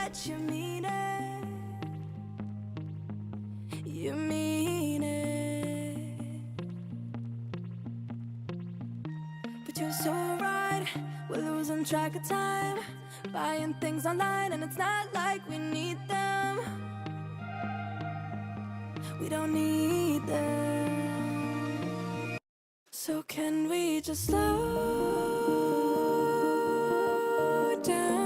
that you mean it. You mean it. But you're so right, we're losing track of time, buying things online and it's not like we need them. We don't need them. So can we just slow down?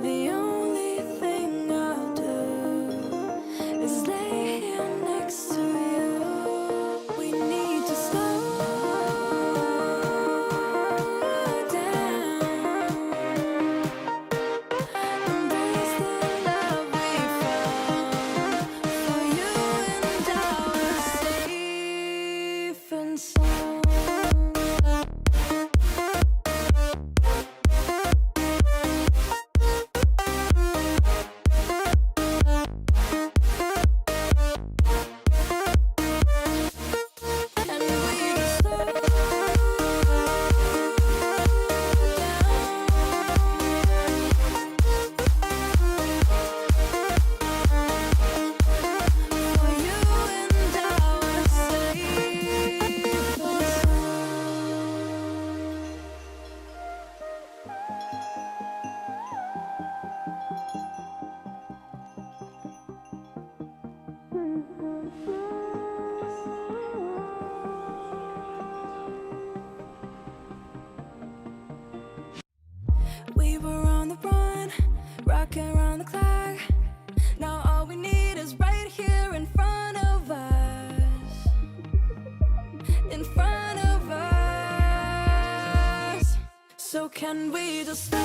The only thing I'll do is lay here next to you. We need to slow down. Embrace the love we found. For you and I are safe and sound. And we just slow down. For you and I are safe and we were on the run, rocking around the clock. Now all we need is right here in front of us. In front of us. So can we just slow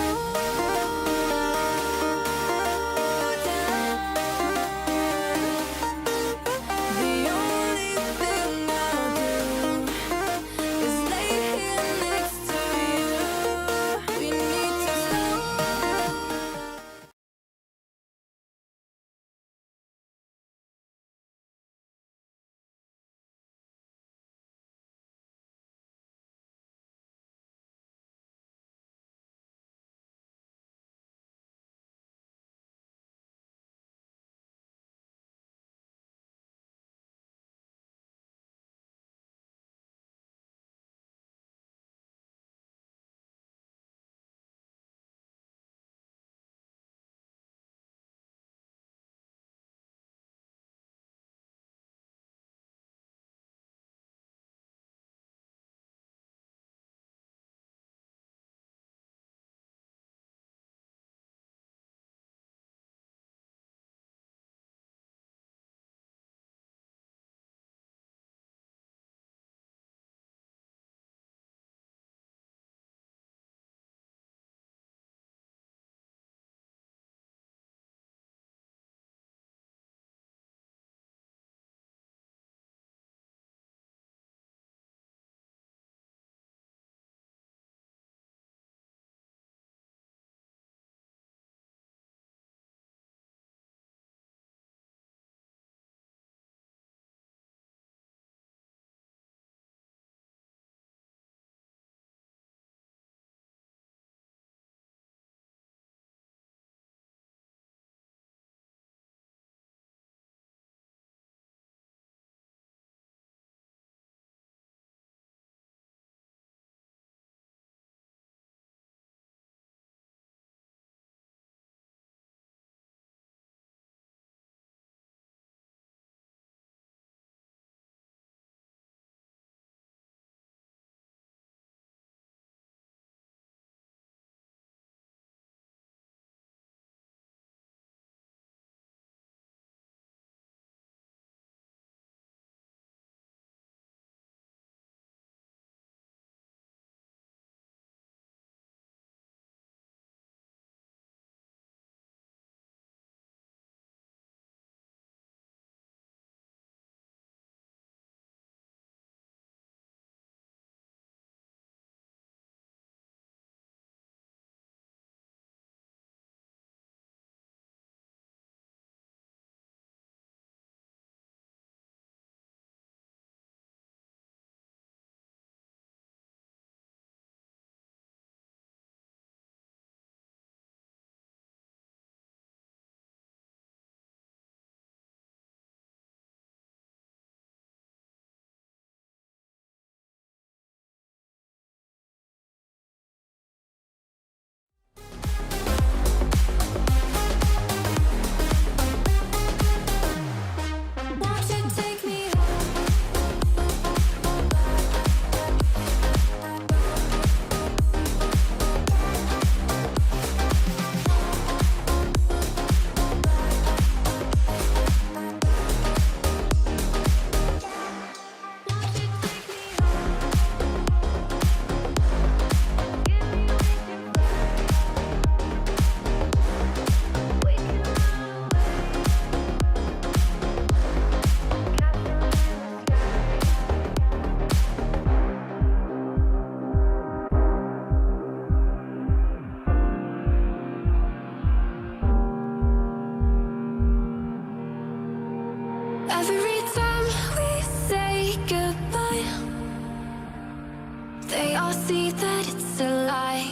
they all see that it's a lie.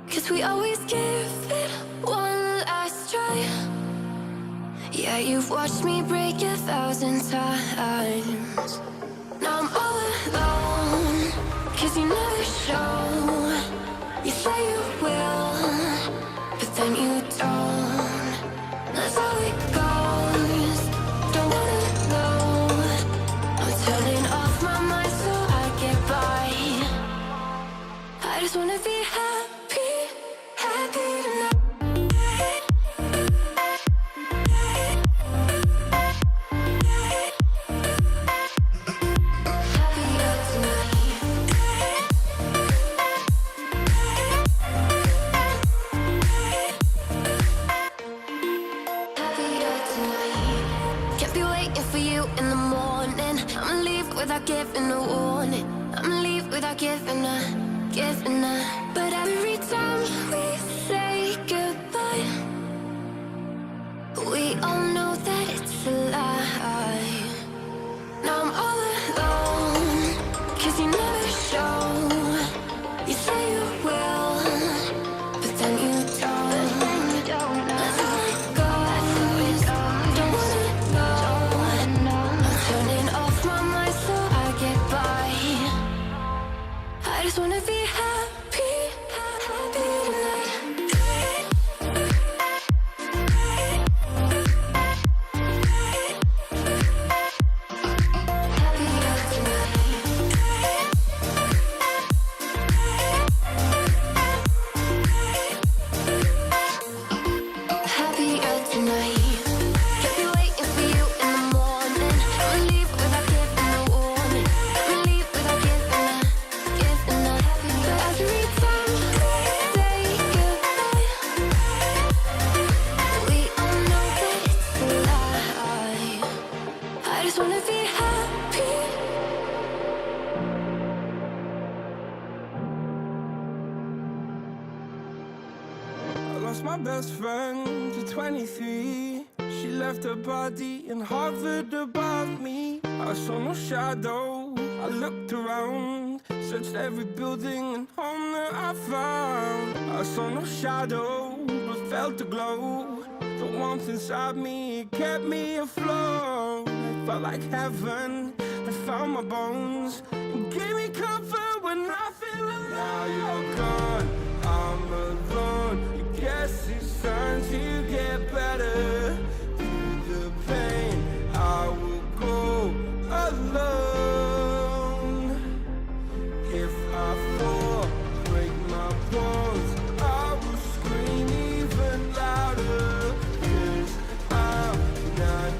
'Cause we always give it one last try. Yeah, you've watched me break 1,000 times. Now I'm all alone, 'cause you never show. You say you will, but then you don't. That's how it goes. Don't wanna know. I'm turning off my mind so I get by. I just wanna be happy, happy tonight. Happier tonight. Happier tonight. Can't be waiting for you in the morning. I'ma leave without giving a warning. I'ma leave without giving a. But every time we say goodbye, we all know that it's a lie. Now I'm all alone, 'cause you never show. You say you will, but then you don't. That's how it goes. Don't wanna know. I'm turning off my mind so I get by. I just wanna be happy, happy tonight. Happier tonight. Happier tonight. Can't be waiting for you in the morning. I'ma leave without giving a warning. I'ma leave without giving a. But every time we say goodbye, we all know that it's a lie. I just wanna be happy. I lost my best friend to 23. She left her body in Harvard above me. I saw no shadow, I looked around, searched every building and home that I found. I saw no shadow, but felt the glow. The warmth inside me, it kept me afloat. It felt like heaven, it found my bones and gave me comfort when I feel alone. Now you're gone, I'm alone. You guess it's time to get better. Through the pain, I will go alone. If I fall, break my bones, I will scream even louder. 'Cause I'm not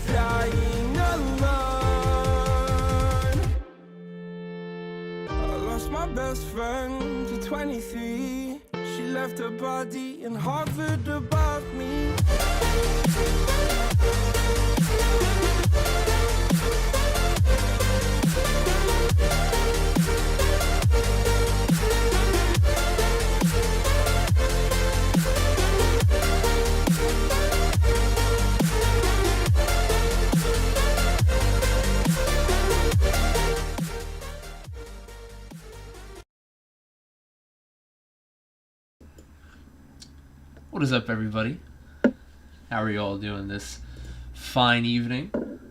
dying alone. I lost my best friend to 23. She left her body in Harvard above me. What is up, everybody? How are you all doing this fine evening?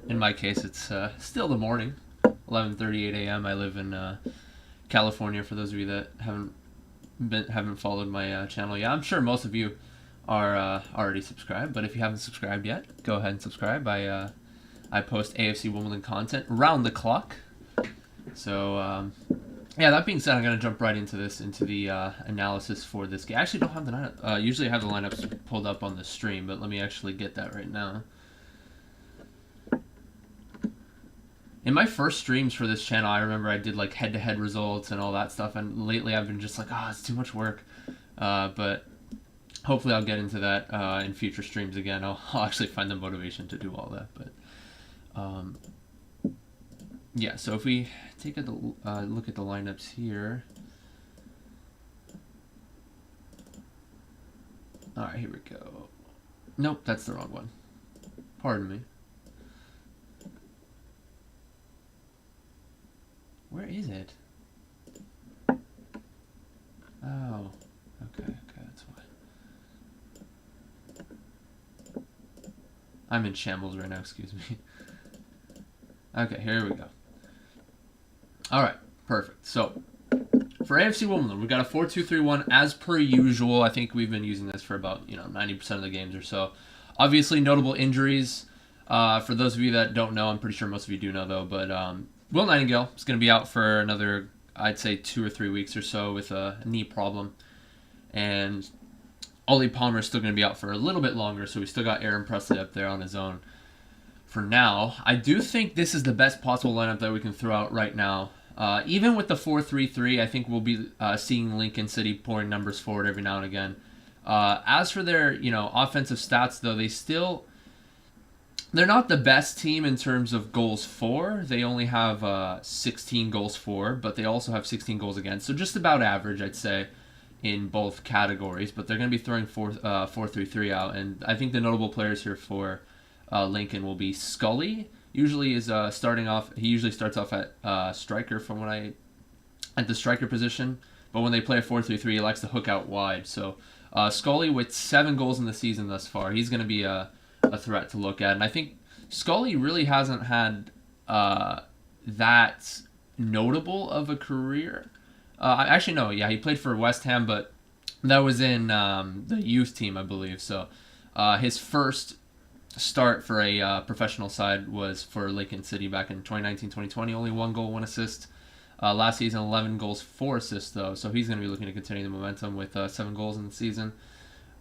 In my case, it's still the morning, 11:38 a.m. I live in California. For those of you that haven't followed my channel yet, I'm sure most of you are already subscribed. But if you haven't subscribed yet, go ahead and subscribe. I post AFC Wimbledon content round the clock. So yeah, that being said, I'm going to jump right into the analysis for this game. I actually don't have the lineup. Usually I have the lineups pulled up on the stream, but let me actually get that right now. In my first streams for this channel, I remember I did like head-to-head results and all that stuff, and lately I've been just like, oh, it's too much work. But hopefully I'll get into that in future streams again. I'll actually find the motivation to do all that. But yeah, so if we take a look at the lineups here. All right, here we go. Nope, that's the wrong one. Pardon me. Where is it? Oh, okay, that's why. I'm in shambles right now, excuse me. Okay, here we go. Alright, perfect. So, for AFC Wimbledon, we've got a 4-2-3-1 as per usual. I think we've been using this for about 90% of the games or so. Obviously, notable injuries. For those of you that don't know, I'm pretty sure most of you do know though, but Will Nightingale is going to be out for another, I'd say, 2 or 3 weeks or so with a knee problem. And Ollie Palmer is still going to be out for a little bit longer, so we still got Aaron Presley up there on his own for now. I do think this is the best possible lineup that we can throw out right now. Even with the 4-3-3, I think we'll be seeing Lincoln City pouring numbers forward every now and again. As for their offensive stats, though, they're not the best team in terms of goals for. They only have 16 goals for, but they also have 16 goals against. So just about average, I'd say, in both categories. But they're going to be throwing 4-3-3 out. And I think the notable players here for Lincoln will be Scully. Usually is starting off. He usually starts off at striker at the striker position. But when they play a 4-3-3, he likes to hook out wide. So Scully with 7 goals in the season thus far. He's going to be a threat to look at. And I think Scully really hasn't had that notable of a career. Actually, no. Yeah, he played for West Ham, but that was in the youth team, I believe. So his first start for a professional side was for Lincoln City back in 2019-2020. Only 1 goal, 1 assist. Last season, 11 goals, 4 assists, though. So he's going to be looking to continue the momentum with 7 goals in the season.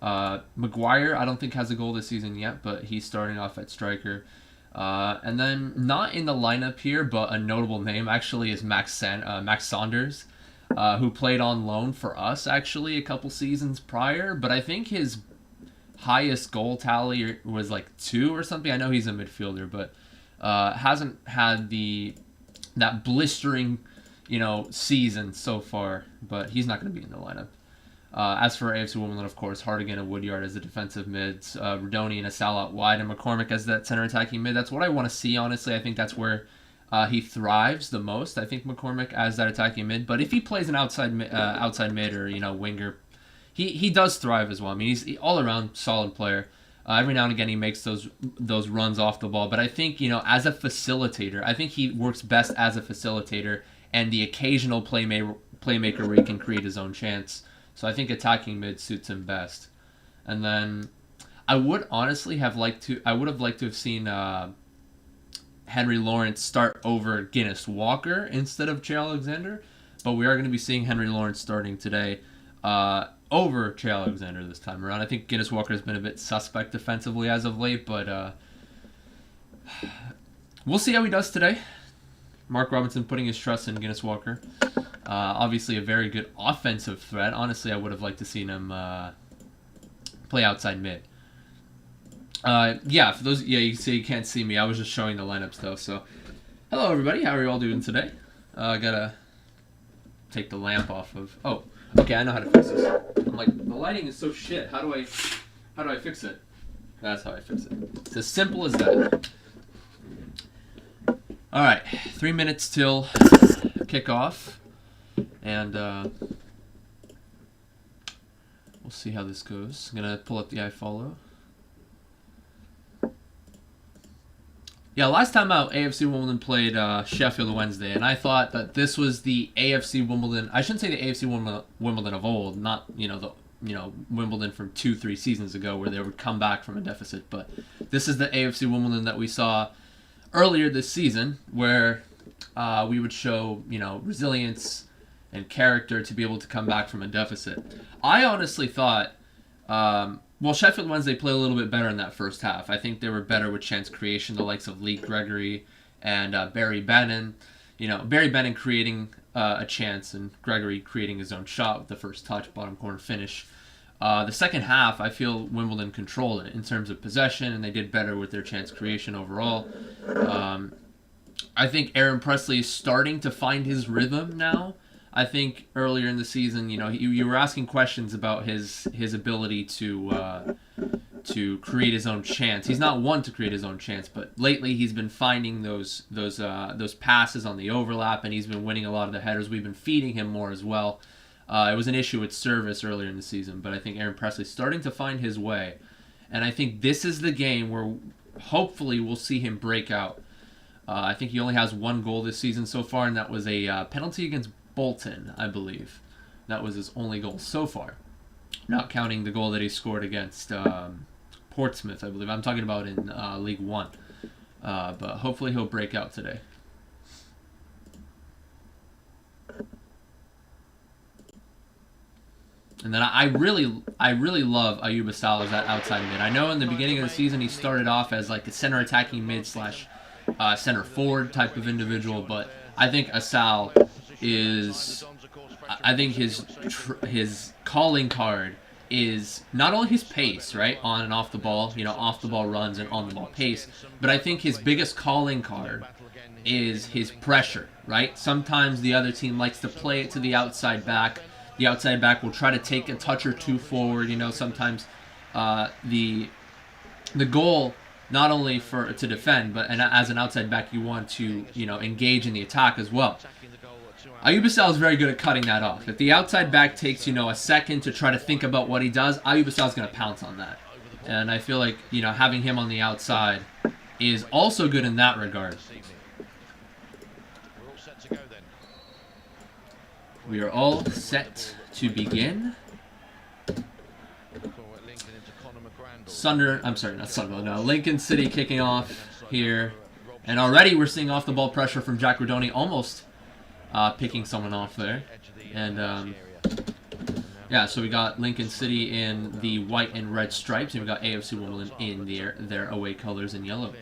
Maguire, I don't think has a goal this season yet, but he's starting off at striker. And then not in the lineup here, but a notable name actually is Max Saunders, who played on loan for us actually a couple seasons prior. But I think his highest goal tally was like 2 or something. I know he's a midfielder, but hasn't had that blistering, season so far. But he's not going to be in the lineup. As for AFC Wimbledon, of course, Hardigan and Woodyard as the defensive mids, Rodoni and Asal out wide, and McCormick as that center attacking mid. That's what I want to see, honestly. I think that's where he thrives the most. I think McCormick as that attacking mid. But if he plays an outside mid or winger, he does thrive as well. I mean, he's all around solid player. Every now and again, he makes those runs off the ball. But I think as a facilitator, I think he works best as a facilitator and the occasional playmaker where he can create his own chance. So I think attacking mid suits him best. And then I would honestly have liked to have seen Henry Lawrence start over Guinness Walker instead of Che Alexander. But we are going to be seeing Henry Lawrence starting today over Che Alexander this time around. I think Guinness Walker has been a bit suspect defensively as of late, but we'll see how he does today. Mark Robinson putting his trust in Guinness Walker. Obviously a very good offensive threat. Honestly, I would have liked to seen him play outside mid. For those, you say you can't see me. I was just showing the lineups though. So, hello everybody. How are you all doing today? Gotta take the lamp off of. Oh, okay. I know how to fix this. I'm like, the lighting is so shit. How do I fix it? That's how I fix it. It's as simple as that. All right, 3 minutes till kickoff. And we'll see how this goes. I'm going to pull up the iFollow. Yeah, last time out, AFC Wimbledon played Sheffield Wednesday, and I thought that this was the AFC Wimbledon. I shouldn't say the AFC Wimbledon of old, not Wimbledon from 2-3 seasons ago where they would come back from a deficit, but this is the AFC Wimbledon that we saw earlier this season, where we would show resilience and character to be able to come back from a deficit. I honestly thought, Sheffield Wednesday played a little bit better in that first half. I think they were better with chance creation, the likes of Lee Gregory and Barry Bannon. Barry Bannon creating a chance and Gregory creating his own shot with the first touch, bottom corner finish. The second half, I feel Wimbledon controlled it in terms of possession, and they did better with their chance creation overall. I think Aaron Presley is starting to find his rhythm now. I think earlier in the season, you were asking questions about his ability to create his own chance. He's not one to create his own chance, but lately he's been finding those passes on the overlap, and he's been winning a lot of the headers. We've been feeding him more as well. It was an issue with service earlier in the season, but I think Aaron Presley's starting to find his way. And I think this is the game where hopefully we'll see him break out. I think he only has 1 goal this season so far, and that was a penalty against Bolton, I believe. That was his only goal so far, not counting the goal that he scored against Portsmouth, I believe. I'm talking about in League One. But hopefully he'll break out today. And then I really love Ayoub Assal as that outside mid. I know in the beginning of the season he started off as like a center attacking mid slash center forward type of individual, but I think Assal is, I think his calling card is not only his pace, right, on and off the ball, you know, off the ball runs and on the ball pace, but I think his biggest calling card is his pressure, right? Sometimes the other team likes to play it to the outside back. The outside back will try to take a touch or two forward. You know, sometimes the goal, not only to defend, but as an outside back, you want to, you know, engage in the attack as well. Ayoub Assal is very good at cutting that off. If the outside back takes, you know, a second to try to think about what he does, Ayoub Assal is going to pounce on that. And I feel like, you know, having him on the outside is also good in that regard. We are all set to begin. Lincoln City kicking off here. And already we're seeing off the ball pressure from Jack Rodoni, almost picking someone off there. And yeah, so we got Lincoln City in the white and red stripes, and we got AFC Wimbledon in their away colors in yellow.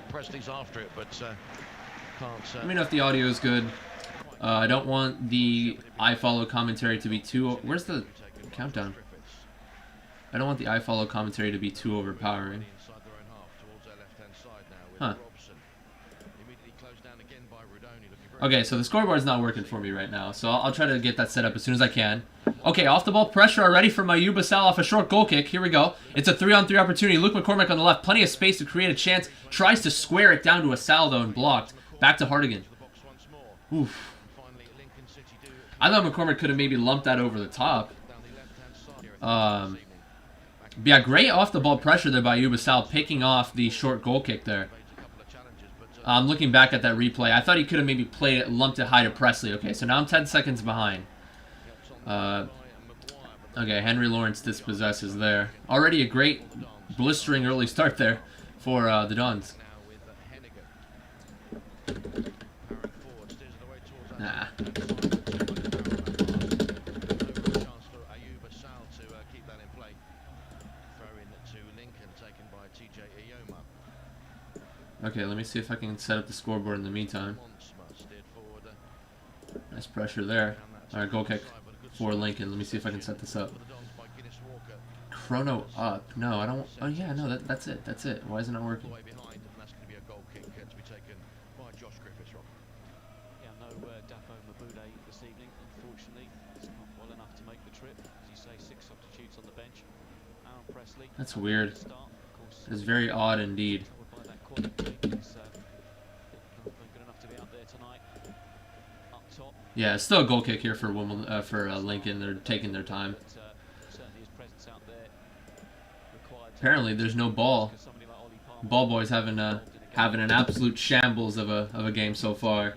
Presley's after it, but can't. Let me know if the audio is good. I don't want the iFollow commentary to be too. Where's the countdown? I don't want the iFollow commentary to be too overpowering. Huh. Okay, so the scoreboard's not working for me right now, so I'll try to get that set up as soon as I can. Okay, off the ball pressure already from Ayoub Assal off a short goal kick. Here we go. It's a 3-on-3 opportunity. Luke McCormick on the left. Plenty of space to create a chance. Tries to square it down to Assal, though, and blocked. Back to Hartigan. Oof. I thought McCormick could have maybe lumped that over the top. Yeah, great off the ball pressure there by Ayoub Assal, picking off the short goal kick there. Looking back at that replay, I thought he could have maybe played it, lumped it high to Presley. Okay, so now I'm 10 seconds behind. Okay, Henry Lawrence dispossesses there. Already a great blistering early start there for the Dons. Nah. Okay, let me see if I can set up the scoreboard in the meantime. Nice pressure there. Alright, goal kick for Lincoln. Let me see if I can set this up. Chrono up. No, I don't. Oh, yeah, no, that's it. That's it. Why is it not working? That's weird. It's very odd indeed. Yeah, it's still a goal kick here for Wimbledon, for Lincoln. They're taking their time. Apparently, there's no ball. Ball boys having an absolute shambles of a game so far.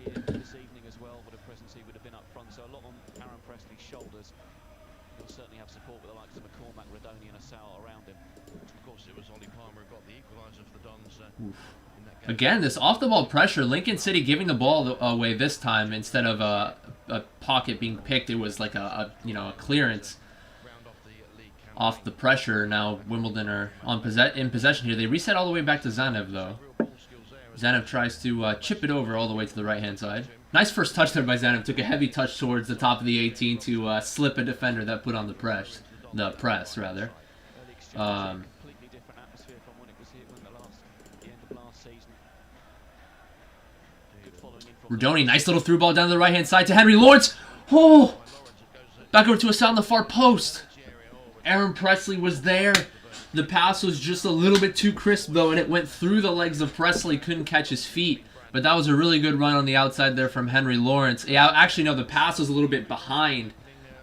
Again, this off-the-ball pressure, Lincoln City giving the ball away this time instead of a pocket being picked. It was like a clearance off the pressure. Now Wimbledon are in possession here. They reset all the way back to Zanev, though. Zanev tries to chip it over all the way to the right-hand side. Nice first touch there by Zanev. Took a heavy touch towards the top of the 18 to slip a defender that put on the press. Rodoni, nice little through ball down to the right-hand side to Henry Lawrence. Oh! Back over to Assal on the far post. Aaron Presley was there. The pass was just a little bit too crisp, though, and it went through the legs of Presley. Couldn't catch his feet. But that was a really good run on the outside there from Henry Lawrence. Yeah, actually, no, the pass was a little bit behind. It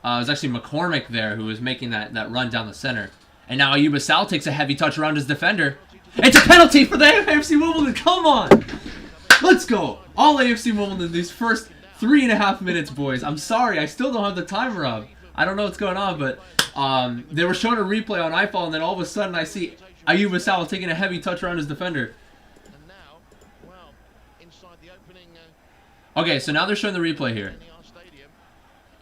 was actually McCormick there who was making that run down the center. And now Ayuba Sal takes a heavy touch around his defender. It's a penalty for the AFC Wimbledon. Come on. Let's go. All AFC Wimbledon these first 3.5 minutes, boys. I'm sorry. I still don't have the timer up. I don't know what's going on, but they were showing a replay on iFall, and then all of a sudden I see Ayuba Sal taking a heavy touch around his defender. Okay, so now they're showing the replay here.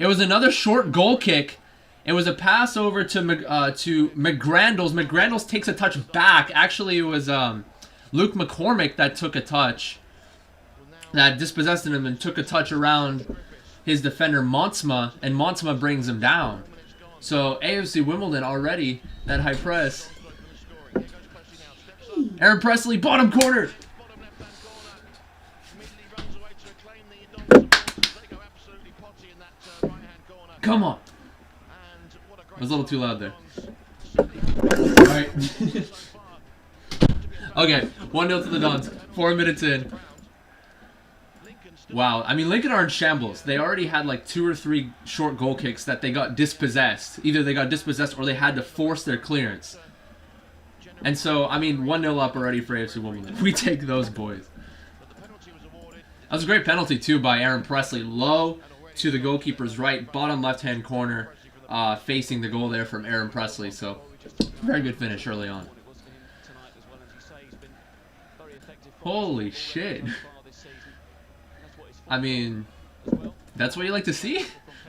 It was another short goal kick. It was a pass over to McGrandles. McGrandles takes a touch back. Actually, it was Luke McCormick that took a touch, that dispossessed him and took a touch around his defender Montsma, and Montsma brings him down. So AFC Wimbledon already, that high press. Aaron Presley, bottom corner. Come on. I was a little too loud there. Alright. Okay, 1-0 to the Dons. 4 minutes in. Wow, I mean, Lincoln are in shambles. They already had like 2 or 3 short goal kicks that they got dispossessed. Either they got dispossessed or they had to force their clearance. And so, I mean, 1-0 up already for AFC Wimbledon. We take those, boys. That was a great penalty, too, by Aaron Presley. Low to the goalkeeper's right, bottom left-hand corner, facing the goal there from Aaron Presley. So, very good finish early on. Holy shit. I mean, that's what you like to see.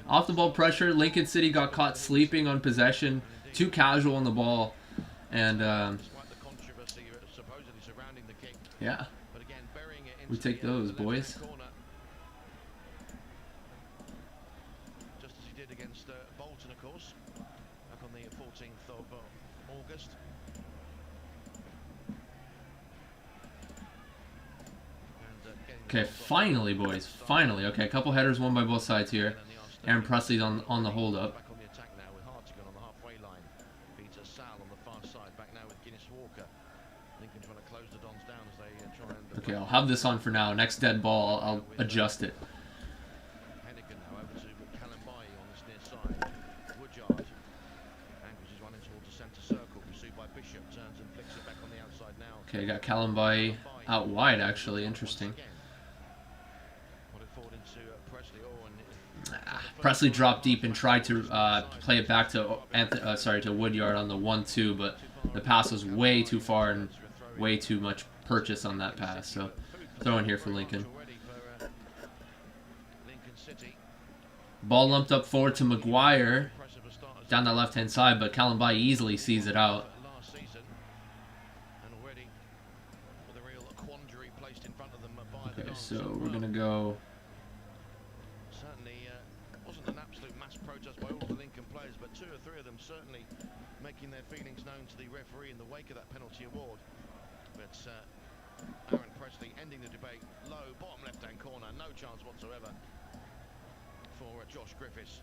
Off the ball pressure. Lincoln City got caught sleeping on possession. Too casual on the ball. And, yeah. We take those, boys. Just as he did against Bolton, of course, back on the 14th of August. Okay, finally, boys. Finally. Okay, a couple headers won by both sides here. Aaron Presley's on the hold-up. Back on the attack now with Hartigan on the halfway line. Peter Sal on the far side. Back now with Guinness Walker. Lincoln trying to close the Dons down as they try and... Okay, I'll have this on for now. Next dead ball, I'll adjust it. Hennigan now over to Kalambai on this near side. Woodyard. Angles his one in towards the centre circle. Pursued by Bishop. Turns and flicks it back on the outside now. Okay, got Kalambai out wide, actually. Interesting. Presley dropped deep and tried to play it back to to Woodyard on the 1-2, but the pass was way too far and way too much purchase on that pass. So throw in here for Lincoln. Ball lumped up forward to Maguire down the left-hand side, but Kalambai easily sees it out. Okay, so we're gonna go. An absolute mass protest by all the Lincoln players, but 2 or 3 of them certainly making their feelings known to the referee in the wake of that penalty award. But Aaron Presley ending the debate low, bottom left-hand corner, no chance whatsoever for Josh Griffiths,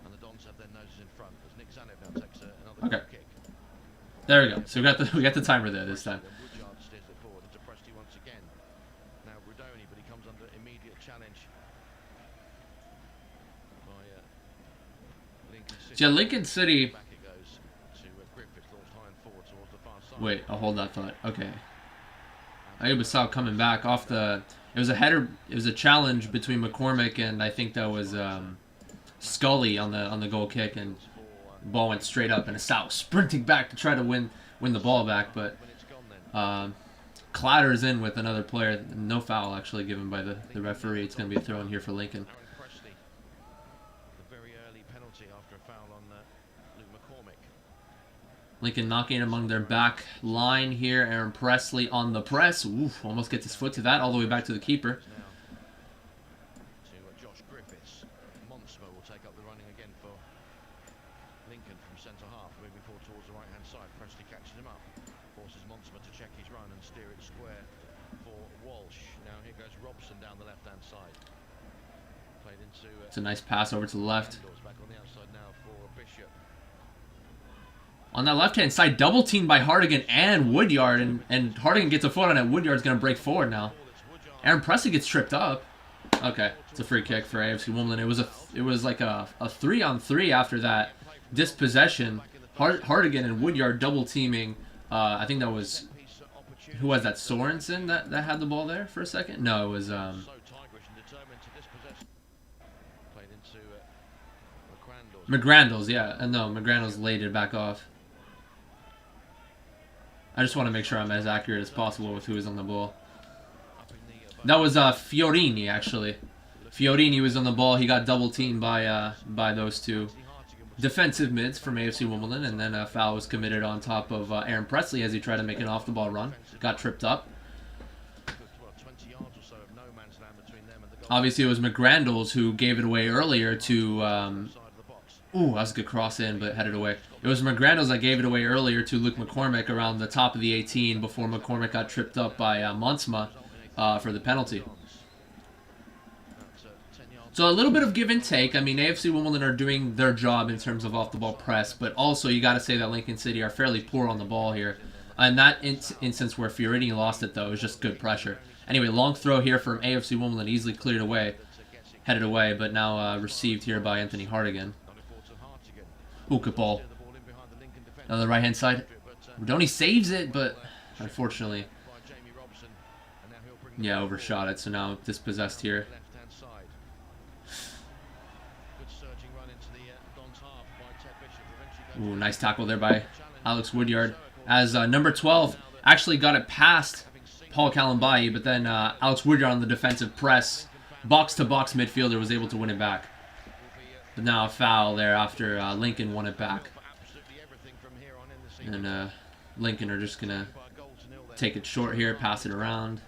and the Dons have their noses in front as Nick Zanev now takes another goal kick. There we go. So we got the timer there this time. Woodyard steers it forward into Presley once again. Now Rudoni, but he comes under immediate challenge. Yeah, Lincoln City. Wait, I'll hold that thought. Okay. Ayuba Sal coming back off the. It was a header. It was a challenge between McCormick and I think that was Scully on the goal kick, and the ball went straight up, and Sal sprinting back to try to win the ball back, but clatters in with another player. No foul actually given by the referee. It's going to be a throw in here for Lincoln. Lincoln knocking among their back line here. Aaron Presley on the press. Oof, almost gets his foot to that all the way back to the keeper. To Josh Griffiths. Monsma will take up the running again for Lincoln from centre half, moving forward towards the right-hand side. Presley catches him up, forces Monsma to check his run and steer it square for Walsh. Now here goes Robson down the left-hand side. Played into. It's a nice pass over to the left. Back on the outside now for Bishop. On that left-hand side, double teamed by Hartigan and Woodyard, and Hartigan gets a foot on it. Woodyard's going to break forward now. Aaron Presley gets tripped up. Okay, it's a free kick for AFC Wimbledon. It was like a 3-on-3 after that dispossession. Hardigan and Woodyard double teaming. I think that was, who was that? Sorensen that had the ball there for a second. No, it was McGrandles. Yeah, no, McGrandles laid it back off. I just want to make sure I'm as accurate as possible with who was on the ball. That was Fiorini, actually. Fiorini was on the ball. He got double teamed by those two defensive mids from AFC Wimbledon, and then a foul was committed on top of Aaron Presley as he tried to make an off-the-ball run. Got tripped up. Obviously, it was McGrandles who gave it away earlier to... ooh, that was a good cross in, but headed away. It was McGrandles that gave it away earlier to Luke McCormick around the top of the 18 before McCormick got tripped up by Monsma for the penalty. So a little bit of give and take. I mean, AFC Wimbledon are doing their job in terms of off-the-ball press, but also you got to say that Lincoln City are fairly poor on the ball here. In that instance where Fiorini lost it, though, it was just good pressure. Anyway, long throw here from AFC Wimbledon, easily cleared away, headed away, but now received here by Anthony Hardigan. Ooh, good ball. On the right-hand side. Rodoni saves it, but unfortunately, yeah, overshot it, so now dispossessed here. Ooh, nice tackle there by Alex Woodyard. As number 12 actually got it past Paul Kalambayi, but then Alex Woodyard on the defensive press, box-to-box midfielder, was able to win it back. But now a foul there after Lincoln won it back. And Lincoln are just going to take it short here, pass it around.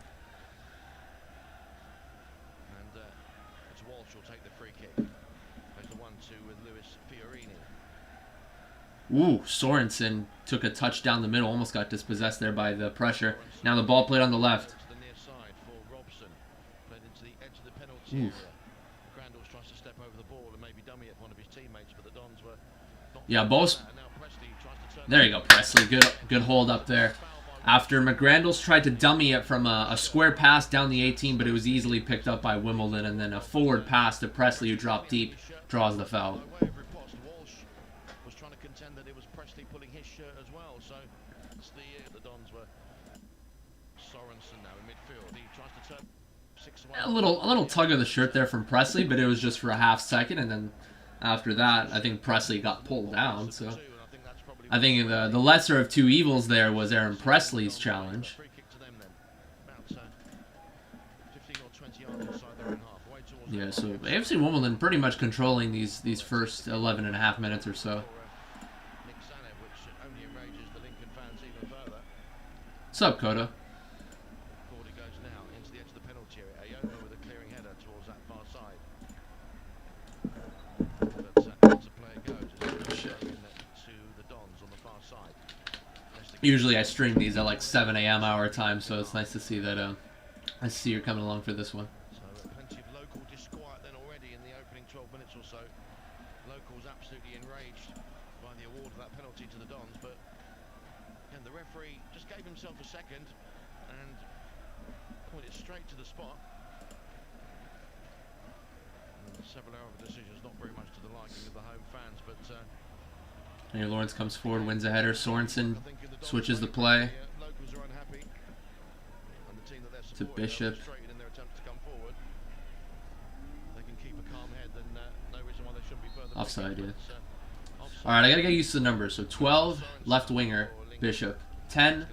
Ooh, Sorensen took a touch down the middle, almost got dispossessed there by the pressure. Now the ball played on the left. Oof. Yeah, both. There you go, Presley. Good hold up there. After McGrandles tried to dummy it from a square pass down the 18, but it was easily picked up by Wimbledon, and then a forward pass to Presley, who dropped deep, draws the foul. A little tug of the shirt there from Presley, but it was just for a half second, and then after that, I think Presley got pulled down. So I think the lesser of two evils there was Aaron Presley's challenge. Yeah, so AFC Wimbledon pretty much controlling these first 11.5 minutes or so. What's up, Coda? Usually I stream these at like 7 a.m. our time, so it's nice to see that I see you're coming along for this one. So plenty of local disquiet then already in the opening 12 minutes or so. Locals absolutely enraged by the award of that penalty to the Dons, but and the referee just gave himself a second and pointed straight to the spot. And several hour decisions, not very much to the liking of the home fans, but here Lawrence comes forward, wins a header. Sorensen switches the play to Bishop. Offside, yeah. Alright, I gotta get used to the numbers. So 12, left winger, Bishop. 10,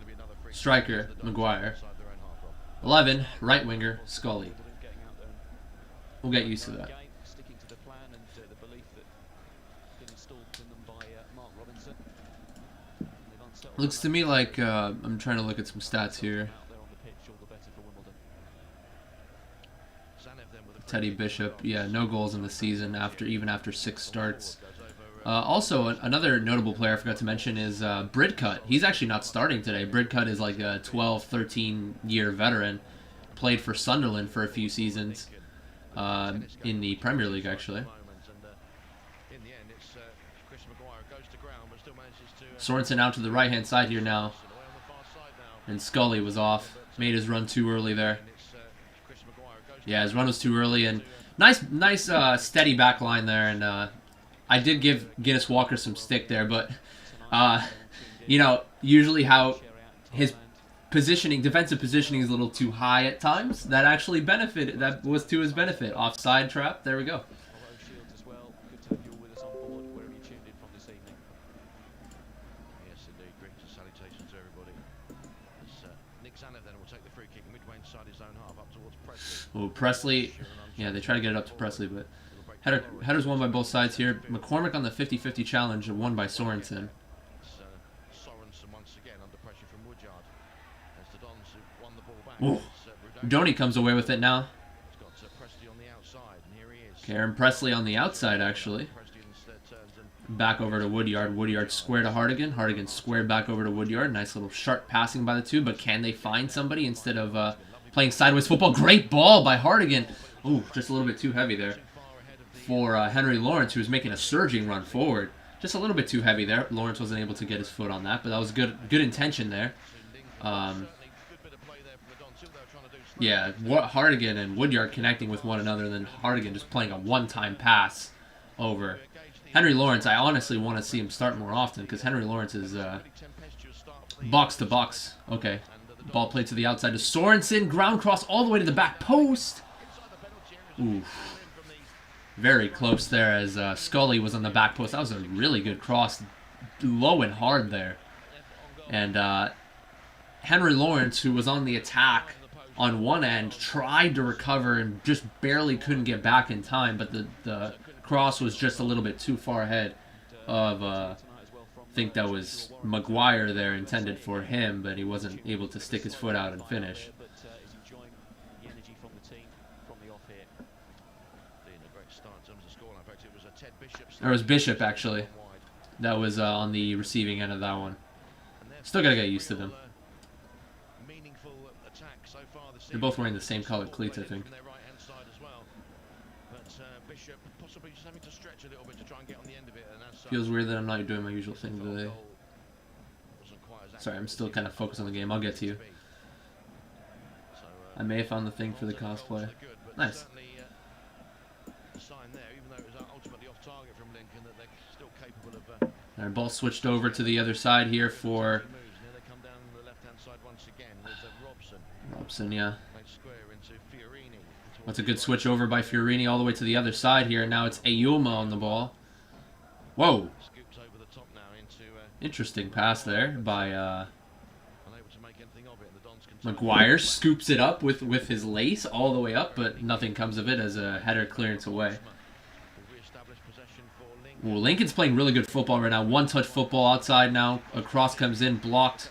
striker, Maguire. 11, right winger, Scully. We'll get used to that. Looks to me like I'm trying to look at some stats here. Teddy Bishop, yeah, no goals in the season even after 6 starts. Also, another notable player I forgot to mention is Bridcut. He's actually not starting today. Bridcut is like a 12, 13-year veteran. Played for Sunderland for a few seasons in the Premier League, actually. Sorensen out to the right-hand side here now. And Scully was off. Made his run too early there. Yeah, his run was too early, and nice steady back line there, and I did give Guinness Walker some stick there, but you know, usually how his defensive positioning is a little too high at times. That actually benefited. That was to his benefit. Offside trap. There we go. Yes, indeed. Greetings and salutations to everybody. Nick Zanev then will take the free kick midway inside his own half up towards Presley. Oh, Presley. Yeah, they try to get it up to Presley, but headers won by both sides here. McCormick on the 50-50 challenge, won by Sorensen. Sorensen once again under pressure from Woodyard. As the Dons who won the ball back. Ooh. Donny comes away with it now. He's got Presley on the outside, and here he is. Karen Presley on the outside, actually. Presley instead turns Back over to Woodyard. Woodyard square to Hardigan. Hardigan square back over to Woodyard. Nice little sharp passing by the two, but can they find somebody instead of playing sideways football? Great ball by Hardigan. Ooh, just a little bit too heavy there for Henry Lawrence, who was making a surging run forward. Just a little bit too heavy there. Lawrence wasn't able to get his foot on that, but that was good intention there. Yeah, Hardigan and Woodyard connecting with one another, and then Hardigan just playing a one-time pass over. Henry Lawrence, I honestly want to see him start more often, because Henry Lawrence is box to box. Okay, ball played to the outside to Sorensen, ground cross all the way to the back post. Ooh, very close there as Scully was on the back post. That was a really good cross, low and hard there. And Henry Lawrence, who was on the attack on one end, tried to recover and just barely couldn't get back in time, but the cross was just a little bit too far ahead of, I think that was Maguire there, intended for him, but he wasn't able to stick his foot out and finish. There was Bishop, actually. That was on the receiving end of that one. Still got to get used to them. They're both wearing the same colored cleats, I think. Feels weird that I'm not doing my usual thing today. Sorry, I'm still kind of focused on the game. I'll get to you. I may have found the thing for the cosplay. Nice. Our ball switched over to the other side here for Robson, yeah. That's a good switch over by Fiorini all the way to the other side here. Now it's Ayuma on the ball. Whoa. Interesting pass there by Maguire. Scoops it up with his lace all the way up, but nothing comes of it as a header clearance away. Ooh, Lincoln's playing really good football right now. One-touch football outside now. A cross comes in, blocked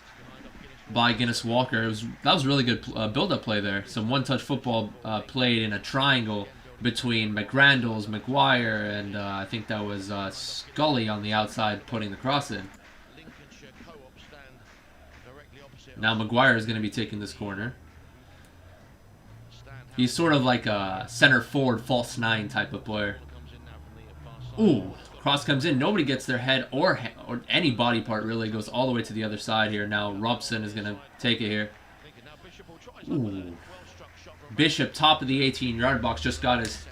by Guinness Walker. That was really good build-up play there. Some one-touch football played in a triangle between McGrandles, Maguire, and I think that was Scully on the outside putting the cross in. Now Maguire is going to be taking this corner. He's sort of like a center forward, false nine type of player. Ooh, cross comes in. Nobody gets their head or any body part really. Goes all the way to the other side here. Now Robson is going to take it here. Ooh. Bishop, top of the 18-yard box, just got his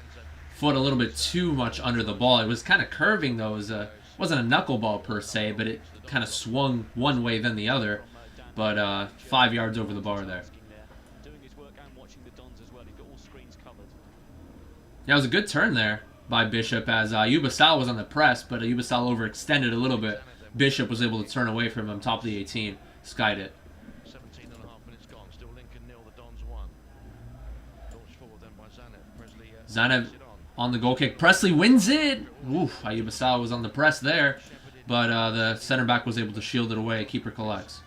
foot a little bit too much under the ball. It was kind of curving though. It wasn't a knuckleball per se, but it kind of swung one way then the other. But 5 yards over the bar there. Yeah, it was a good turn there by Bishop as Ayuba Sal was on the press, but Ayuba Sal overextended a little bit. Bishop was able to turn away from him, top of the 18, skied it. 17 and a half minutes gone, still Lincoln 0, the Dons 1. Launched forward then by Zanev. Presley, Zanev on the goal kick. Presley wins it! Oof, Ayuba Sal was on the press there, but the center back was able to shield it away. Keeper collects.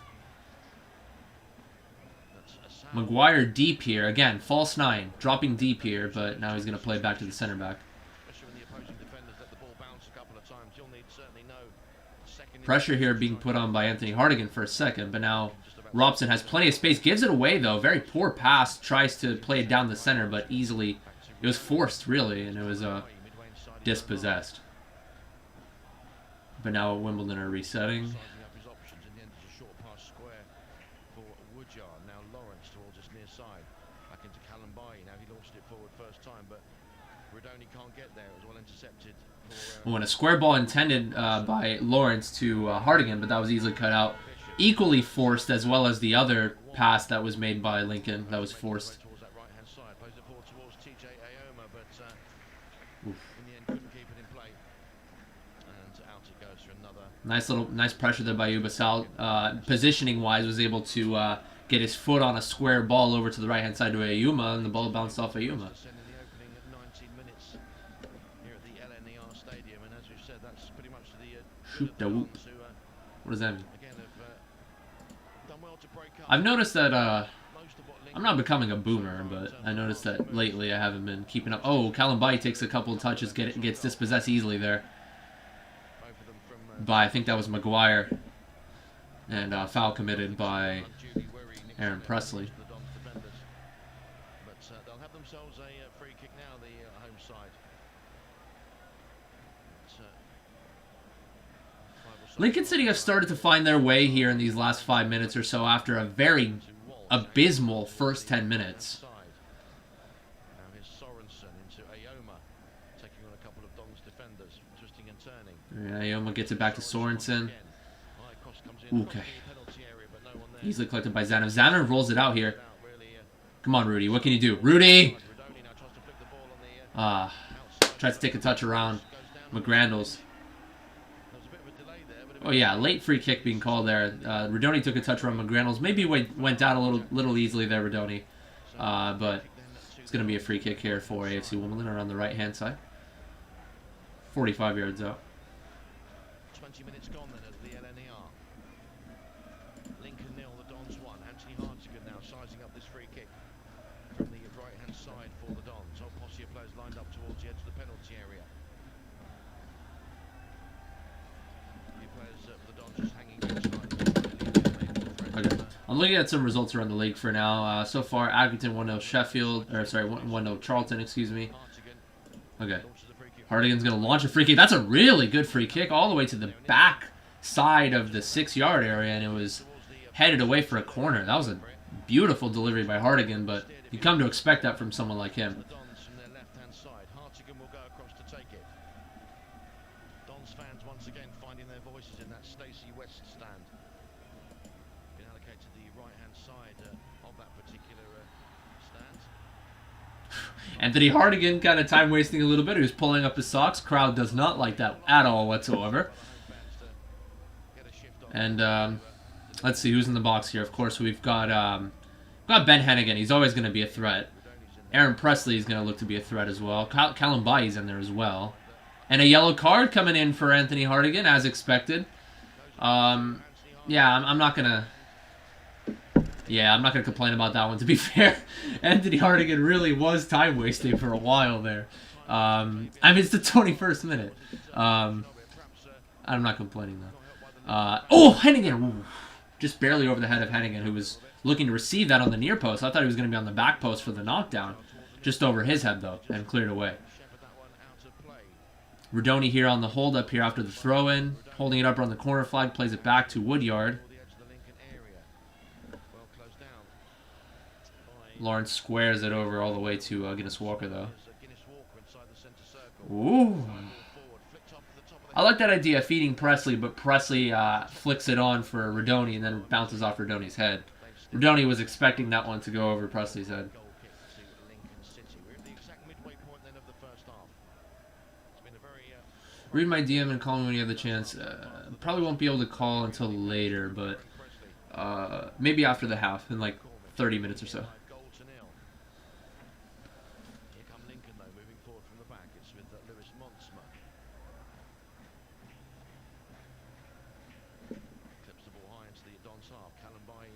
Maguire deep here. Again, false nine. Dropping deep here, but now he's going to play back to the center back. Pressure here being put on by Anthony Hardigan for a second, but now Robson has plenty of space. Gives it away, though. Very poor pass. Tries to play it down the center, but easily. It was forced, really, and it was dispossessed. But now Wimbledon are resetting. Back into Kalambai. Now he launched it forward first time, but Rodoni can't get there. It was well intercepted. When a square ball intended by Lawrence to Hardigan, but that was easily cut out. Equally forced, as well as the other pass that was made by Lincoln that was forced. Towards that right-hand side. Plays it forward towards TJ Ayoma, but in the end couldn't keep it in play. And out it goes for another. Nice pressure there by Ubasal. Positioning-wise, was able to get his foot on a square ball over to the right-hand side to Ayuma, and the ball bounced off Ayuma. Shoot the whoop. What does that mean? I've noticed that I'm not becoming a boomer, but I noticed that lately I haven't been keeping up. Oh, Kalambai takes a couple of touches, gets dispossessed easily there by, I think that was Maguire, and foul committed by Aaron Presley. But they'll have themselves a free kick now, the home side. Lincoln City have started to find their way here in these last 5 minutes or so after a very abysmal first 10 minutes. Now here's Sorensen into Ayoma, taking on a couple of Don's defenders, twisting and turning. Yeah, Ayoma gets it back to Sorensen. Okay. Easily collected by Zanov. Zanov rolls it out here. Come on, Rudy. What can you do? Rudy! Tries to take a touch around McGrandles. Oh yeah, late free kick being called there. Rodoni took a touch around McGrandles. Maybe went down a little easily there, Rodoni. But it's going to be a free kick here for AFC Wimbledon around the right-hand side. 45 yards out. 20 minutes gone then at the LNER. Lincoln 0, the Dons 1. Anthony Hartigan now sizing up this free kick from the right-hand side for the Dons. Whole posse of players lined up towards the edge of the penalty area. Okay. I'm looking at some results around the league for now. So far, Accrington 1-0 Sheffield, or sorry, 1-0 Charlton, excuse me. Okay. Hardigan's going to launch a free kick. That's a really good free kick all the way to the back side of the 6-yard area, and it was headed away for a corner. That was a beautiful delivery by Hardigan, but you come to expect that from someone like him. Hartigan will go across to take it. Dons fans once again finding their voices in that Stacey West stand. Been allocated the right-hand side of that particular stand. Anthony Hardigan kind of time wasting a little bit. He was pulling up his socks. Crowd does not like that at all whatsoever. And let's see who's in the box here. Of course, we've got Ben Hennigan. He's always going to be a threat. Aaron Presley is going to look to be a threat as well. Kalambai is in there as well. And a yellow card coming in for Anthony Hardigan, as expected. I'm not gonna complain about that one. To be fair, Anthony Hardigan really was time wasting for a while there. I mean, it's the 21st minute. I'm not complaining though. Hennigan, ooh, just barely over the head of Hennigan, who was looking to receive that on the near post. I thought he was going to be on the back post for the knockdown, just over his head though, and cleared away. Rodoni here on the hold-up here after the throw-in. Holding it up around the corner flag. Plays it back to Woodyard. Lawrence squares it over all the way to Guinness Walker, though. Ooh. I like that idea, feeding Presley, but Presley flicks it on for Rodoni and then bounces off Rodoni's head. Rodoni was expecting that one to go over Presley's head. Read my DM and call me when you have the chance. Probably won't be able to call until later, but maybe after the half, in like 30 minutes or so. Here come Lincoln though, moving forward from the back. It's with Lewis Monsma. Clips the ball high into the Don's half. Kalambai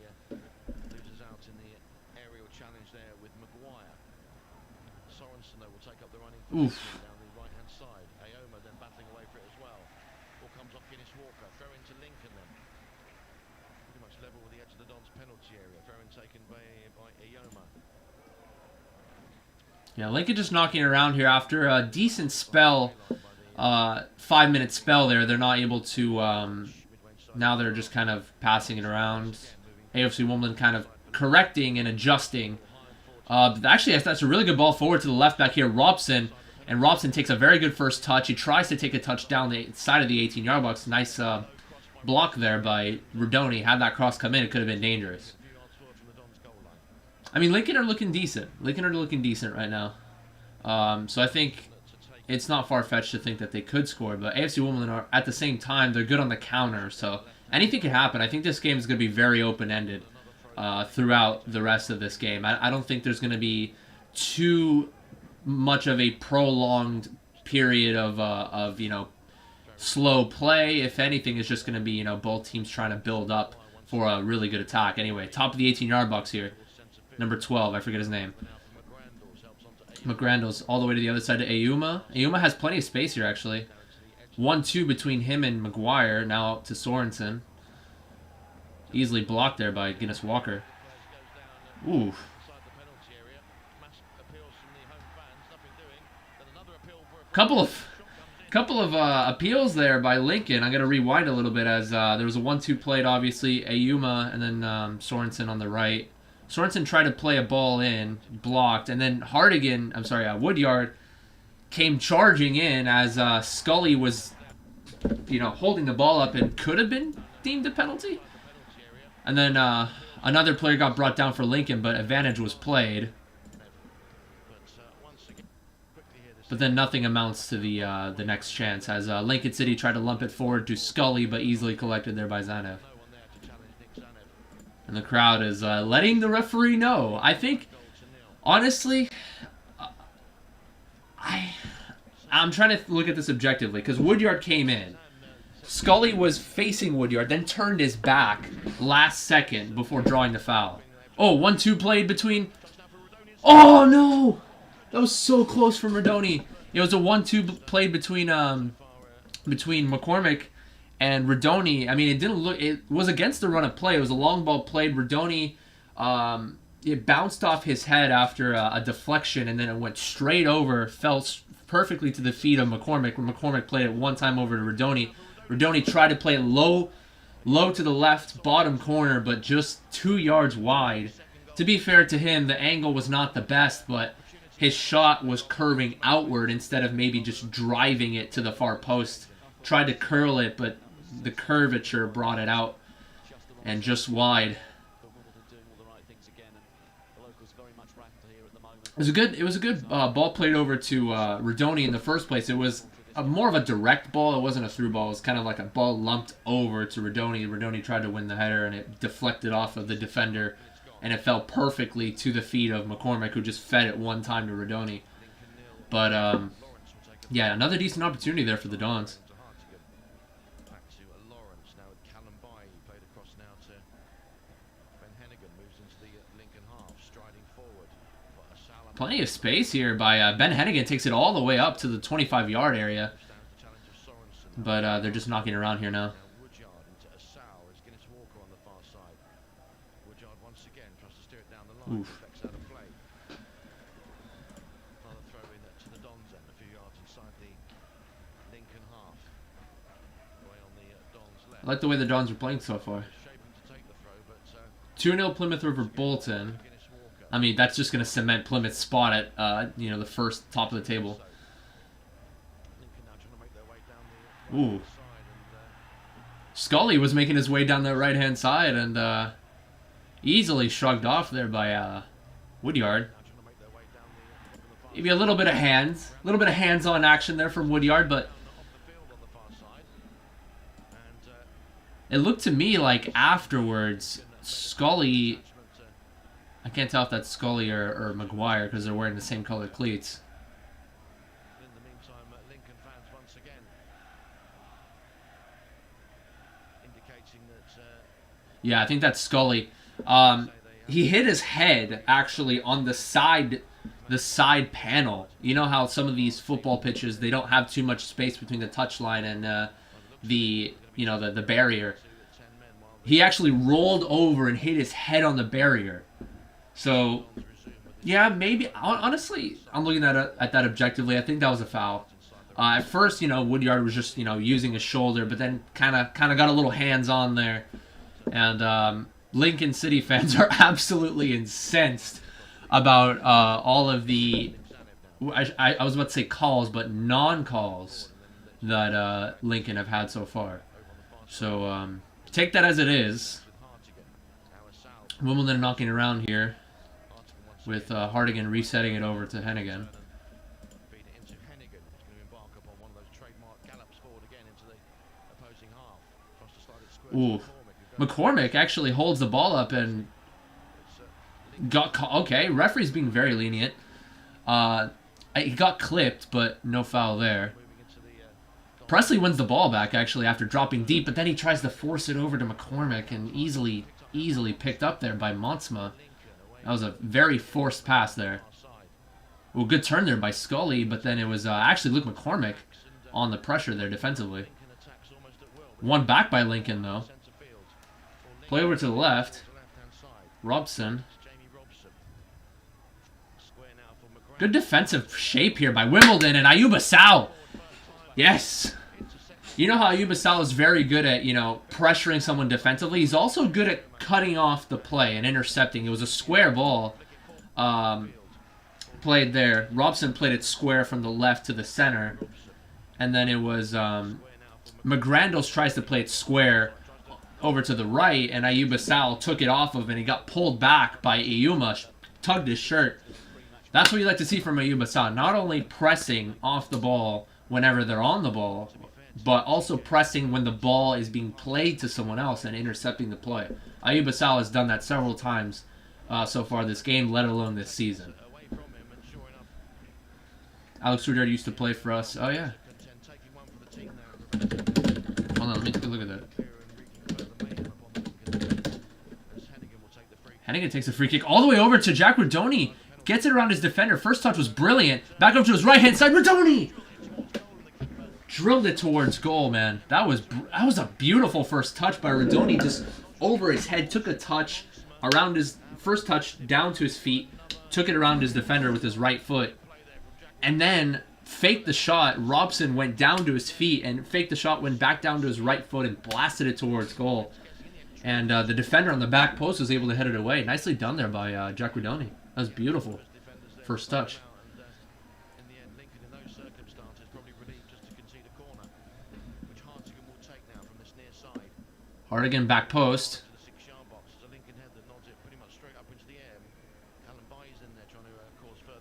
loses out in the aerial challenge there with Maguire. Sorensen though will take up the running down the right-hand side. Ayoma then battling away for it as well. Ball comes off Guinness Walker. Throw into Lincoln then. Pretty much level with the edge of the Don's penalty area. Throw in taken by Ayoma. Yeah, Lincoln just knocking around here after a decent spell, 5-minute spell there. They're not able to, now they're just kind of passing it around. AFC Wimbledon kind of correcting and adjusting Actually, that's a really good ball forward to the left back here, Robson. And Robson takes a very good first touch. He tries to take a touch down the side of the 18-yard box. Nice block there by Rodoni. Had that cross come in, it could have been dangerous. I mean, Lincoln are looking decent. Lincoln are looking decent right now. So I think it's not far-fetched to think that they could score. But AFC Wimbledon are, at the same time, they're good on the counter. So anything can happen. I think this game is going to be very open-ended throughout the rest of this game. I don't think there's going to be too much of a prolonged period of slow play. If anything, it's just going to be both teams trying to build up for a really good attack. Anyway, top of the 18-yard box here, number 12, I forget his name. McGrandles all the way to the other side to Ayuma. Ayuma has plenty of space here, actually. 1-2 between him and Maguire. Now up to Sorensen. Easily blocked there by Guinness Walker. Ooh. Couple of appeals there by Lincoln. I'm gonna rewind a little bit as there was a 1-2 played, obviously Ayuma and then Sorensen on the right. Sorensen tried to play a ball in, blocked, and then Woodyard came charging in as Scully was, holding the ball up and could have been deemed a penalty. And then another player got brought down for Lincoln, but advantage was played. But then nothing amounts to the next chance as Lincoln City tried to lump it forward to Scully, but easily collected there by Zanev. And the crowd is letting the referee know. I think, honestly, I'm trying to look at this objectively because Woodyard came in. Scully was facing Woodyard, then turned his back last second before drawing the foul. Oh, 1-2 played between... Oh, no! That was so close from Rodoni. It was a 1-2 played between McCormick and Rodoni. I mean, it didn't look... It was against the run of play. It was a long ball played. Rodoni, it bounced off his head after a deflection, and then it went straight over, fell perfectly to the feet of McCormick. When McCormick played it one time over to Rodoni. Rodoni tried to play it low to the left bottom corner, but just 2 yards wide. To be fair to him, the angle was not the best, but his shot was curving outward instead of maybe just driving it to the far post. Tried to curl it, but the curvature brought it out and just wide. It was a good ball played over to Rodoni in the first place. It was more of a direct ball. It wasn't a through ball. It was kind of like a ball lumped over to Rodoni. Rodoni tried to win the header, and it deflected off of the defender, and it fell perfectly to the feet of McCormick, who just fed it one time to Rodoni. But, yeah, another decent opportunity there for the Dons. Plenty of space here by Ben Hennigan. Takes it all the way up to the 25-yard area. But they're just knocking around here now. Oof. I like the way the Dons are playing so far. 2-0 Plymouth over Bolton. I mean, that's just going to cement Plymouth's spot at, the first top of the table. Ooh. Scully was making his way down the right-hand side and easily shrugged off there by Woodyard. Maybe a little bit of hands-on action there from Woodyard, but it looked to me like afterwards, Scully... I can't tell if that's Scully or Maguire because they're wearing the same color cleats. In the meantime, Lincoln fans once again indicating that... Yeah, I think that's Scully. He hit his head actually on the side panel. You know how some of these football pitches, they don't have too much space between the touchline and the barrier. He actually rolled over and hit his head on the barrier. So, yeah, maybe, honestly, I'm looking at that objectively. I think that was a foul. At first, Woodyard was just, using his shoulder, but then kind of got a little hands-on there. And Lincoln City fans are absolutely incensed about all of the, I was about to say calls, but non-calls that Lincoln have had so far. So take that as it is. Wimbledon knocking around here with Hartigan resetting it over to Hennigan. Ooh, McCormick actually holds the ball up and got okay. Referee's being very lenient. He got clipped, but no foul there. Presley wins the ball back actually after dropping deep, but then he tries to force it over to McCormick and easily picked up there by Montsma. That was a very forced pass there. Well, good turn there by Scully, but then it was actually Luke McCormick on the pressure there defensively. One back by Lincoln, though. Play over to the left. Robson. Good defensive shape here by Wimbledon and Ayuba Sal. Yes. You know how Ayuba Sal is very good at, pressuring someone defensively. He's also good at cutting off the play and intercepting. It was a square ball played there. Robson played it square from the left to the center. And then it was McGrandles tries to play it square over to the right, and Ayuba Sal took it off of, and he got pulled back by Iyuma, tugged his shirt. That's what you like to see from Ayuba Sal. Not only pressing off the ball whenever they're on the ball, but also pressing when the ball is being played to someone else and intercepting the play. Ayuba Sal has done that several times so far this game, let alone this season. Alex Rudyard used to play for us. Oh, yeah. Hold on, let me take a look at that. Hennigan takes a free kick all the way over to Jack Rodoni. Gets it around his defender. First touch was brilliant. Back up to his right-hand side. Rodoni! Drilled it towards goal, man. That was a beautiful first touch by Rodoni. Just over his head. Took a touch around his first touch down to his feet. Took it around his defender with his right foot. And then faked the shot. Robson went down to his feet and faked the shot, went back down to his right foot and blasted it towards goal. And the defender on the back post was able to head it away. Nicely done there by Jack Rodoni. That was beautiful. First touch. Hartigan back post.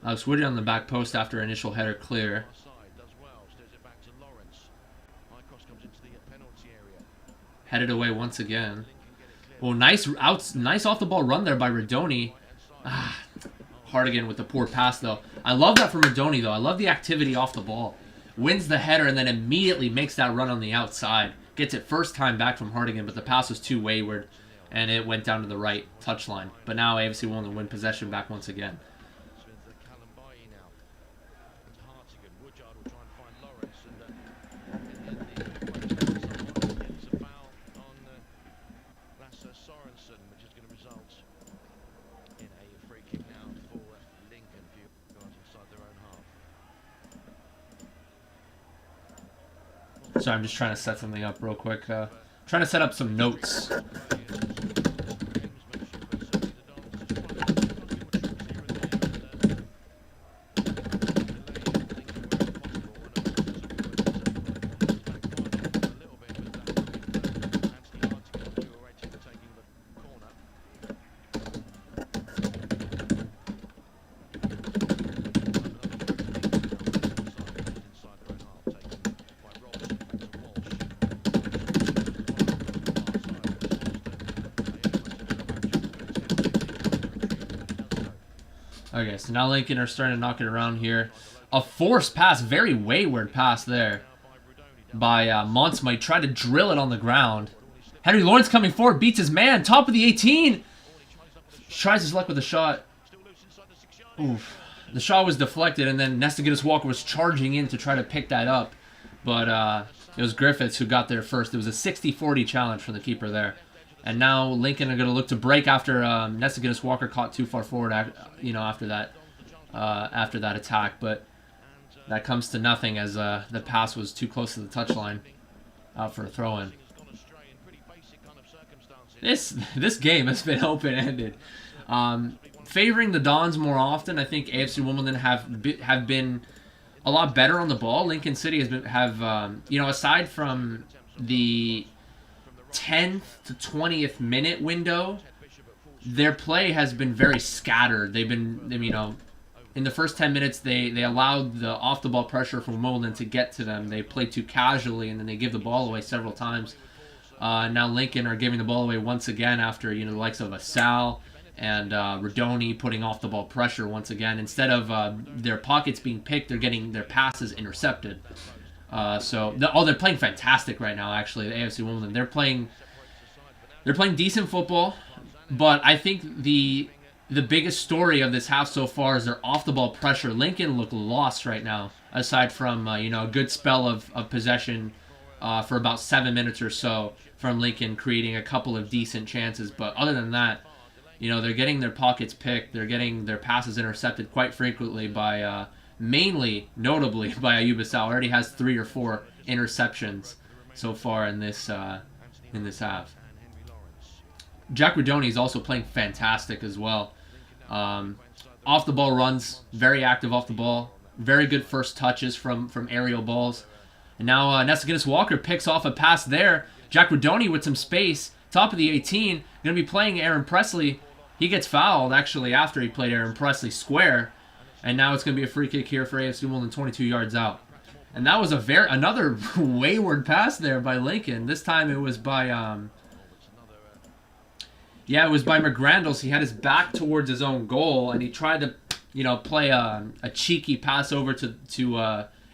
Alex Woody on the back post after initial header clear. Headed away once again. Well, nice off the ball run there by Rodoni. Hartigan with the poor pass though. I love that from Rodoni though. I love the activity off the ball. Wins the header and then immediately makes that run on the outside. Gets it first time back from Hartigan, but the pass was too wayward and it went down to the right touchline. But now AFC will win possession back once again. Sorry, I'm just trying to set something up real quick. Trying to set up some notes. Okay, so now Lincoln are starting to knock it around here. A forced pass, very wayward pass there by Montsma. He tried to drill it on the ground. Henry Lawrence coming forward, beats his man, top of the 18. Tries his luck with a shot. Oof. The shot was deflected, and then Nestigitus Walker was charging in to try to pick that up. But it was Griffiths who got there first. It was a 60-40 challenge from the keeper there. And now Lincoln are going to look to break after Nestigitus Walker caught too far forward, after that attack. But that comes to nothing as the pass was too close to the touchline for a throw-in. This game has been open-ended. favoring the Dons more often. I think AFC Wimbledon have been a lot better on the ball. Lincoln City aside from the 10th to 20th minute window, their play has been very scattered. They've been, in the first 10 minutes, they allowed the off-the-ball pressure from Wimbledon to get to them. They played too casually, and then they give the ball away several times. Now Lincoln are giving the ball away once again after, the likes of Asal and Rodoni putting off-the-ball pressure once again. Instead of their pockets being picked, they're getting their passes intercepted. They're playing fantastic right now, actually, the AFC Wimbledon. They're playing decent football, but I think the biggest story of this half so far is their off-the-ball pressure. Lincoln look lost right now, aside from a good spell of possession for about 7 minutes or so from Lincoln, creating a couple of decent chances. But other than that, they're getting their pockets picked. They're getting their passes intercepted quite frequently by, notably by Ayub Asal. Already has 3 or 4 interceptions so far in this half. Jack Rodoni is also playing fantastic as well. Off the ball runs, very active off the ball, very good first touches from aerial balls. And now Nessaginas Walker picks off a pass there. Jack Rodoni with some space, top of the 18, going to be playing Aaron Presley. He gets fouled actually after he played Aaron Presley square, and now it's going to be a free kick here for AFC Wimbledon, 22 yards out. And that was another wayward pass there by Lincoln. This time it was by McGrandles. He had his back towards his own goal, and he tried to, play a cheeky pass over to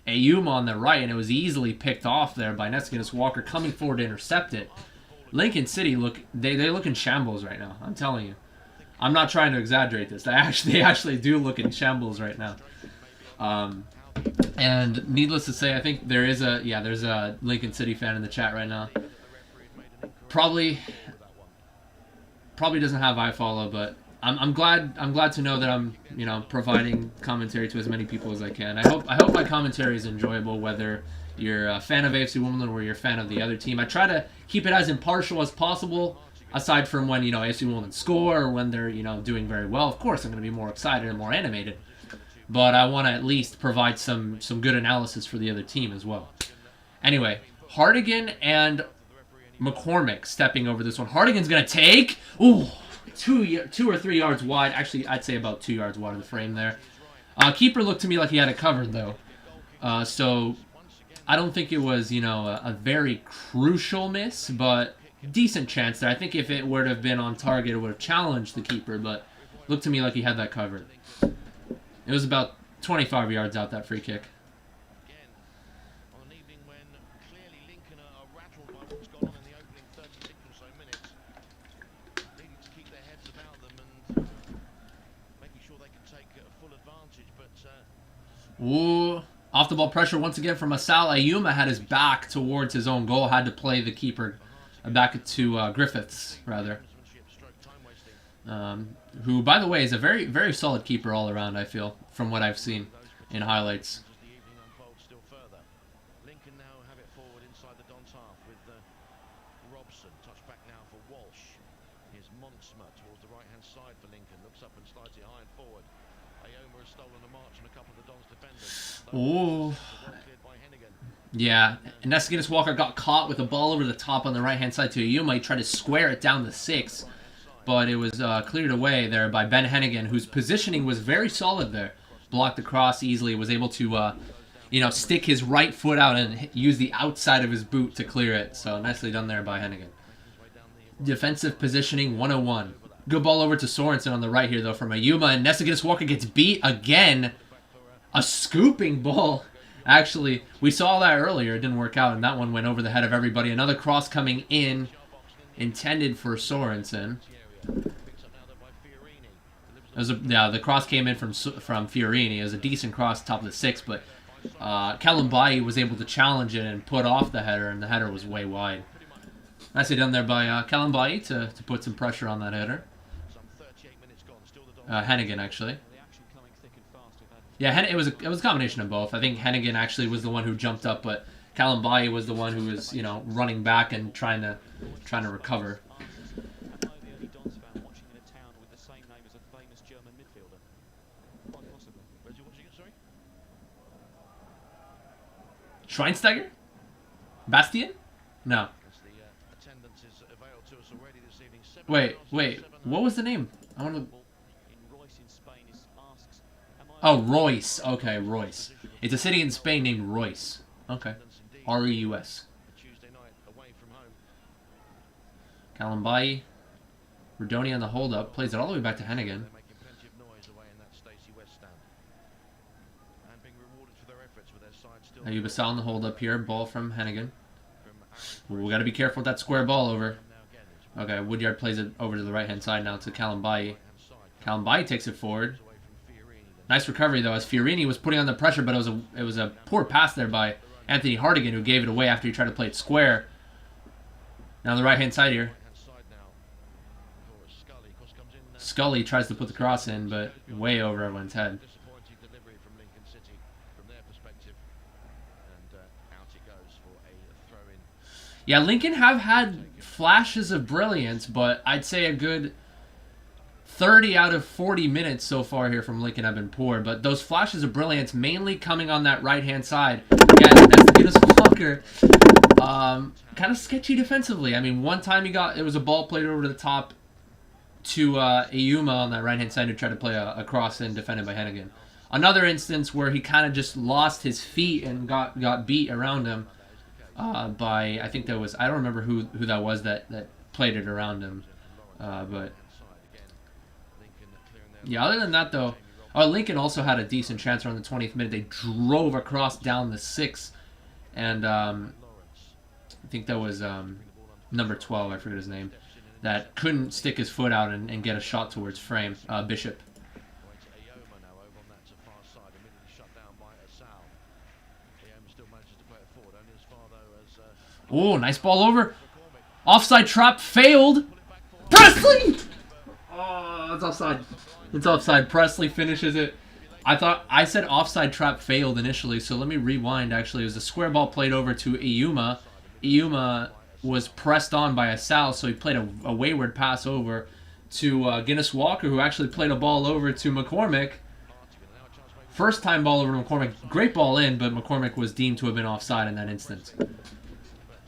Ayuma on the right, and it was easily picked off there by Nessaginas Walker coming forward to intercept it. Lincoln City they look in shambles right now. I'm telling you, I'm not trying to exaggerate this. They actually do look in shambles right now. And needless to say, I think there's a Lincoln City fan in the chat right now. Probably doesn't have iFollow, but I'm glad to know that I'm providing commentary to as many people as I can. I hope my commentary is enjoyable, whether you're a fan of AFC Wimbledon or you're a fan of the other team. I try to keep it as impartial as possible, aside from when AFC Wimbledon score or when they're doing very well. Of course, I'm going to be more excited and more animated, but I want to at least provide some good analysis for the other team as well. Anyway, Hartigan and McCormick stepping over this one. Hartigan's going to take... Ooh, 2 or 3 yards wide. Actually, I'd say about 2 yards wide of the frame there. Keeper looked to me like he had it covered, though. So I don't think it was, a very crucial miss, but decent chance there. I think if it would have been on target, it would have challenged the keeper, but looked to me like he had that covered. It was about 25 yards out, that free kick. Ooh, off the ball pressure once again from Asal. Ayuma had his back towards his own goal, had to play the keeper back to Griffiths, rather. Who, by the way, is a very, very solid keeper all around, I feel, from what I've seen in highlights. Lincoln now have it forward inside the Dons half with Robson. Touch back now for Walsh. Here's Montsma towards the right-hand side for Lincoln. Looks up and slides it high and forward. Ayoma has stolen the march from a couple of the Dons defenders. Ooh. Yeah, and Nessaginas Walker got caught with the ball over the top on the right-hand side to Ayuma. He tried to square it down the 6, but it was cleared away there by Ben Hennigan, whose positioning was very solid there. Blocked the cross easily, was able to, stick his right foot out and use the outside of his boot to clear it. So nicely done there by Hennigan. Defensive positioning 101. Good ball over to Sorensen on the right here, though, from Ayuma, and Nessaginas Walker gets beat again. A scooping ball. Actually, we saw that earlier. It didn't work out, and that one went over the head of everybody. Another cross coming in, intended for Sorensen. The cross came in from Fiorini. It was a decent cross, top of the 6, but Kalambai was able to challenge it and put off the header, and the header was way wide. Nicely done there by Kalambai to put some pressure on that header. Hennigan, actually. Yeah, it was a combination of both. I think Hennigan actually was the one who jumped up, but Kalambai was the one who was, running back and trying to recover. Schweinsteiger? Bastian? No. Wait. What was the name? I want to... Oh, Royce. Okay, Royce. It's a city in Spain named Royce. Okay. R-E-U-S. Kalambai. Rodoni on the hold-up. Plays it all the way back to Hennigan. Ayuba on the hold-up here. Ball from Hennigan. We got to be careful with that square ball over. Okay, Woodyard plays it over to the right-hand side now to Kalambai. Kalambai takes it forward. Nice recovery, though, as Fiorini was putting on the pressure, but it was a poor pass there by Anthony Hartigan, who gave it away after he tried to play it square. Now on the right-hand side here. Scully tries to put the cross in, but way over everyone's head. Yeah, Lincoln have had flashes of brilliance, but I'd say a good 30 out of 40 minutes so far here from Lincoln have been poor. But those flashes of brilliance mainly coming on that right-hand side. Again, that's the Guinness Walker. Kind of sketchy defensively. I mean, one time it was a ball played over to the top to Ayuma on that right-hand side who tried to play a cross in, defended by Hennigan. Another instance where he kind of just lost his feet and got beat around him. By, I think that was, I don't remember who that was that played it around him. But, yeah, other than that, though, Lincoln also had a decent chance around the 20th minute. They drove across down the 6, and I think that was number 12, I forget his name, that couldn't stick his foot out and get a shot towards frame, Bishop. Oh, nice ball over. Offside trap failed. Presley! Oh, it's offside. It's offside. Presley finishes it. I said offside trap failed initially, so let me rewind. Actually, it was a square ball played over to Ayuma. Ayuma was pressed on by Asal, so he played a wayward pass over to Guinness Walker, who actually played a ball over to McCormick. First time ball over to McCormick. Great ball in, but McCormick was deemed to have been offside in that instance.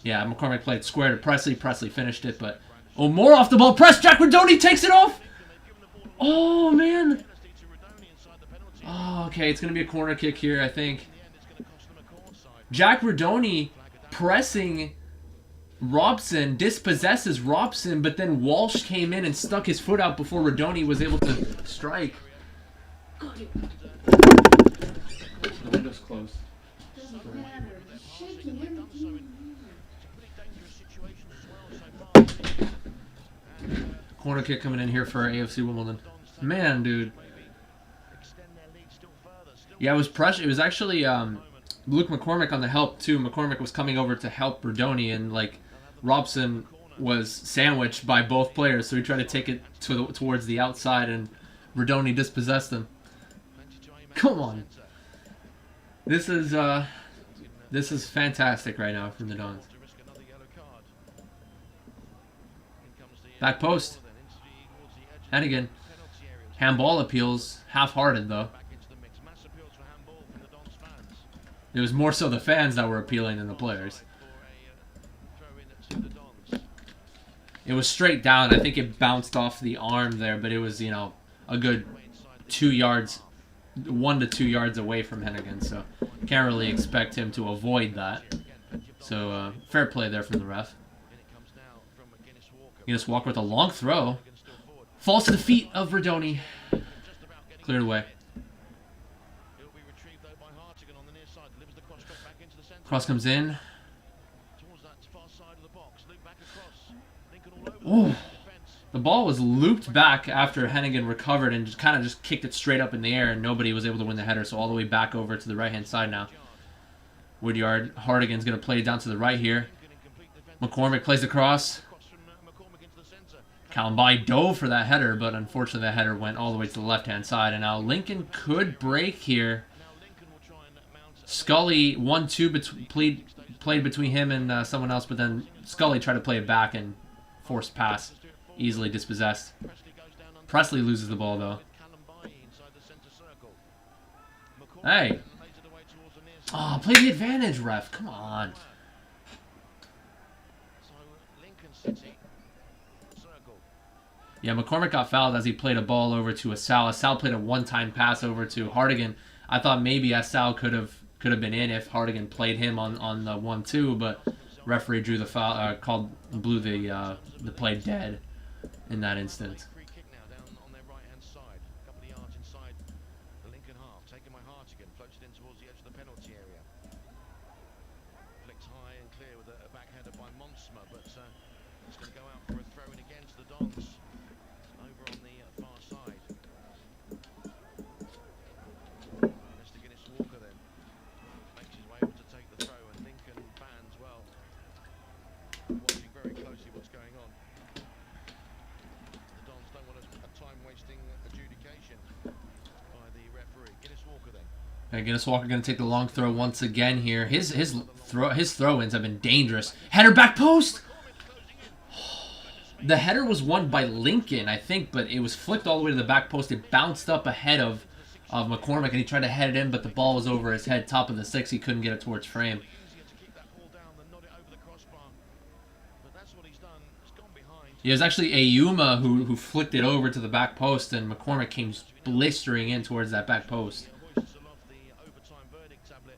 Yeah, McCormick played square to Presley. Presley finished it, but... Oh, more off the ball. Press. Jack Rodoni takes it off. Oh, man. Oh, okay. It's going to be a corner kick here, I think. Jack Rodoni pressing Robson, dispossesses Robson, but then Walsh came in and stuck his foot out before Rodoni was able to strike. The window's closed. Doesn't matter. Shaking him. Corner kick coming in here for AFC Wimbledon. Man, dude. Yeah, it was pressure. It was actually Luke McCormick on the help too. McCormick was coming over to help Rodoni, and like Robson was sandwiched by both players, so he tried to take it towards the outside, and Rodoni dispossessed him. Come on. This is fantastic right now from the Dons. Back post. Hennigan. Handball appeals. Half-hearted, though. It was more so the fans that were appealing than the players. It was straight down. I think it bounced off the arm there, but it was, you know, a good 2 yards, 1 to 2 yards away from Hennigan, so can't really expect him to avoid that. So, fair play there from the ref. Guinness Walker with a long throw. Falls to the feet of Rodoni. Cleared away. Cross comes in. Ooh. The ball was looped back after Hennigan recovered and just kind of kicked it straight up in the air, and nobody was able to win the header, so all the way back over to the right-hand side now. Woodyard. Hardigan's going to play down to the right here. McCormick plays the cross. Kalambai dove for that header, but unfortunately that header went all the way to the left-hand side. And now Lincoln could break here. Scully 1-2 played between him and someone else, but then Scully tried to play it back and forced pass. Easily dispossessed. Presley loses the ball, though. Hey. Oh, play the advantage, ref. Come on. So Lincoln City circle. Yeah, McCormick got fouled as he played a ball over to Asal. Asal played a one-time pass over to Hardigan. I thought maybe Asal could have been in if Hardigan played him on the 1-2, but referee drew the foul, blew the play dead in that instance. Free kick now down on their right-hand side, a couple of yards inside the Lincoln half. Taken by Hartigan, floats it in towards the edge of the penalty area. Flicks high and clear with a back header by Monsma, but it's going to go out for a throw-in again to the Dons. Over on the far side. Mr. Guinness Walker then makes his way over to take the throw, and Lincoln fans, well, watching very closely what's going on. The Dons don't want a time-wasting adjudication by the referee. Guinness Walker then. And Guinness Walker going to take the long throw once again here. His throw-ins have been dangerous. Header back post! The header was won by Lincoln, I think, but it was flicked all the way to the back post. It bounced up ahead of McCormick, and he tried to head it in, but the ball was over his head, top of the 6. He couldn't get it towards frame. Easier to keep that ball down than nod it over the crossbar. But that's what he's done. It's gone behind. It was actually Ayuma who flicked it over to the back post, and McCormick came blistering in towards that back post. Hoists aloft the overtime verdict tablet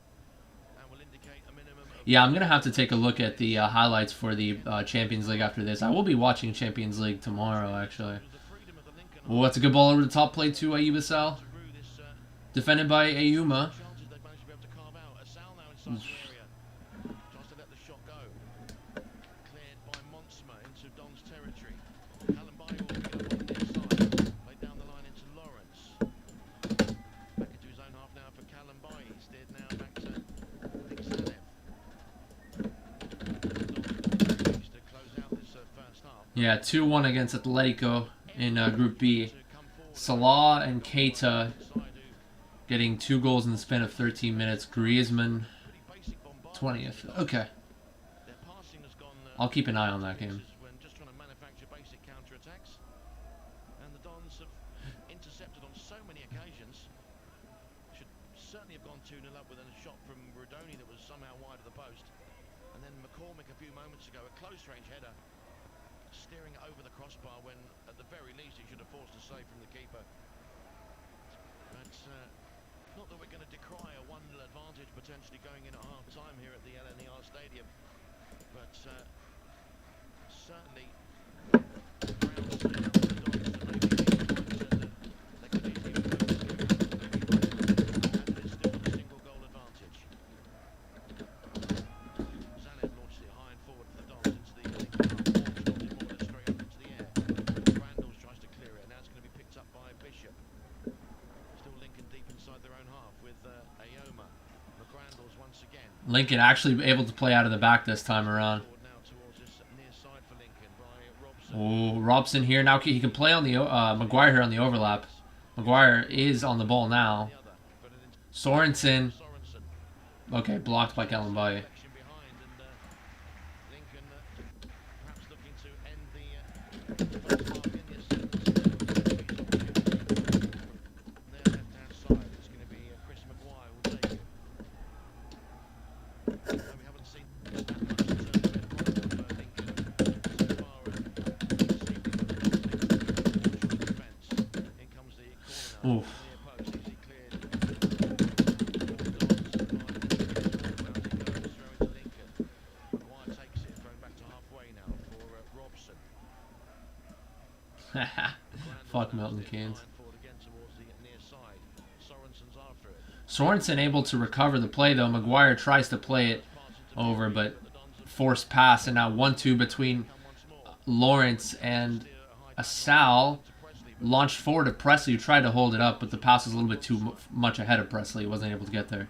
and will indicate a minimum of Yeah, I'm going to have to take a look at the highlights for the Champions League after this. I will be watching Champions League tomorrow, actually. the freedom of the Lincoln Oh, that's a good ball over the top play to Ayuba Sal. through this Defended by Ayuma. chances they've managed to be able to carve out. Asal now inside the area. Tries to let the shot go. Cleared by Monsma into Don's territory. Kalambai will be up on the near side. Played down the line into Lawrence. Back into his own half now for Kalambai. He's steered now back to Sanev. Used to close out this first half. Yeah, 2-1 against Atletico in Group B. To come forward Salah and Keita side who getting 2 goals in the span of 13 minutes. Griezmann, pretty basic bombardment. 20th. Okay. Their passing has gone I'll keep an eye on that game. when just trying to manufacture basic counter-attacks. And the Dons have intercepted on so many occasions. Should certainly have gone 2-0 up with a shot from Rodoni that was somehow wide of the post. And then McCormick a few moments ago, a close-range header, steering it over the crossbar when, at the very least, he should have forced a save from the keeper. But not that we're going to decry a 1-0 advantage potentially going in at half-time here at the LNER Stadium. But certainly grounds to help the Dons to maybe keep points that they could easily have moved to. And it is still a single-goal advantage. Zanev launched it high and forward for the Dons into the Lincoln half. Walsh knocks it more or less straight up into the air. Randalls tries to clear it, and now it's going to be picked up by Bishop. Still Lincoln deep inside their own half with Ayoma. McGrandles once again. Lincoln actually able to play out of the back this time around. Forward now towards this near side for Lincoln by Robson. Oh, Robson here. Now he can play on the Maguire here on the overlap. Maguire is on the ball now. The other, but it into Sorensen. Sorensen. Okay, blocked by Kalambaye. Action behind, and Lincoln perhaps looking to end the first half in this. Their left-hand side, it's going to be Chris Maguire will take it. We haven't seen that much in terms of involvement for Lincoln so far this evening. Defence. In comes the corner now. Oof. Near post, easy cleared. Fuck Milton Keynes. Sorensen able to recover the play though. Maguire tries to play it over, but forced pass, and now 1-2 between Lawrence and Asal. Launched forward to Presley, who tried to hold it up, but the pass was a little bit too much ahead of Presley. He wasn't able to get there.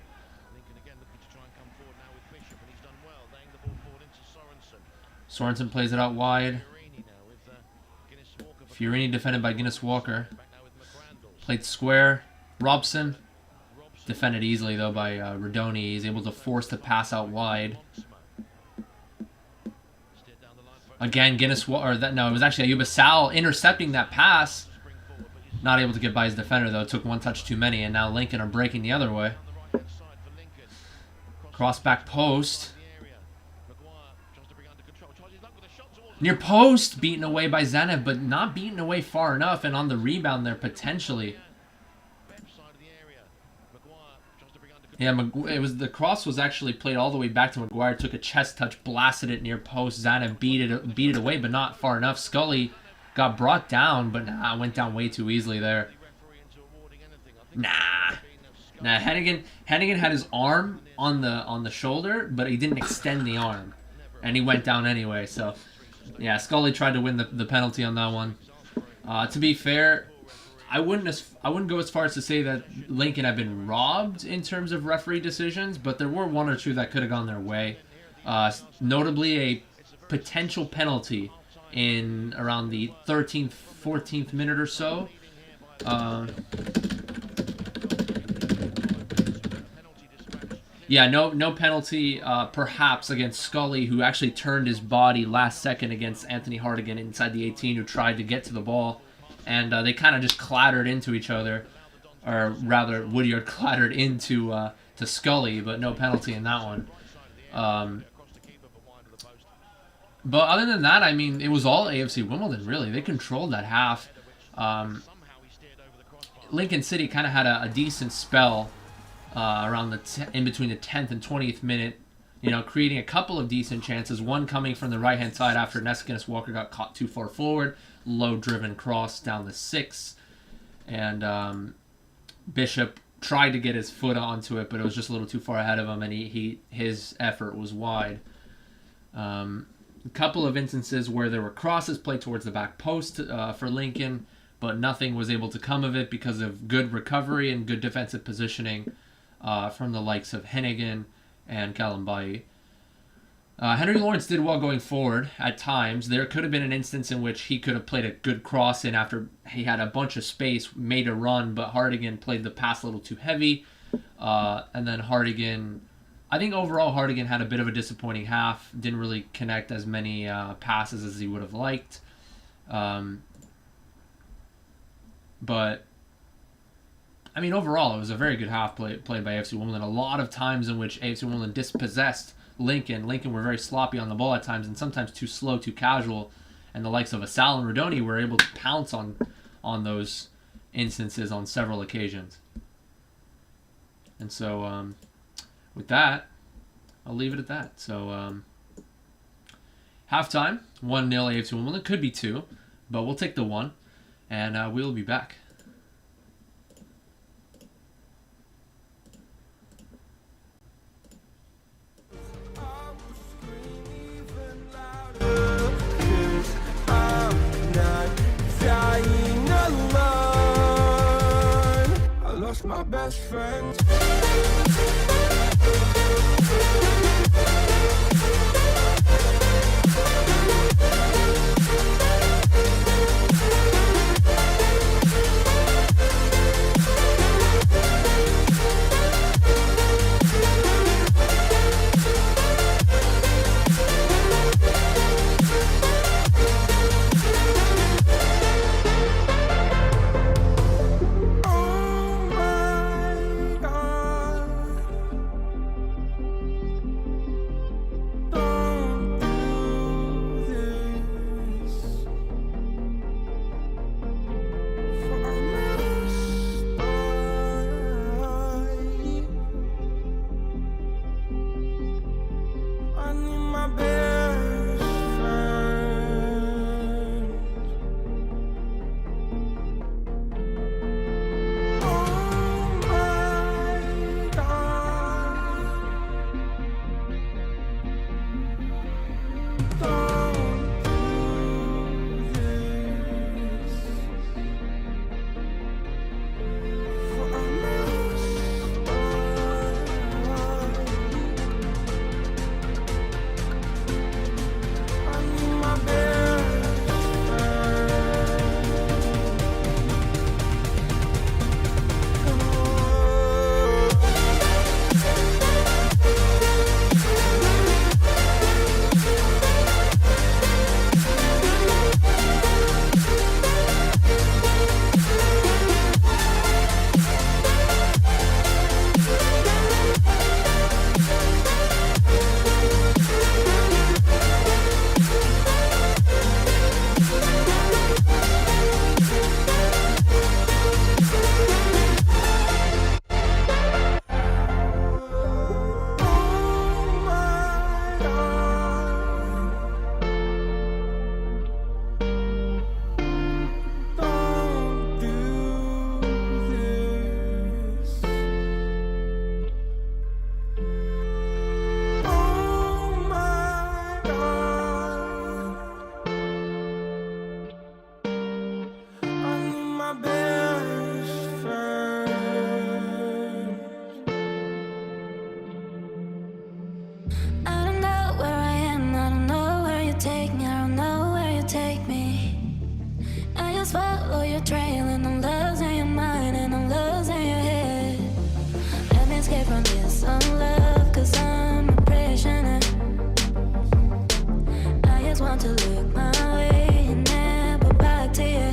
Lincoln again looking to try and come forward now with Bishop, and he's done well, laying the ball forward into Sorensen. Sorensen plays it out wide. Fiorini now with Guinness Walker. Fiorini defended by Guinness Walker. Back now with McGrandles. Played square. Robson defended easily though by Rodoni. He's able to force the pass out wide. Steered down the line for Again, Guinness it was actually Ayuba Sal intercepting that pass. spring forward, but he's Not able to get by his defender though. Took one touch too many, and now Lincoln are breaking the other way. on the right-hand side for Lincoln. Cross back post. Near post, beaten away by Zanev, but not beaten away far enough, and on the rebound there potentially. Yeah, it was the cross was actually played all the way back to Maguire. Took a chest touch, blasted it near post. Zanev beat it away, but not far enough. Scully got brought down, but went down way too easily there. Nah. Hennigan had his arm on the shoulder, but he didn't extend the arm, and he went down anyway. So, yeah, Scully tried to win the penalty on that one. To be fair, I wouldn't go as far as to say that Lincoln have been robbed in terms of referee decisions, but there were one or two that could have gone their way. Notably, a potential penalty in around the 13th, 14th minute or so. Yeah, no penalty, perhaps, against Scully, who actually turned his body last second against Anthony Hartigan inside the 18, who tried to get to the ball. And they kind of just clattered into each other. Or rather, Woodyard clattered into to Scully, but no penalty in that one. But other than that, I mean, it was all AFC Wimbledon, really. They controlled that half. Lincoln City kind of had a decent spell around in between the 10th and 20th minute, creating a couple of decent chances. One coming from the right-hand side after Neskinis Walker got caught too far forward. Low-driven cross down the 6. And Bishop tried to get his foot onto it, but it was just a little too far ahead of him, and his effort was wide. A couple of instances where there were crosses played towards the back post for Lincoln, but nothing was able to come of it because of good recovery and good defensive positioning from the likes of Hennigan and Kalambai. Henry Lawrence did well going forward at times. There could have been an instance in which he could have played a good cross in after he had a bunch of space, made a run, but Hartigan played the pass a little too heavy. And then I think overall Hartigan had a bit of a disappointing half. Didn't really connect as many passes as he would have liked. But, I mean, overall, it was a very good half played by AFC Wimbledon. A lot of times in which AFC Wimbledon dispossessed Lincoln. Lincoln were very sloppy on the ball at times and sometimes too slow, too casual. And the likes of Asal and Rodoni were able to pounce on those instances on several occasions. And so, with that, I'll leave it at that. So, halftime, 1-0 AFC Wimbledon. Could be 2, but we'll take the 1. And we'll be back. My best friend. you're trailing. I'm losing your mind and I'm losing your head. Let me escape from this unlove, cause I'm a prisoner. I just want to look my way and never back to you.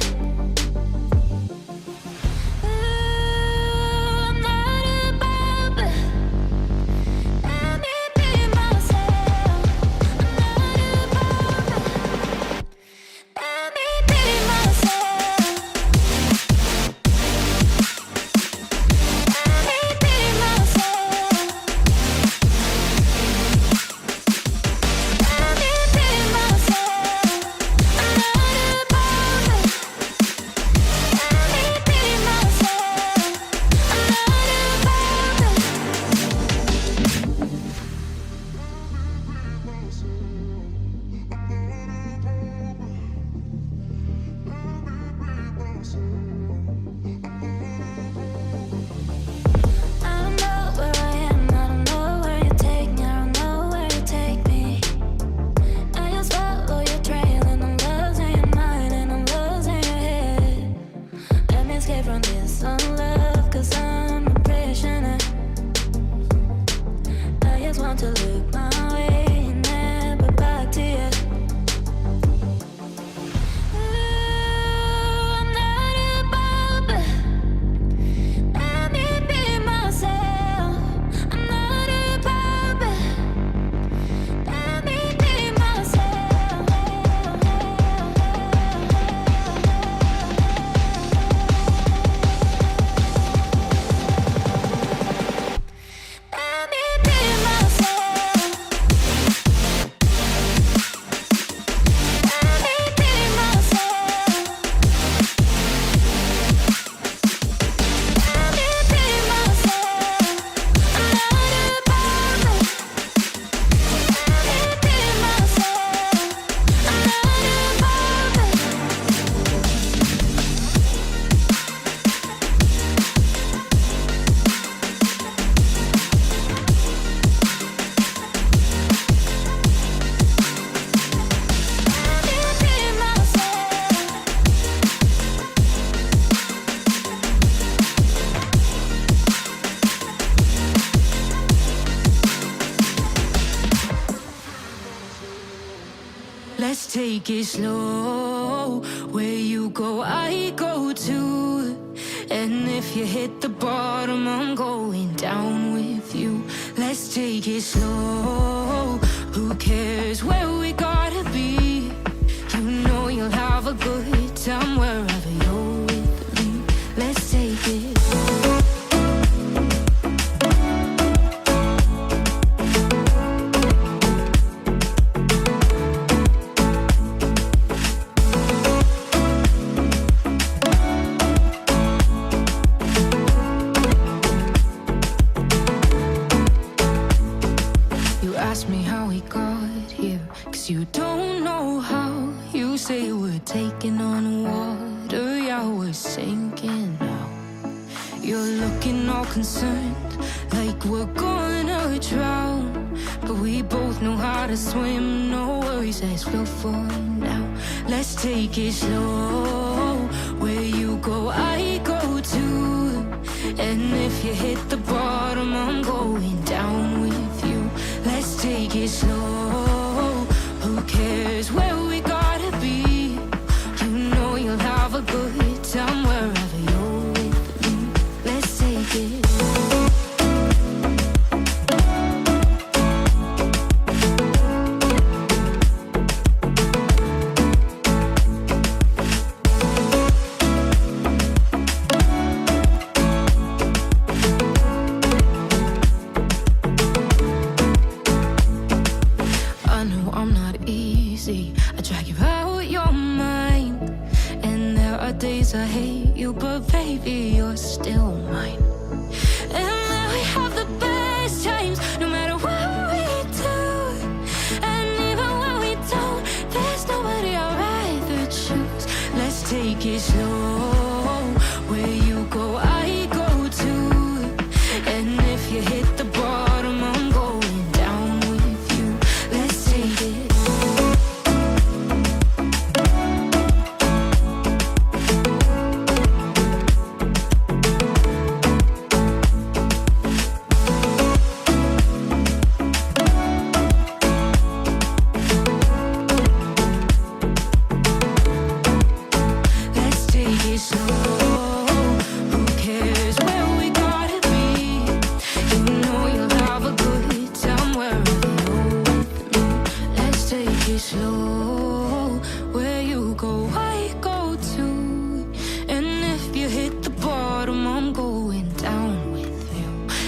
Let's take it slow. Where you go, I go too. And if you hit the bottom, I'm going down with you. Let's take it slow. Who cares where we gotta be? You know you'll have a good time wherever you're with me. Let's take it slow. Ask me how we got here, cause you don't know how. You say we're taking on water, yeah, we're sinking now. You're looking all concerned, like we're gonna drown. But we both know how to swim, no worries as we'll fall now. Let's take it slow. Where you go, I go too. And if you hit the bottom, I'm going down with you. Let's take it slow. Who cares where we gotta be? You know you'll have a good time wherever you're with me. Let's take it slow. I drag you out your mind, and there are days I hate you, but baby, you're still mine. And now we have the best times, no matter what we do. And even when we don't, there's nobody I'd rather choose. Let's take it slow. Where you go, I go too. And if you hit the bottom, I'm going down with you. Let's take it.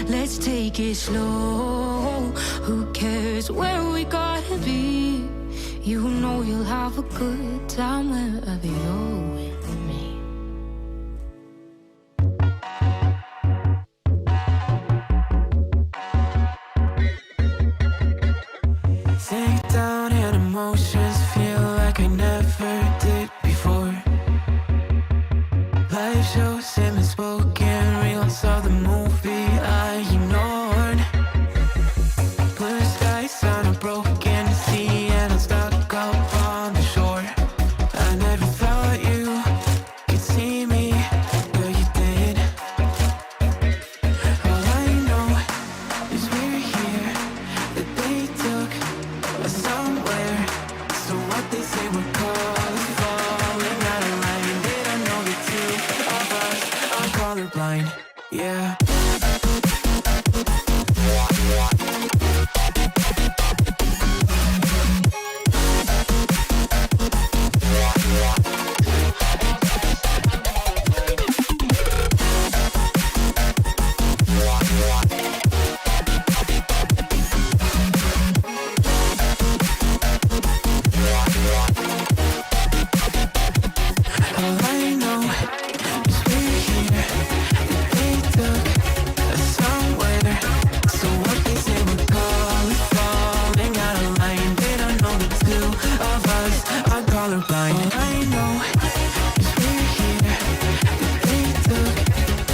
let's take it slow. Who cares where we gotta be? You know you'll have a good time wherever you're with me. Sink down and emotions feel like I never did before. Live shows and spoken reels of the movie I ignored. Blue skies on a broken sea and I'm stuck up on the shore. I never thought you could see me, but you did. All I know is we're here, that they took us somewhere. So what they say we're called falling out of line. They don't know the two of us are colorblind, yeah. All I know is we're here, that they took us somewhere. So what they say we're called falling out of line. They don't know the two of us are colorblind. All I know is we're here, that they took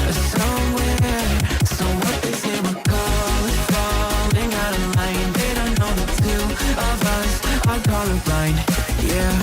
us somewhere. So what they say we're called falling out of line. They don't know the two of us are colorblind, yeah.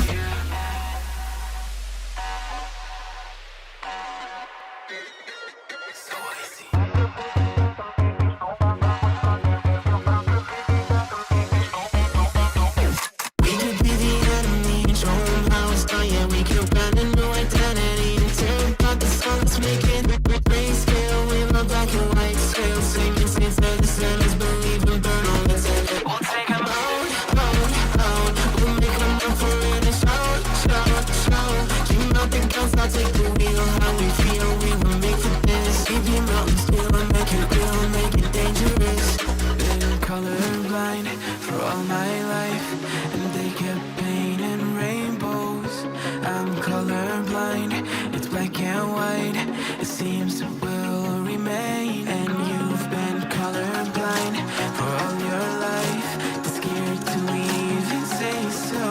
We could be the enemy and show them how it's done. Yeah, we could find a new identity and tear apart the song that's making grayscale with my black and white scale. Singing saints of the sinners, believe and burn on the dead. We'll take them out, out, out. We'll make them up for it and shout, shout, shout. Dream out the guns, I'll take the wheel. How we feel, we will make for this. Keep your mountains still and make it real, make it dangerous. Been colorblind for all my life, and they kept painting rainbows. I'm colorblind, it's black and white. It seems it will remain. And you've been colorblind for all your life, too scared to even say so.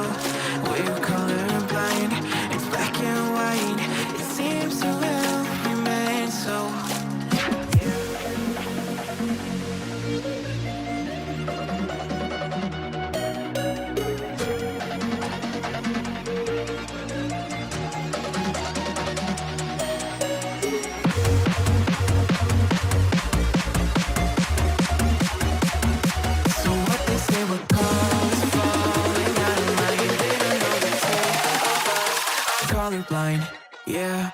We're colorblind, it's black and white. It seems it will remain so. So what they say we're called is falling out of line. They don't know the two of us are colorblind, yeah.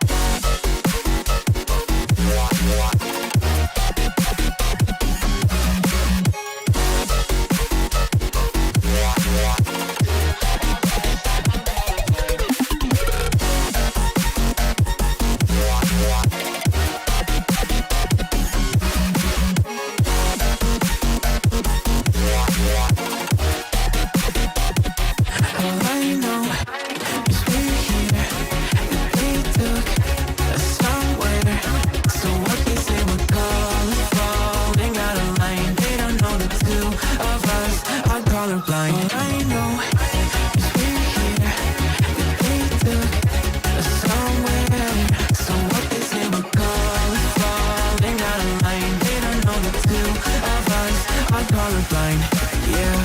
All I know is we're here, that they took us somewhere. So what they say we're called falling out of line. They don't know the two of us are colorblind. All I know is we're here, that they took us somewhere. So what they say we're called falling out of line. They don't know the two of us are colorblind, yeah.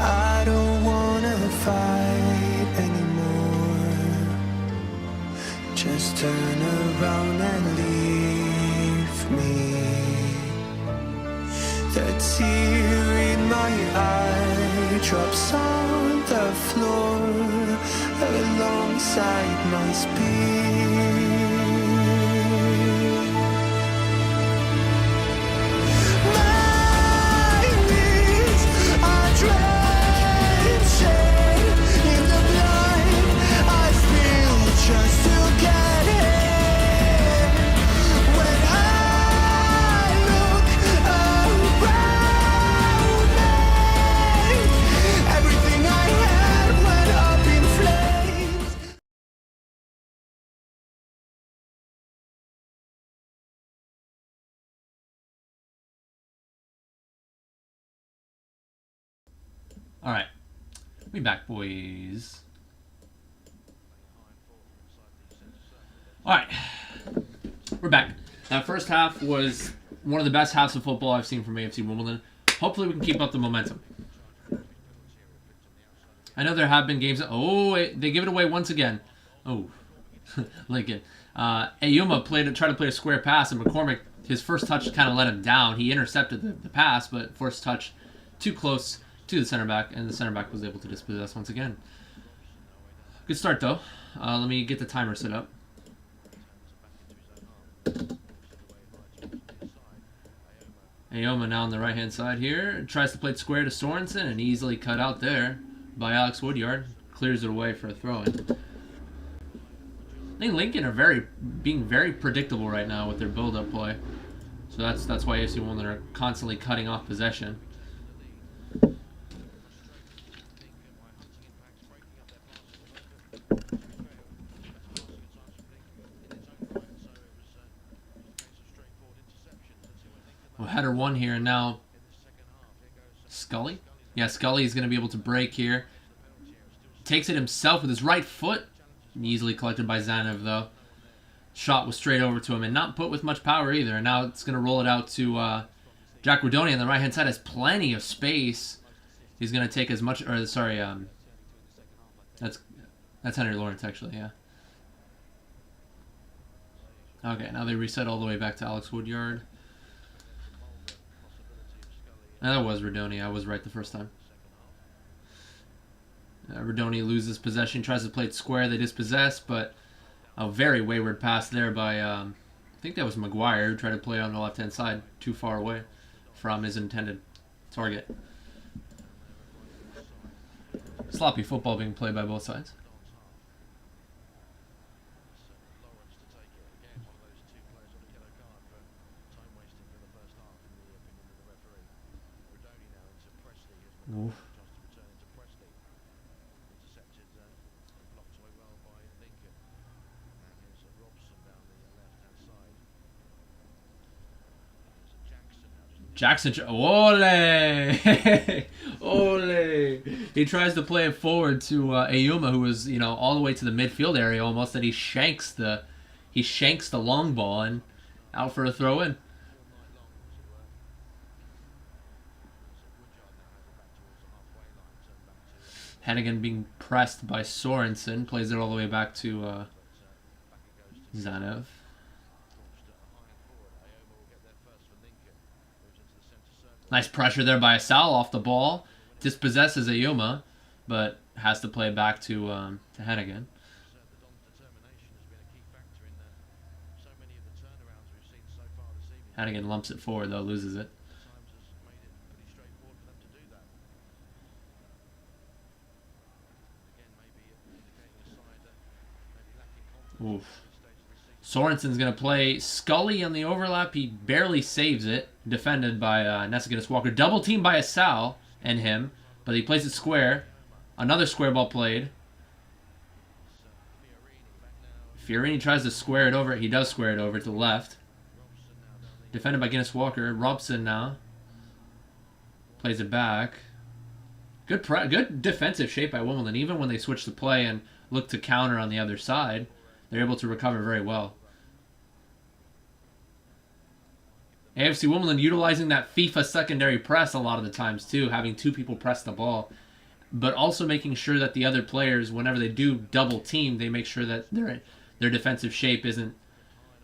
I don't wanna fight anymore. Just turn around and leave me. The tear in my eye drops on the floor alongside my speed. My knees All right. We back, boys. All right. We're back. That first half was one of the best halves of football I've seen from AFC Wimbledon. Hopefully we can keep up the momentum. I know there have been games. Oh, they give it away once again. Oh, Lincoln. Ayuma tried to play a square pass, and McCormick, his first touch kind of let him down. He intercepted the pass, but first touch too close to the center back, and the center back was able to dispossess once again. Good start, though. Let me get the timer set up. Ayoma now on the right-hand side here. Tries to play it square to Sorensen, and easily cut out there by Alex Woodyard. Clears it away for a throw-in. I think Lincoln are being very predictable right now with their build-up play. So that's why AFC Wimbledon are constantly cutting off possession. Well, header one here, and now Scully? Yeah, Scully is going to be able to break here. Takes it himself with his right foot. Easily collected by Zanev, though. Shot was straight over to him, and not put with much power either. And now it's going to roll it out to JaggyDons on the right-hand side. Has plenty of space. He's going to take as much... Or, sorry, that's Henry Lawrence, actually, yeah. Okay, now they reset all the way back to Alex Woodyard. That was Redoni. I was right the first time. Redoni loses possession, tries to play it square. They dispossess, but a very wayward pass there by, I think that was Maguire, who tried to play on the left-hand side, too far away from his intended target. Sloppy football being played by both sides. Oof. Jackson, ole! Ole! He tries to play it forward to Ayuma, who was, all the way to the midfield area almost, that he shanks the long ball and out for a throw-in. Hennigan being pressed by Sorensen, plays it all the way back to Zanev. Nice pressure there by Asal off the ball. Dispossesses Ayuma, but has to play back to Hennigan. Hennigan lumps it forward, though, loses it. Oof. Sorensen's going to play Scully on the overlap. He barely saves it. Defended by Nessiganis Walker. Double teamed by Asal and him. But he plays it square. Another square ball played. Fiorini tries to square it over. He does square it over to the left. Defended by Guinness Walker. Robson now. Plays it back. Good defensive shape by Wimbledon. Even when they switch the play and look to counter on the other side, they're able to recover very well. AFC Wimbledon utilizing that FIFA secondary press a lot of the times too, having two people press the ball, but also making sure that the other players, whenever they do double team, they make sure that their defensive shape isn't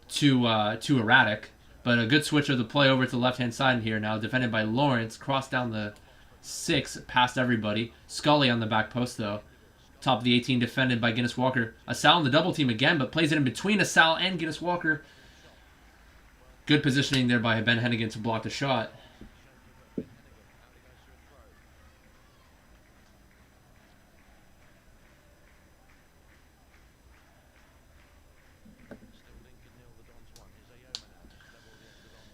too erratic. But a good switch of the play over to the left-hand side here now, defended by Lawrence, crossed down the 6, past everybody. Scully on the back post though. Top of the 18, defended by Guinness Walker. Asal in the double team again, but plays it in between Asal and Guinness Walker. Good positioning there by Ben Hennigan to block the shot.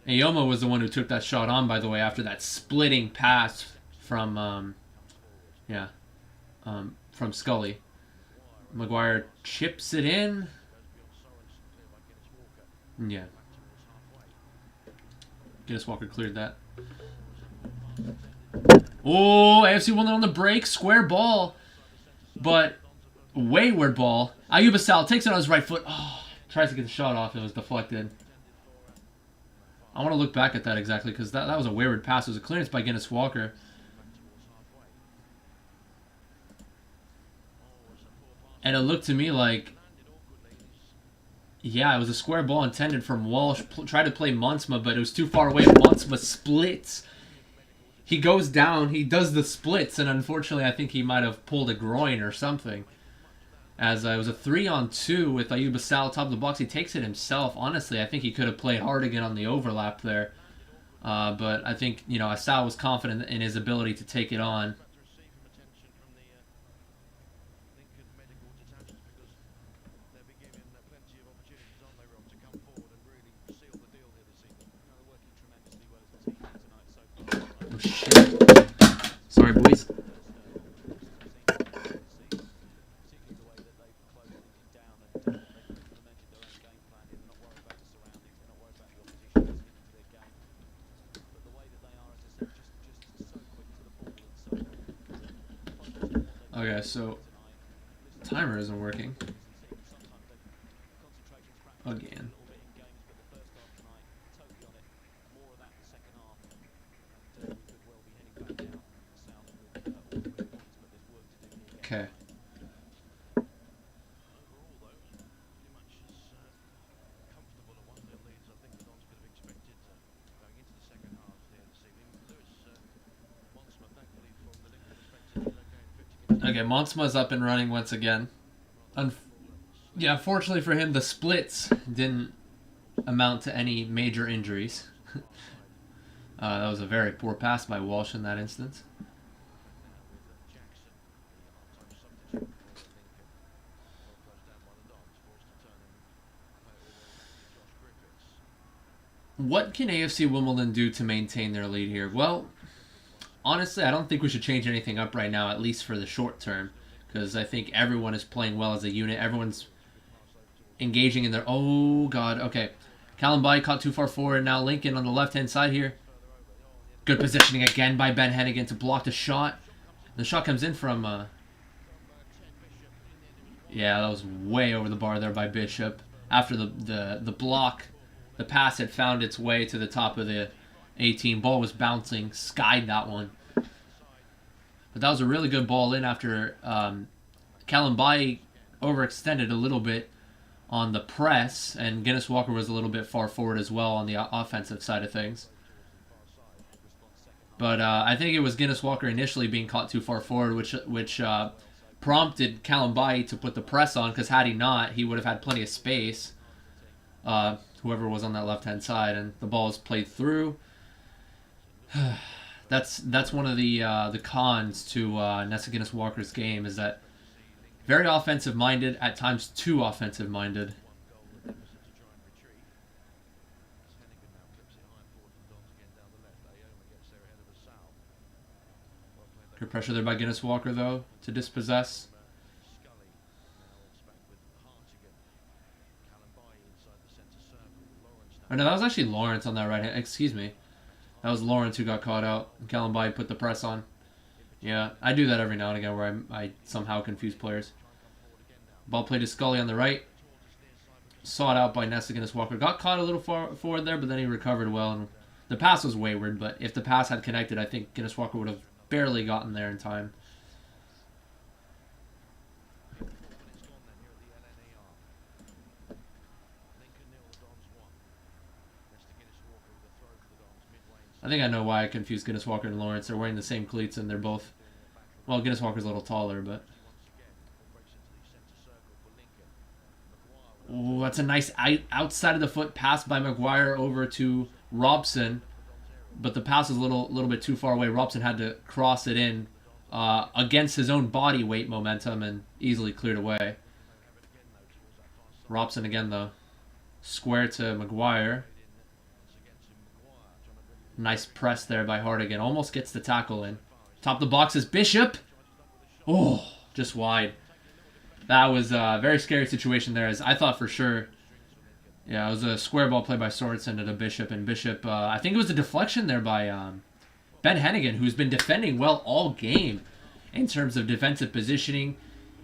Ayoma was the one who took that shot on, by the way, after that splitting pass from Scully. Maguire chips it in. Yeah. Guinness Walker cleared that. Oh, AFC Wimbledon on the break. Square ball. But wayward ball. Ayuba Sal takes it on his right foot. Oh, tries to get the shot off. It was deflected. I want to look back at that exactly because that was a wayward pass. It was a clearance by Guinness Walker. And it looked to me like, yeah, it was a square ball intended from Walsh. Tried to play Monsma, but it was too far away. Monsma splits. He goes down. He does the splits, and unfortunately, I think he might have pulled a groin or something. As it was a 3-on-2 with Ayuba Sal top of the box. He takes it himself. Honestly, I think he could have played hard again on the overlap there. But I think, you know, Asal was confident in his ability to take it on. Oh, shit. Sorry, boys. Okay, so timer isn't working. Again. Okay. Okay, Monsma's up and running once again. Yeah, fortunately for him, the splits didn't amount to any major injuries. That was a very poor pass by Walsh in that instance. What can AFC Wimbledon do to maintain their lead here? Well, honestly, I don't think we should change anything up right now, at least for the short term, because I think everyone is playing well as a unit. Everyone's engaging in their... Oh, God. Okay. Kalambai caught too far forward. Now Lincoln on the left-hand side here. Good positioning again by Ben Hennigan to block the shot. The shot comes in from... Yeah, that was way over the bar there by Bishop. After the block, the pass had found its way to the top of the 18. Ball was bouncing, skied that one. But that was a really good ball in after Kalambai overextended a little bit on the press, and Guinness Walker was a little bit far forward as well on the offensive side of things. But I think it was Guinness Walker initially being caught too far forward, which prompted Kalambai to put the press on, because had he not, he would have had plenty of space, whoever was on that left-hand side, and the ball was played through. That's one of the cons to Nessa Guinness Walker's game, is that very offensive-minded, at times too offensive-minded. Good pressure there by Guinness Walker, though, to dispossess. Oh, no, that was actually Lawrence on that right hand. Excuse me. That was Lawrence who got caught out. Kalambai put the press on. Yeah, I do that every now and again where I somehow confuse players. Ball played to Scully on the right. Sought out by Nessa Guinness Walker. Got caught a little far forward there, but then he recovered well. And the pass was wayward, but if the pass had connected, I think Guinness Walker would have barely gotten there in time. I think I know why I confused Guinness Walker and Lawrence. They're wearing the same cleats, and they're both... Well, Guinness Walker's a little taller, but... Oh, that's a nice outside of the foot pass by Maguire over to Robson. But the pass is a little bit too far away. Robson had to cross it in against his own body weight momentum and easily cleared away. Robson again, though. Square to Maguire. Nice press there by Hardigan. Almost gets the tackle in. Top of the box is Bishop. Oh, just wide. That was a very scary situation there, as I thought for sure. Yeah, it was a square ball played by Sorensen to the Bishop, and Bishop, I think it was a deflection there by Ben Hennigan, who's been defending well all game in terms of defensive positioning.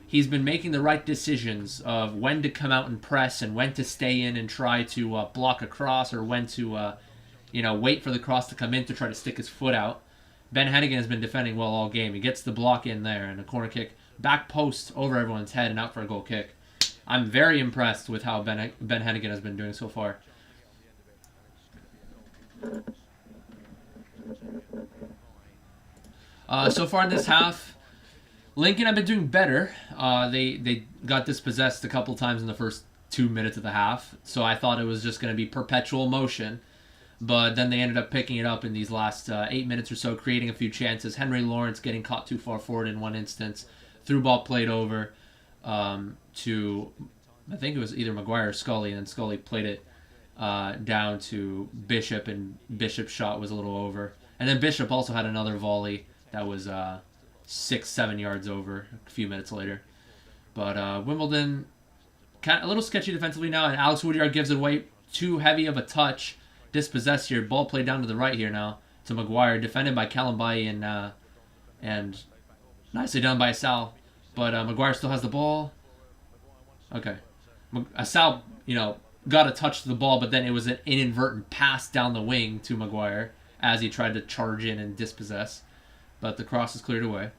He's been making the right decisions of when to come out and press and when to stay in and try to block a cross, or when to wait for the cross to come in to try to stick his foot out. Ben Hennigan has been defending well all game. He gets the block in there and a corner kick back post over everyone's head and out for a goal kick. I'm very impressed with how Ben Hennigan has been doing so far. So far in this half, Lincoln have been doing better. They got dispossessed a couple times in the first 2 minutes of the half, so I thought it was just going to be perpetual motion. But then they ended up picking it up in these last 8 minutes or so, creating a few chances. Henry Lawrence getting caught too far forward in one instance. Through ball played over to, I think it was either Maguire or Scully, and then Scully played it down to Bishop, and Bishop's shot was a little over. And then Bishop also had another volley that was 6-7 yards over a few minutes later. But Wimbledon, a little sketchy defensively now, and Alex Woodyard gives it away. Too heavy of a touch. Dispossessed here. Ball played down to the right here now to Maguire, defended by Kalambai and nicely done by Asal. But Maguire still has the ball. Okay. Asal, got a touch to the ball, but then it was an inadvertent pass down the wing to Maguire as he tried to charge in and dispossess. But the cross is cleared away.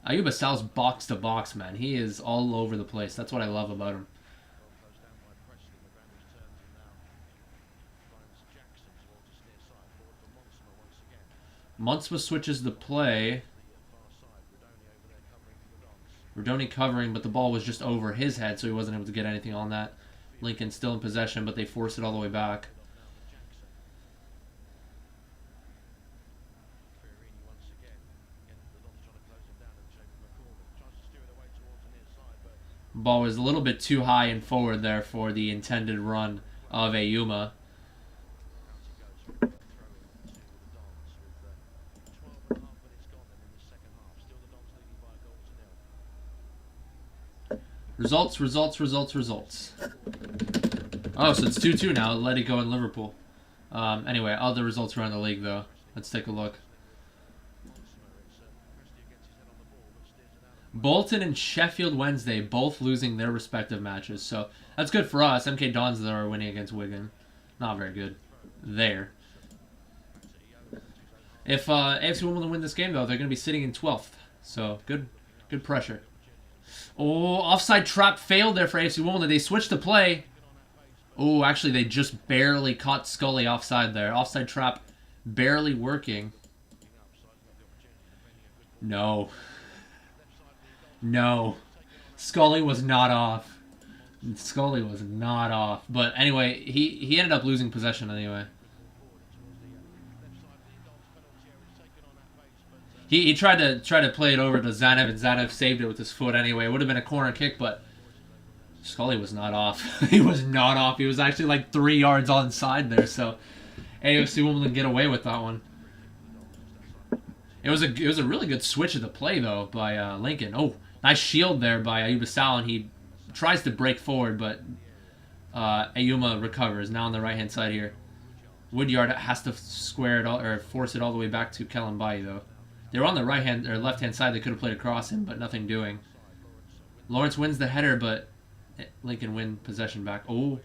Ayub Asal's box to box, man. He is all over the place. That's what I love about him. Munsma switches the play. Rodoni covering, but the ball was just over his head, so he wasn't able to get anything on that. Lincoln still in possession, but they force it all the way back. Ball was a little bit too high and forward there for the intended run of Ayuma. Results. Oh, so it's 2-2 now. Let it go in Liverpool. Anyway, other results around the league, though. Let's take a look. Bolton and Sheffield Wednesday both losing their respective matches. So that's good for us. JaggyDons, though, are winning against Wigan. Not very good there. If AFC Wimbledon win this game, though, they're going to be sitting in 12th. So good pressure. Oh, offside trap failed there for AFC Wimbledon. They switched the play. Oh, actually, they just barely caught Scully offside there. Offside trap barely working. No. Scully was not off. But anyway, he ended up losing possession anyway. He tried to play it over to Zanev, and Zanev saved it with his foot anyway. It would have been a corner kick, but Scully was not off. He was not off. He was actually like 3 yards onside there, so AFC Wimbledon get away with that one. It was a really good switch of the play, though, by Lincoln. Oh, nice shield there by Ayub Asal, and he tries to break forward, but Ayuma recovers. Now on the right-hand side here. Woodyard has to square it all, or force it all the way back to Kalambai, though. They were on the right-hand or left-hand side. They could have played across him, but nothing doing. Lawrence wins the header, but Lincoln win possession back. Oh.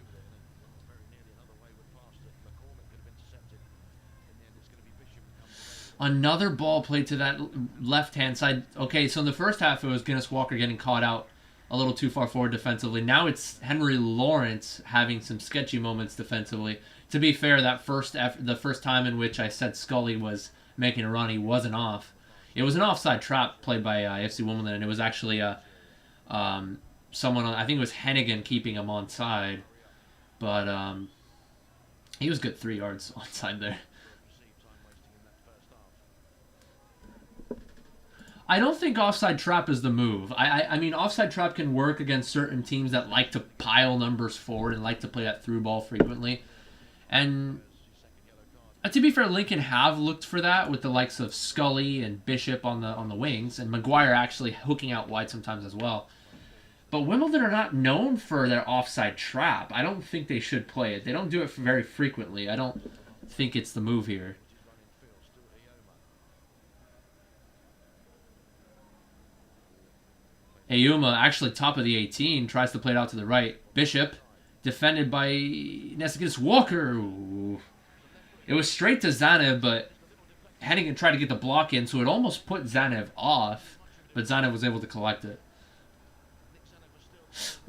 Another ball played to that left-hand side. Okay, so in the first half, it was Guinness Walker getting caught out a little too far forward defensively. Now it's Henry Lawrence having some sketchy moments defensively. To be fair, the first time in which I said Scully was making a run, he wasn't off. It was an offside trap played by AFC Wimbledon, and it was actually someone, I think it was Hennigan, keeping him onside. But he was good 3 yards onside there. I don't think offside trap is the move. I mean, offside trap can work against certain teams that like to pile numbers forward and like to play that through ball frequently. And to be fair, Lincoln have looked for that with the likes of Scully and Bishop on the wings, and Maguire actually hooking out wide sometimes as well. But Wimbledon are not known for their offside trap. I don't think they should play it. They don't do it very frequently. I don't think it's the move here. Ayuma, actually top of the 18, tries to play it out to the right. Bishop, defended by Nesigus Walker. Ooh. It was straight to Zanev, but Hennigan tried to get the block in, so it almost put Zanev off, but Zanev was able to collect it.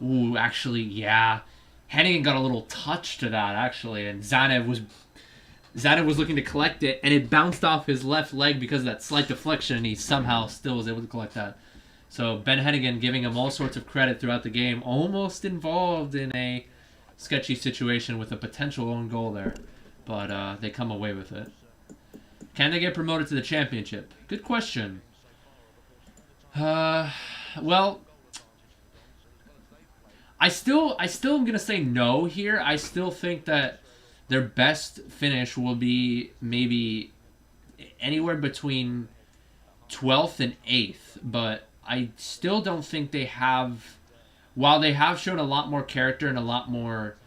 Ooh, actually, yeah. Hennigan got a little touch to that, actually, and Zanev was looking to collect it, and it bounced off his left leg because of that slight deflection, and he somehow still was able to collect that. So Ben Hennigan giving him all sorts of credit throughout the game, almost involved in a sketchy situation with a potential own goal there. But they come away with it. Can they get promoted to the championship? Good question. Well, I still am going to say no here. I still think that their best finish will be maybe anywhere between 12th and 8th, but I still don't think they have, while they have shown a lot more character and a lot more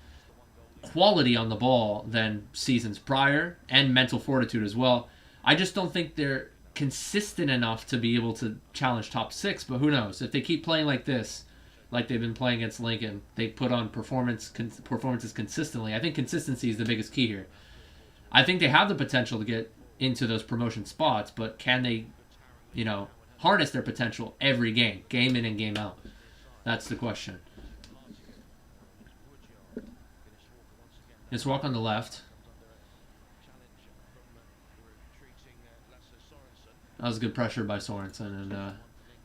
quality on the ball than seasons prior, and mental fortitude as well, I just don't think they're consistent enough to be able to challenge top 6, but who knows? If they keep playing like this, like they've been playing against Lincoln, they put on performances consistently. I think consistency is the biggest key here. I think they have the potential to get into those promotion spots, but can they, harness their potential every game in and game out? That's the question. Let's walk on the left. That was good pressure by Sorensen and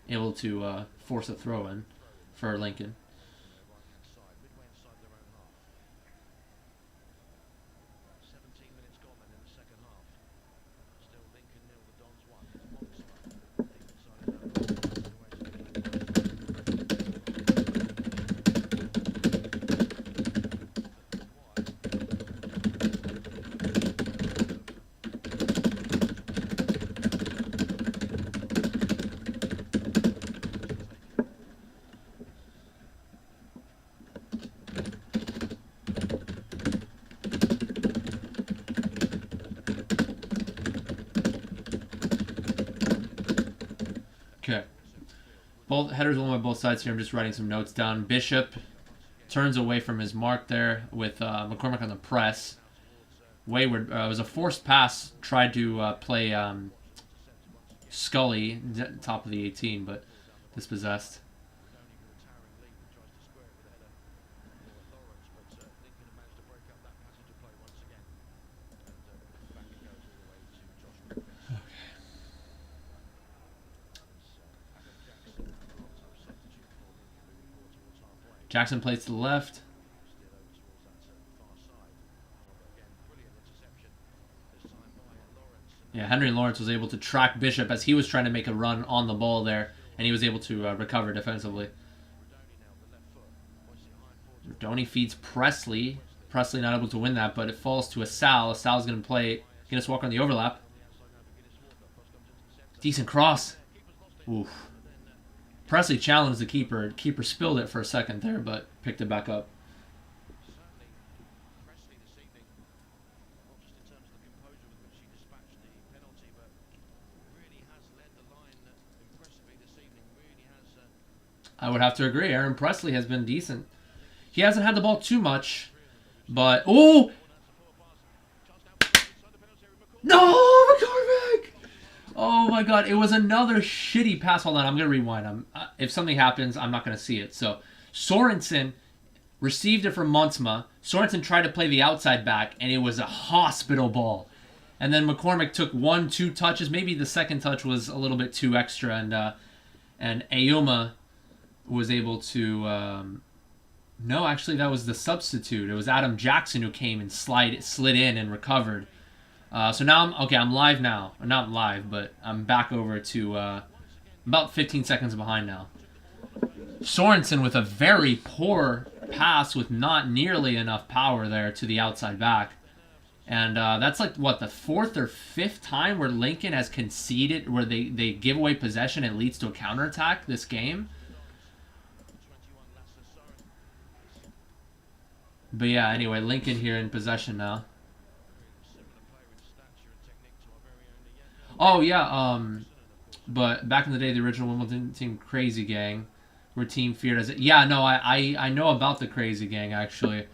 able to force a throw-in for Lincoln. Okay. Both headers along by both sides here. I'm just writing some notes down. Bishop turns away from his mark there with McCormick on the press. Wayward was a forced pass. Tried to play Scully top of the 18, but dispossessed. Jackson plays to the left. Yeah, Henry Lawrence was able to track Bishop as he was trying to make a run on the ball there, and he was able to recover defensively. Rodoni feeds Presley. Presley not able to win that, but it falls to Asal. Asal's going to play Guinness Walker on the overlap. Decent cross. Oof. Presley challenged the keeper. Keeper spilled it for a second there, but picked it back up. I would have to agree. Aaron Presley has been decent. He hasn't had the ball too much, but... Oh! No! McCormick! Oh my god, it was another shitty pass. Hold on, I'm going to rewind. If something happens, I'm not going to see it. So, Sorensen received it from Montsma. Sorensen tried to play the outside back, and it was a hospital ball. And then McCormick took 1-2 touches. Maybe the second touch was a little bit too extra, and Ayuma was able to... no, actually, that was the substitute. It was Adam Jackson who came and slid in and recovered. So now I'm live now. Or not live, but I'm back over to about 15 seconds behind now. Sorensen with a very poor pass with not nearly enough power there to the outside back. And that's like, what, the 4th or 5th time where Lincoln has conceded, where they give away possession and leads to a counterattack this game? But yeah, anyway, Lincoln here in possession now. Oh yeah, but back in the day, the original Wimbledon team, Crazy Gang, were team feared as it. Yeah, no, I know about the Crazy Gang actually.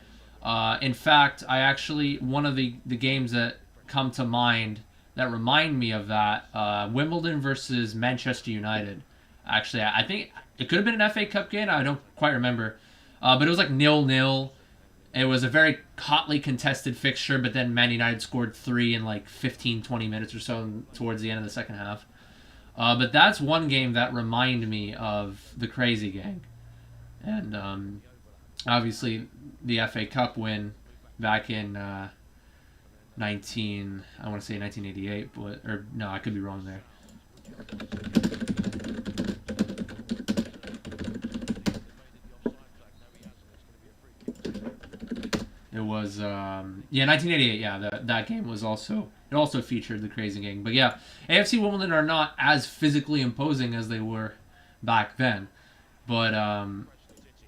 In fact, I actually one of the games that come to mind that remind me of that, Wimbledon versus Manchester United. Actually, I think it could have been an FA Cup game. I don't quite remember, but it was like 0-0. It was a very hotly contested fixture, but then Man United scored 3 in like 15, 20 minutes or so towards the end of the second half. But that's one game that reminded me of the Crazy Gang. And obviously the FA Cup win back in I want to say 1988, but, or no, I could be wrong there. It was, 1988. Yeah, that game was also, it also featured the Crazy Gang. But yeah, AFC Wimbledon are not as physically imposing as they were back then. But,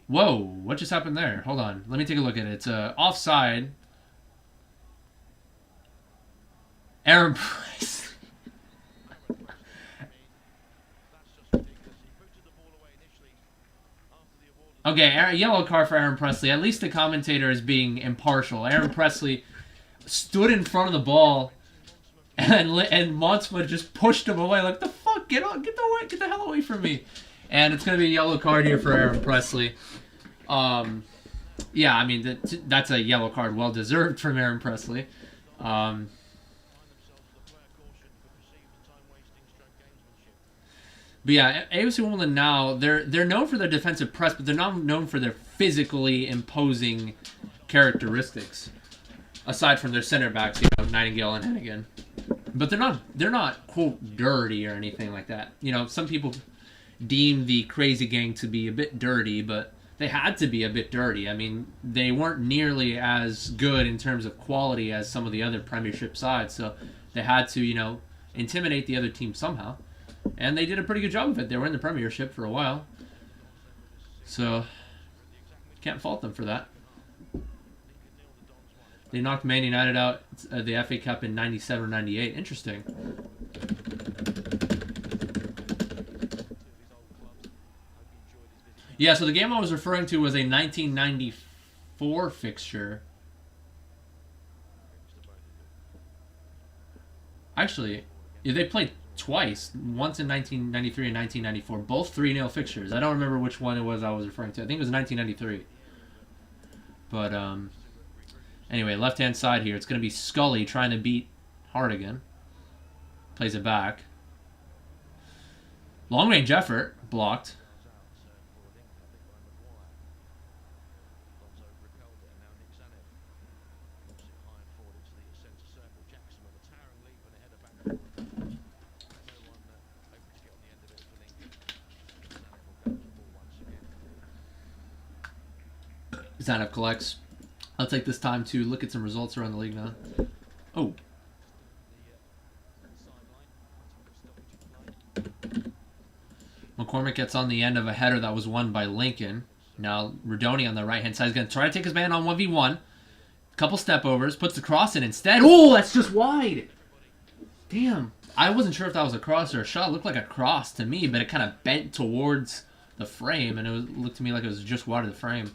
whoa, what just happened there? Hold on, let me take a look at it. It's offside. Aaron Price. Okay, yellow card for Aaron Presley. At least the commentator is being impartial. Aaron Presley stood in front of the ball, and Monsma just pushed him away. Like, the fuck, get the hell away from me. And it's gonna be a yellow card here for Aaron Presley. Yeah, I mean that's a yellow card, well deserved from Aaron Presley. But yeah, AFC Wimbledon now, they're known for their defensive press, but they're not known for their physically imposing characteristics. Aside from their center backs, Nightingale and Hennigan. But they're not quote dirty or anything like that. Some people deem the Crazy Gang to be a bit dirty, but they had to be a bit dirty. I mean, they weren't nearly as good in terms of quality as some of the other Premiership sides, so they had to, intimidate the other team somehow. And they did a pretty good job of it. They were in the Premiership for a while. So, can't fault them for that. They knocked Man United out the FA Cup in 97 or 98. Interesting. Yeah, so the game I was referring to was a 1994 fixture. Actually, they played twice, once in 1993 and 1994, both 3-0 fixtures. I don't remember which one it was I was referring to. I think it was 1993. But anyway, left-hand side here, it's going to be Scully trying to beat Hardigan. Plays it back. Long-range effort, blocked. Zanev collects. I'll take this time to look at some results around the league now. Oh. McCormick gets on the end of a header that was won by Lincoln. Now Rodoni on the right-hand side is going to try to take his man on 1v1. Couple step overs. Puts the cross in instead. Oh, that's just wide. Damn. I wasn't sure if that was a cross or a shot. It looked like a cross to me, but it kind of bent towards the frame, and it looked to me like it was just wide of the frame.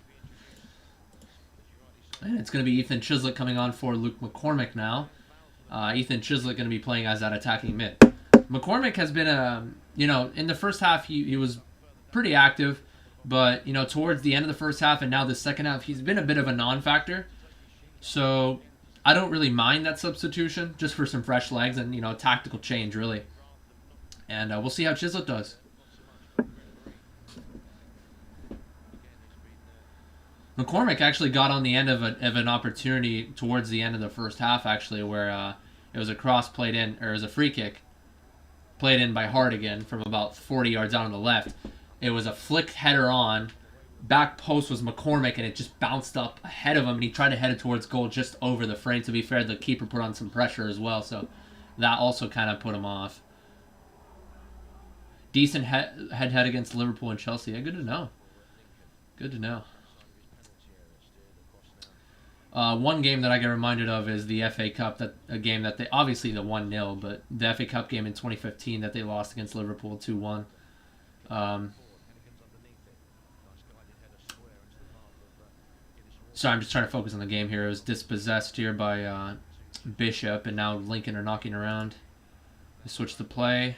And it's going to be Ethan Chislett coming on for Luke McCormick now. Ethan Chislett going to be playing as that attacking mid. McCormick has been in the first half he was pretty active, but towards the end of the first half and now the second half he's been a bit of a non-factor. So I don't really mind that substitution just for some fresh legs and tactical change really. And we'll see how Chislett does. McCormick actually got on the end of an opportunity towards the end of the first half, actually, where it was a cross played in, or it was a free kick played in by Hardigan from about 40 yards out on the left. It was a flicked header on. Back post was McCormick, and it just bounced up ahead of him, and he tried to head it towards goal just over the frame. To be fair, the keeper put on some pressure as well, so that also kind of put him off. Decent head-to-head against Liverpool and Chelsea. Yeah, good to know. Good to know. One game that I get reminded of is the FA Cup, a game that they obviously the 1-0, but the FA Cup game in 2015 that they lost against Liverpool 2-1. Sorry, I'm just trying to focus on the game here. It was dispossessed here by Bishop, and now Lincoln are knocking around. They switch the play.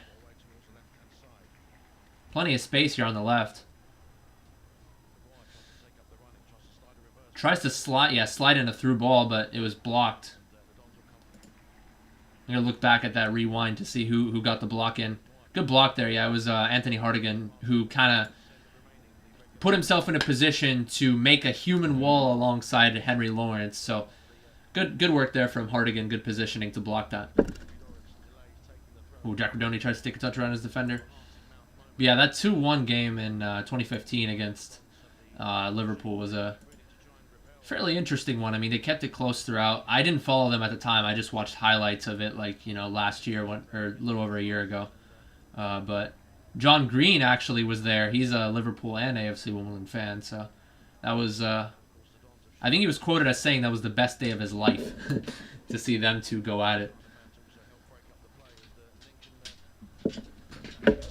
Plenty of space here on the left. Tries to slide in a through ball, but it was blocked. I'm going to look back at that rewind to see who got the block in. Good block there, yeah. It was Anthony Hartigan who kind of put himself in a position to make a human wall alongside Henry Lawrence. So good work there from Hartigan. Good positioning to block that. Ooh, JaggyDons tries to take a touch around his defender. But yeah, that 2-1 game in 2015 against Liverpool was a fairly interesting one. I mean, they kept it close throughout. I didn't follow them at the time. I just watched highlights of it, like, last year or a little over a year ago. But John Green actually was there. He's a Liverpool and AFC Wimbledon fan, so that was. I think he was quoted as saying that was the best day of his life to see them two go at it.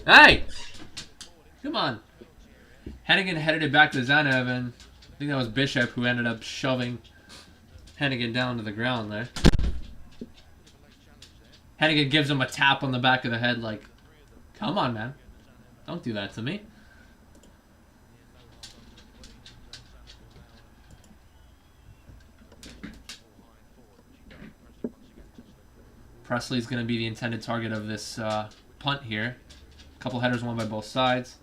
Hey, come on! Hennigan headed it back to Zanev, and I think that was Bishop who ended up shoving Hennigan down to the ground there. Hennigan gives him a tap on the back of the head like, come on, man. Don't do that to me. Presley's going to be the intended target of this punt here. A couple headers won by both sides.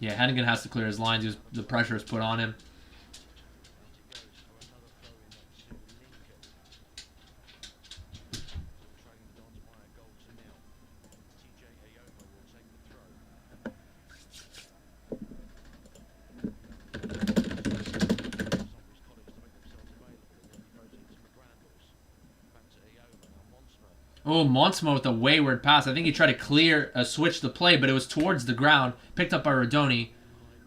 Yeah, Hennigan has to clear his lines. The pressure is put on him. Oh, Monsma with a wayward pass. I think he tried to switch the play, but it was towards the ground. Picked up by Rodoni.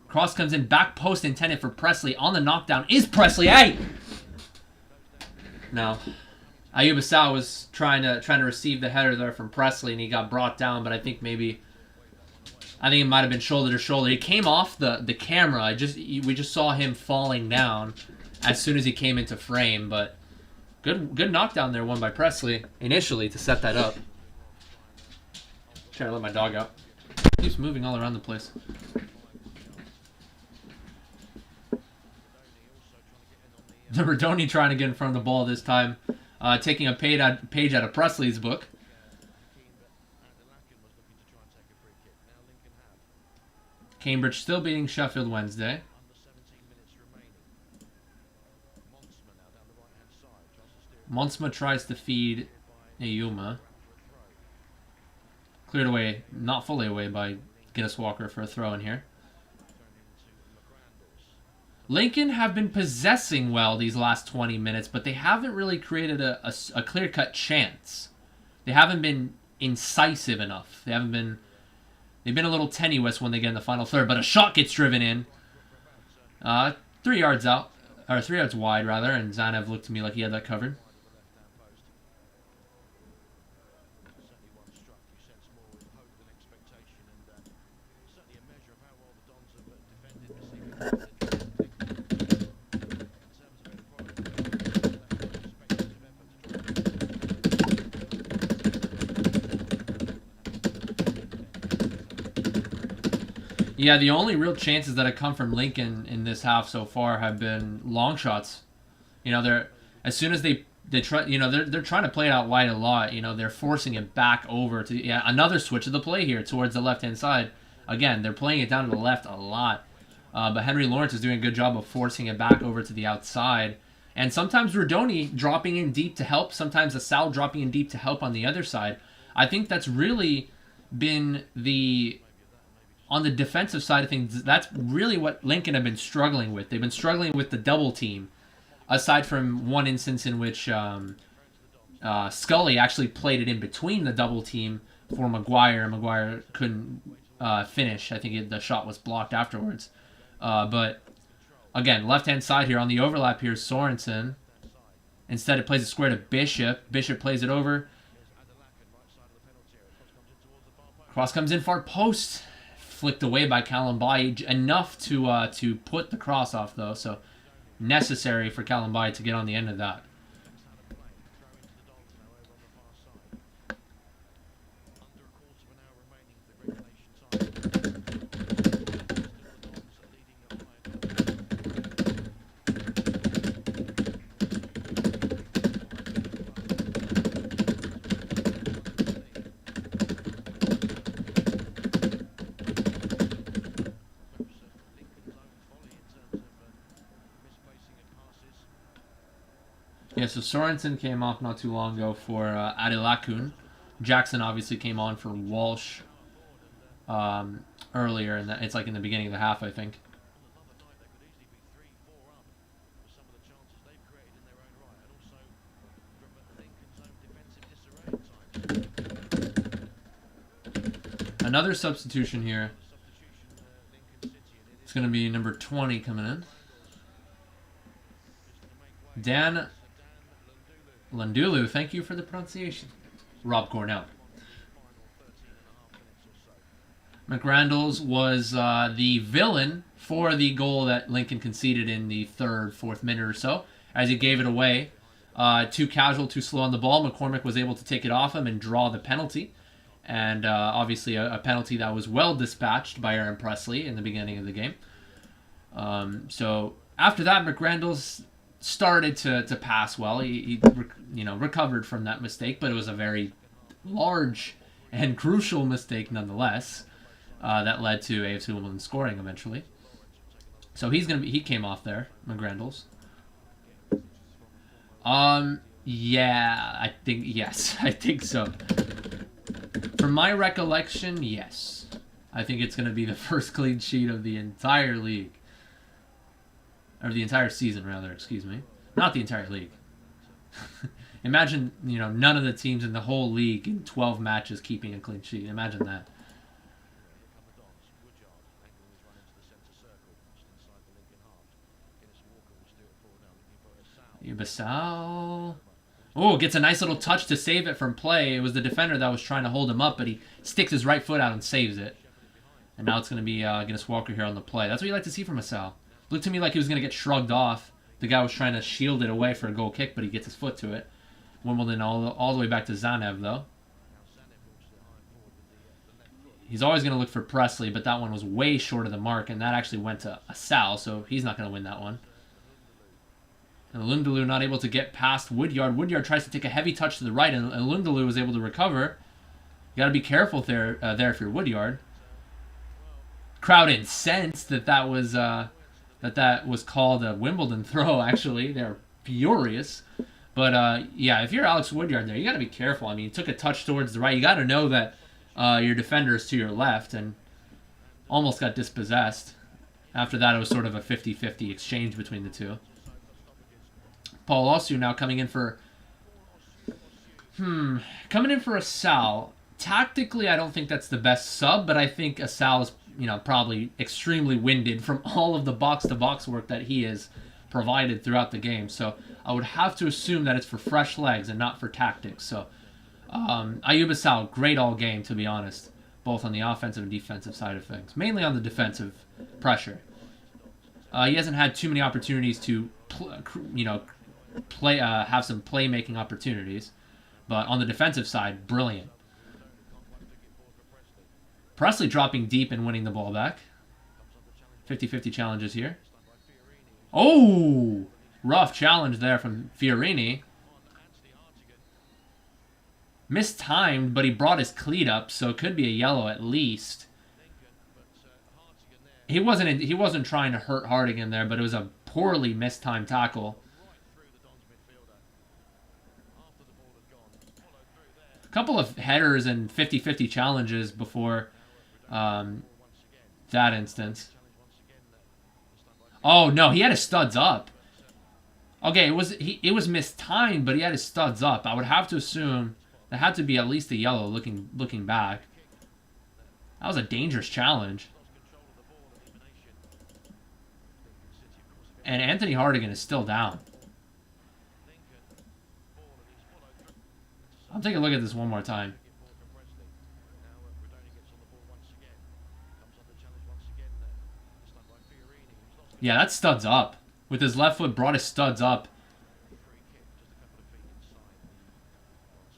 Cross comes in, back post intended for Presley. On the knockdown is Presley. Hey! No. Ayuba Sal was trying to receive the header there from Presley, and he got brought down, but I think it might have been shoulder to shoulder. He came off the camera. We just saw him falling down as soon as he came into frame, but good knockdown there, won by Presley initially to set that up. Trying to let my dog out. Keeps moving all around the place. Rodoni trying to get in front of the ball this time, taking a page out of Presley's book. Cambridge still beating Sheffield Wednesday. Monsma tries to feed Ayuma. Cleared away, not fully away by Guinness Walker for a throw in here. Lincoln have been possessing well these last 20 minutes, but they haven't really created a clear-cut chance. They haven't been incisive enough. They've been a little tenuous when they get in the final third, but a shot gets driven in. 3 yards out, or 3 yards wide rather, and Zanev looked to me like he had that covered. Yeah, the only real chances that have come from Lincoln in this half so far have been long shots. They're as soon as they try, they're trying to play it out wide a lot. They're forcing it back over to another switch of the play here towards the left-hand side. Again, they're playing it down to the left a lot. But Henry Lawrence is doing a good job of forcing it back over to the outside. And sometimes Rodoni dropping in deep to help. Sometimes Asal dropping in deep to help on the other side. I think that's really been on the defensive side of things, that's really what Lincoln have been struggling with. They've been struggling with the double team, aside from one instance in which Scully actually played it in between the double team for Maguire. Maguire couldn't finish. I think the shot was blocked afterwards. But Again, left-hand side here on the overlap here is Sorensen. Instead, it plays it square to Bishop. Bishop plays it over. Cross comes in far post. Flicked away by Kalambai. Enough to put the cross off, though. So, necessary for Kalambai to get on the end of that. Yeah, so Sorensen came off not too long ago for Adelakun. Jackson obviously came on for Walsh earlier, and it's like in the beginning of the half, I think. Another substitution here. It's going to be number 20 coming in. Dan Lundulu, thank you for the pronunciation. Rob Cornell. McRandles was the villain for the goal that Lincoln conceded in the third, fourth minute or so, as he gave it away. Too casual, too slow on the ball. McCormick was able to take it off him and draw the penalty. And obviously a penalty that was well dispatched by Aaron Presley in the beginning of the game. So after that, McRandles started to pass well. He recovered from that mistake, but it was a very large and crucial mistake nonetheless that led to AFC Wimbledon scoring eventually. So he came off there, McRandles. Yeah, I think so. From my recollection, yes. I think it's going to be the first clean sheet of the entire league. Or the entire season, rather, excuse me. Not the entire league. Imagine, none of the teams in the whole league in 12 matches keeping a clean sheet. Imagine that. Basal. Oh, gets a nice little touch to save it from play. It was the defender that was trying to hold him up, but he sticks his right foot out and saves it. And now it's going to be Guinness Walker here on the play. That's what you like to see from Basal. Looked to me like he was going to get shrugged off. The guy was trying to shield it away for a goal kick, but he gets his foot to it. Wimbledon all the way back to Zanev, though. He's always going to look for Presley, but that one was way short of the mark, and that actually went to Asal, so he's not going to win that one. And Lundulu not able to get past Woodyard. Woodyard tries to take a heavy touch to the right, and Lundulu was able to recover. You got to be careful there if you're Woodyard. Crowd incensed that was called a Wimbledon throw. Actually, they're furious. But yeah, if you're Alex Woodyard there, you got to be careful. I mean, he took a touch towards the right. You got to know that your defender is to your left, and almost got dispossessed. After that, it was sort of a 50-50 exchange between the two. Paul Osu now coming in for Asal. Tactically, I don't think that's the best sub, but I think Asal is probably extremely winded from all of the box-to-box work that he has provided throughout the game. So I would have to assume that it's for fresh legs and not for tactics. So Ayub Asal, great all game, to be honest, both on the offensive and defensive side of things. Mainly on the defensive pressure. He hasn't had too many opportunities to have some playmaking opportunities, but on the defensive side, brilliant. Presley dropping deep and winning the ball back. 50-50 challenges here. Oh! Rough challenge there from Fiorini. Mistimed, but he brought his cleat up, so it could be a yellow at least. He wasn't trying to hurt Hardigan there, but it was a poorly mistimed tackle. A couple of headers and 50-50 challenges before that instance. Oh no, he had his studs up. Okay, it was mistimed, but he had his studs up. I would have to assume that had to be at least a yellow looking back. That was a dangerous challenge. And Anthony Hardigan is still down. I'll take a look at this one more time. Yeah, that studs up. With his left foot, brought his studs up.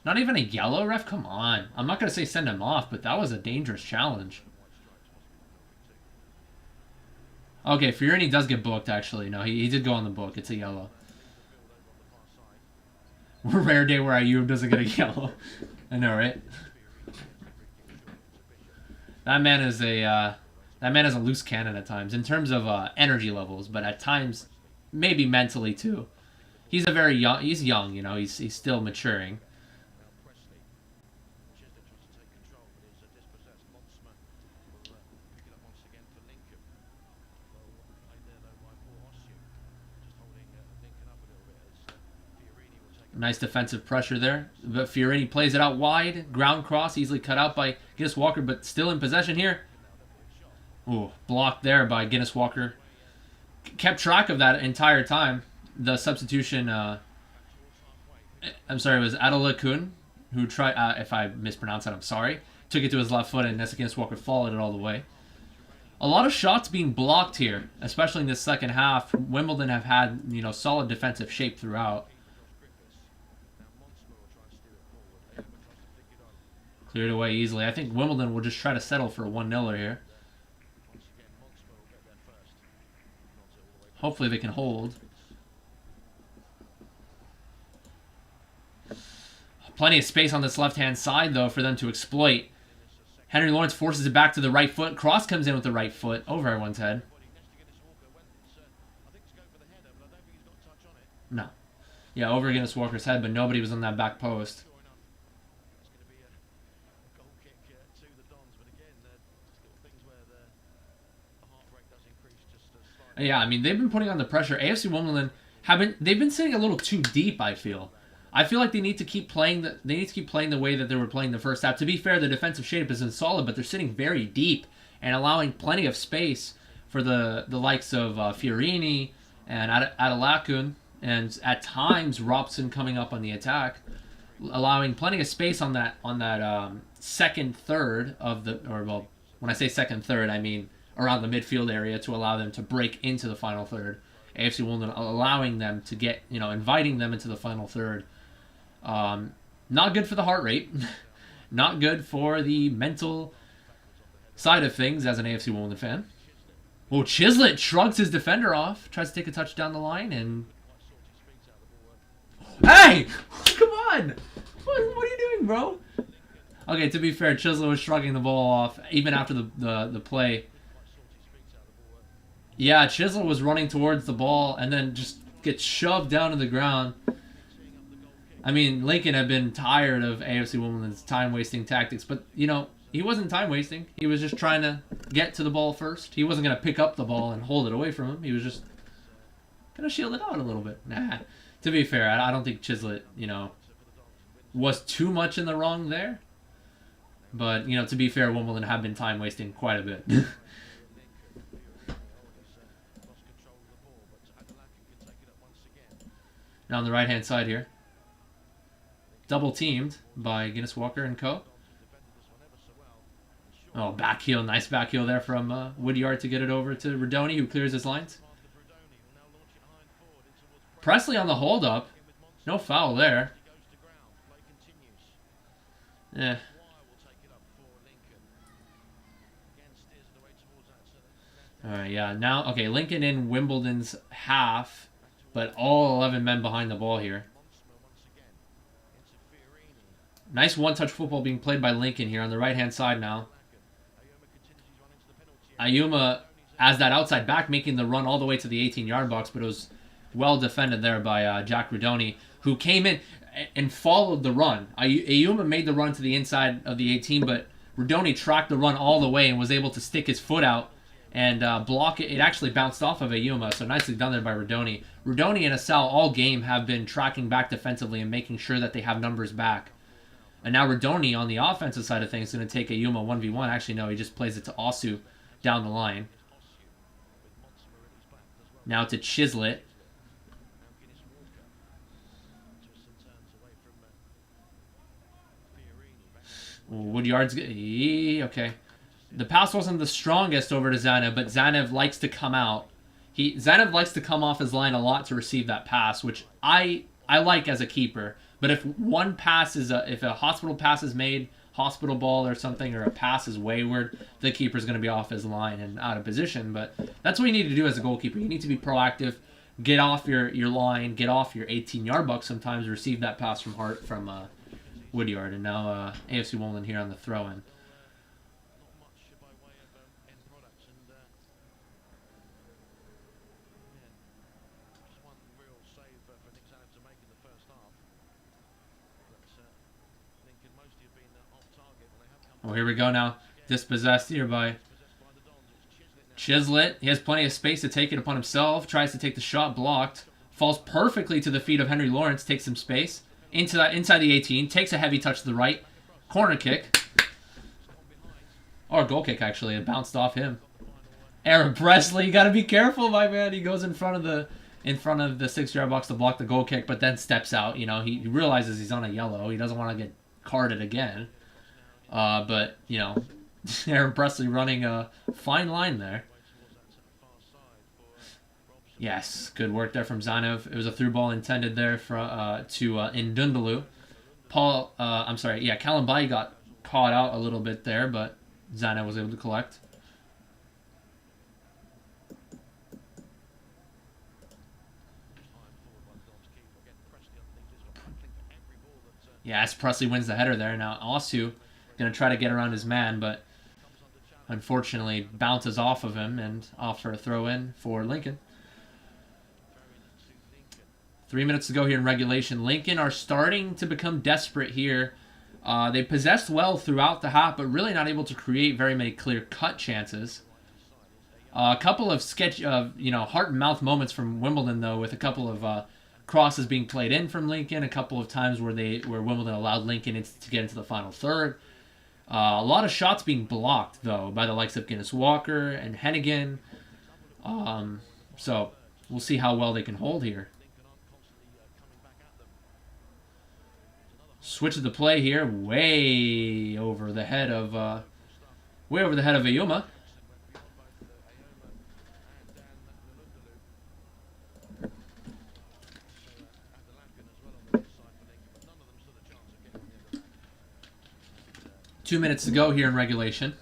Not even a yellow, ref? Come on. I'm not going to say send him off, but that was a dangerous challenge. Okay, Fiorini does get booked, actually. No, he did go on the book. It's a yellow. Rare day where Ayub doesn't get a yellow. I know, right? That man is a loose cannon at times in terms of energy levels, but at times maybe mentally too. He's young, you know. He's still maturing. Nice defensive pressure there. But Fiorini plays it out wide. Ground cross, easily cut out by Guinness Walker, but still in possession here. Ooh, blocked there by Guinness Walker. Kept track of that entire time. The substitution, I'm sorry, it was Adola Kun, who tried, if I mispronounce that, I'm sorry. Took it to his left foot, and Guinness Walker followed it all the way. A lot of shots being blocked here, especially in this second half. Wimbledon have had, you know, solid defensive shape throughout. Cleared away easily. I think Wimbledon will just try to settle for a 1-0 here. Hopefully they can hold. Plenty of space on this left-hand side, though, for them to exploit. Henry Lawrence forces it back to the right foot. Cross comes in with the right foot over everyone's head. No. Yeah, over Guinness Walker's head, but nobody was on that back post. Yeah, I mean, they've been putting on the pressure. AFC Wimbledon they've been sitting a little too deep, I feel. I feel like they need to keep playing the way that they were playing the first half. To be fair, the defensive shape has been solid, but they're sitting very deep and allowing plenty of space for the likes of Fiorini and Adelakun, and at times Robson coming up on the attack, allowing plenty of space on that second third of the, or well, when I say second third, I mean around the midfield area, to allow them to break into the final third. AFC Wimbledon allowing them to get, you know, inviting them into the final third. Not good for the heart rate. Not good for the mental side of things as an AFC Wimbledon fan. Well, Chislett shrugs his defender off, tries to take a touch down the line, and... Hey! Come on! What are you doing, bro? Okay, to be fair, Chislett was shrugging the ball off, even after the play. Yeah, Chislett was running towards the ball and then just gets shoved down to the ground. I mean, Lincoln had been tired of AFC Wimbledon's time-wasting tactics, but, you know, he wasn't time-wasting. He was just trying to get to the ball first. He wasn't going to pick up the ball and hold it away from him. He was just going to shield it out a little bit. Nah. To be fair, I don't think Chislett, you know, was too much in the wrong there. But, you know, to be fair, Wimbledon have been time-wasting quite a bit. Now on the right-hand side here. Double teamed by Guinness Walker and co. Oh, back heel. Nice back heel there from Woodyard to get it over to Redoni, who clears his lines. Presley on the hold-up. No foul there. Yeah. Alright, yeah. Now, okay, Lincoln in Wimbledon's half, but all 11 men behind the ball here. Nice one-touch football being played by Lincoln here on the right-hand side now. Ayuma as that outside back, making the run all the way to the 18-yard box, but it was well defended there by Jack Redoni, who came in and followed the run. Ayuma made the run to the inside of the 18, but Redoni tracked the run all the way and was able to stick his foot out and block it. It actually bounced off of Ayuma, so nicely done there by Redoni. Redoni and Asal all game have been tracking back defensively and making sure that they have numbers back. And now Redoni on the offensive side of things is going to take Ayuma 1v1. Actually, no, he just plays it to Osu down the line. Now to Chislett. Woodyard's okay. The pass wasn't the strongest over to Zanev, but Zanev likes to come out. Zanev likes to come off his line a lot to receive that pass, which I like as a keeper. But if one pass is if a hospital pass is made, hospital ball or something, or a pass is wayward, the keeper's going to be off his line and out of position. But that's what you need to do as a goalkeeper. You need to be proactive, get off your line, get off your 18-yard box sometimes, receive that pass from Woodyard. And now AFC Wimbledon here on the throw-in. Oh, here we go now. Dispossessed here by Chislett. He has plenty of space to take it upon himself. Tries to take the shot, blocked. Falls perfectly to the feet of Henry Lawrence. Takes some space. Inside the 18. Takes a heavy touch to the right. Corner kick. Or a goal kick, actually. It bounced off him. Aaron Presley, you got to be careful, my man. He goes in front of the 6-yard box to block the goal kick, but then steps out. You know, he realizes he's on a yellow. He doesn't want to get carded again. But, you know, Aaron Presley running a fine line there. Yes, good work there from Zanev. It was a through ball intended there to Ndundalu. Callum Baye got caught out a little bit there, but Zanev was able to collect. Yes, Presley wins the header there. Now Osu going to try to get around his man, but unfortunately bounces off of him and off for a throw-in for Lincoln. 3 minutes to go here in regulation. Lincoln are starting to become desperate here. They possessed well throughout the half, but really not able to create very many clear-cut chances. A couple of heart and mouth moments from Wimbledon, though, with a couple of crosses being played in from Lincoln. A couple of times where Wimbledon allowed Lincoln to get into the final third. A lot of shots being blocked, though, by the likes of Guinness Walker and Hennigan. So we'll see how well they can hold here. Switch of the play here, way over the head of Ayuma. Two minutes to go here in regulation.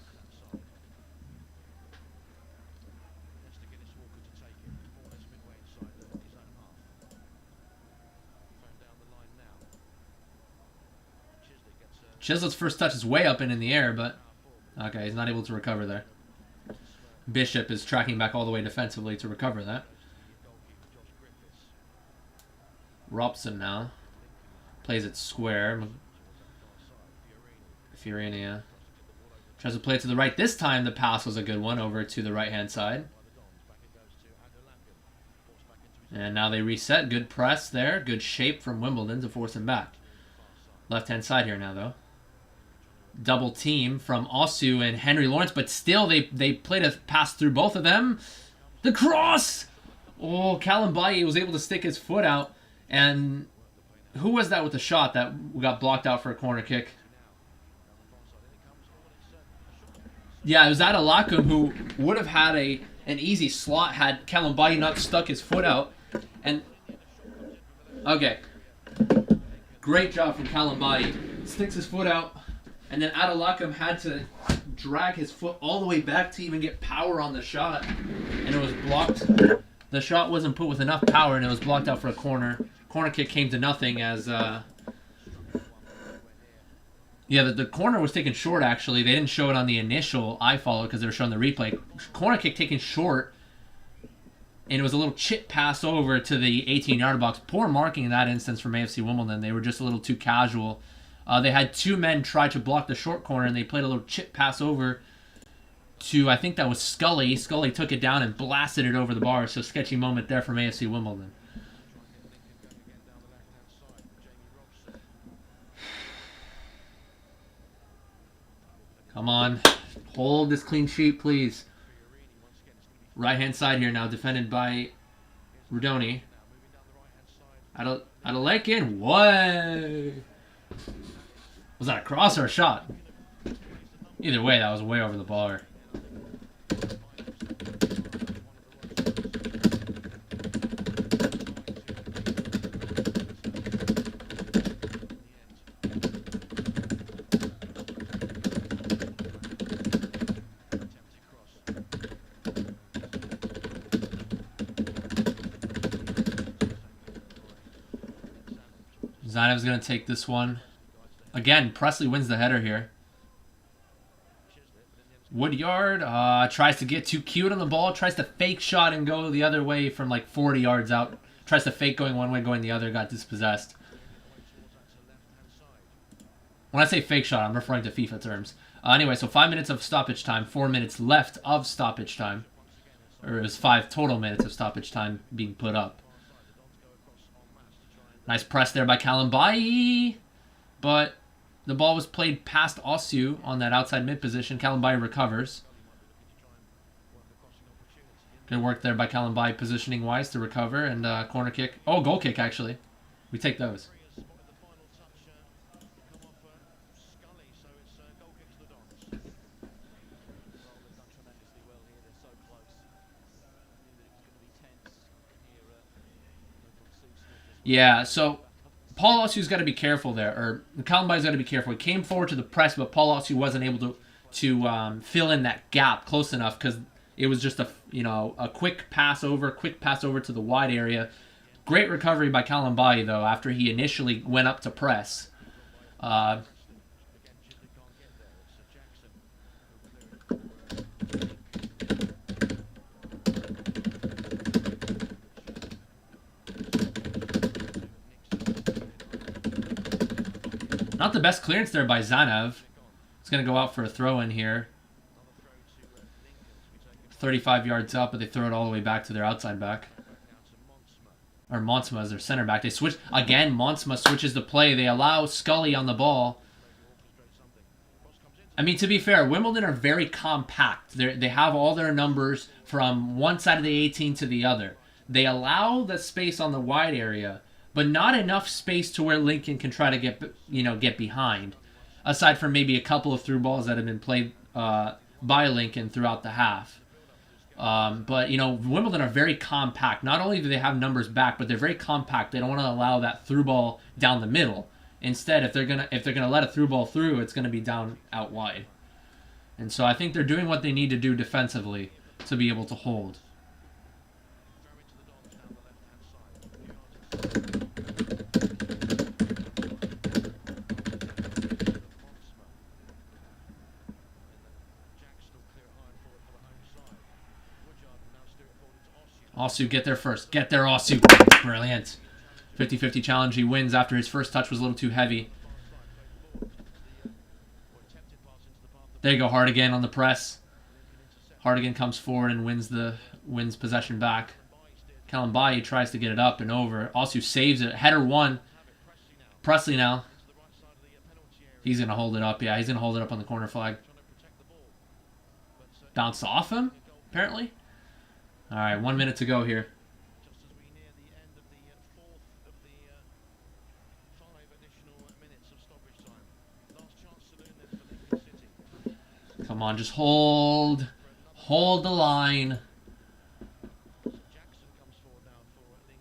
Chislett's first touch is way up and in the air, but okay, he's not able to recover there. Bishop is tracking back all the way defensively to recover that. Robson now plays it square. Fiorina tries to play it to the right. This time the pass was a good one over to the right-hand side. And now they reset. Good press there. Good shape from Wimbledon to force him back. Left-hand side here now, though. Double team from Osu and Henry Lawrence, but still they played a pass through both of them. The cross! Oh, Callum Baye was able to stick his foot out. And who was that with the shot that got blocked out for a corner kick? Yeah, it was Adelakum, who would have had an easy slot had Callum Baye not stuck his foot out. And okay, great job from Callum Baye. Sticks his foot out, and then Adelakum had to drag his foot all the way back to even get power on the shot, and it was blocked. The shot wasn't put with enough power, and it was blocked out for a corner. Corner kick came to nothing as the corner was taken short, actually. They didn't show it on the initial iFollow because they were showing the replay. Corner kick taken short, and it was a little chip pass over to the 18-yard box. Poor marking in that instance from AFC Wimbledon. They were just a little too casual. They had two men try to block the short corner, and they played a little chip pass over to, I think that was Scully. Scully took it down and blasted it over the bar. So sketchy moment there from AFC Wimbledon. Come on. Hold this clean sheet, please. Right-hand side here now, defended by Rudoni. Adelekin. What? Was that a cross or a shot? Either way, that was way over the bar. Zanev's going to take this one. Again, Presley wins the header here. Woodyard tries to get too cute on the ball. Tries to fake shot and go the other way from like 40 yards out. Tries to fake going one way, going the other. Got dispossessed. When I say fake shot, I'm referring to FIFA terms. Anyway, so 5 minutes of stoppage time. 4 minutes left of stoppage time. Or it was 5 total minutes of stoppage time being put up. Nice press there by Kalambai. But the ball was played past Osu on that outside mid position. Kalambai recovers. Good work there by Kalambai positioning wise to recover. And corner kick. Oh, goal kick actually. We take those. Yeah, so Paul Osu's got to be careful there, or Kalumbai's got to be careful. He came forward to the press, but Paul Osu wasn't able to fill in that gap close enough because it was just a quick pass over to the wide area. Great recovery by Kalumbai though after he initially went up to press. Not the best clearance there by Zanev. It's going to go out for a throw-in here. 35 yards up, but they throw it all the way back to their outside back. Or Monsma as their center back. They switch again. Monsma switches the play. They allow Scully on the ball. I mean, to be fair, Wimbledon are very compact. They have all their numbers from one side of the 18 to the other. They allow the space on the wide area, but not enough space to where Lincoln can try to get behind. Aside from maybe a couple of through balls that have been played by Lincoln throughout the half. But Wimbledon are very compact. Not only do they have numbers back, but they're very compact. They don't want to allow that through ball down the middle. Instead, if they're gonna let a through ball through, it's gonna be down out wide. And so I think they're doing what they need to do defensively to be able to hold. Osu, get there first. Get there, Osu. Brilliant. 50-50 challenge. He wins after his first touch was a little too heavy. There you go, Hardigan on the press. Hardigan comes forward and wins possession back. Kalambai tries to get it up and over. Osu saves it. Header one. Presley now. He's going to hold it up. Yeah, he's going to hold it up on the corner flag. Bounced off him, apparently. All right, 1 minute to go here. Come on, just hold the line.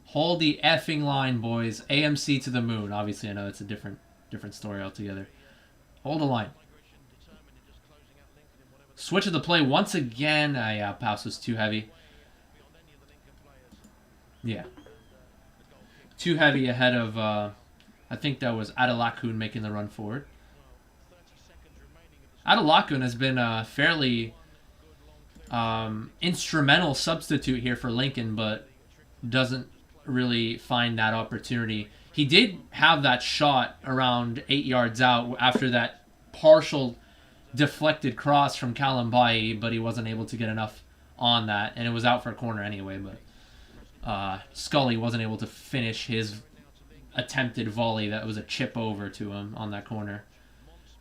Hold the effing line, boys. AMC to the moon. Obviously, I know it's a different story altogether. Hold the line. Switch of the play once again. Yeah, pass was too heavy. Yeah. Too heavy ahead of, I think that was Adelakun making the run forward. Adelakun has been a fairly instrumental substitute here for Lincoln, but doesn't really find that opportunity. He did have that shot around 8 yards out after that partial deflected cross from Kalambai, but he wasn't able to get enough on that, and it was out for a corner anyway, but Scully wasn't able to finish his attempted volley. That was a chip over to him on that corner.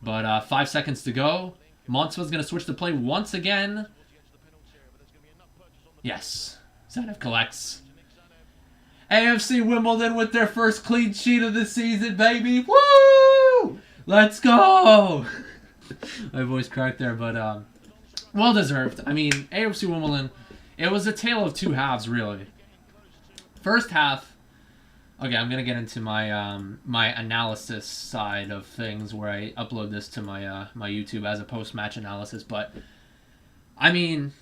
But 5 seconds to go. Monsva's going to switch the play once again. Yes. Zanev collects. AFC Wimbledon with their first clean sheet of the season, baby. Woo! Let's go! My voice cracked there, but well deserved. I mean, AFC Wimbledon, it was a tale of two halves, really. First half, okay, I'm gonna get into my my analysis side of things, where I upload this to my my YouTube as a post-match analysis. But I mean,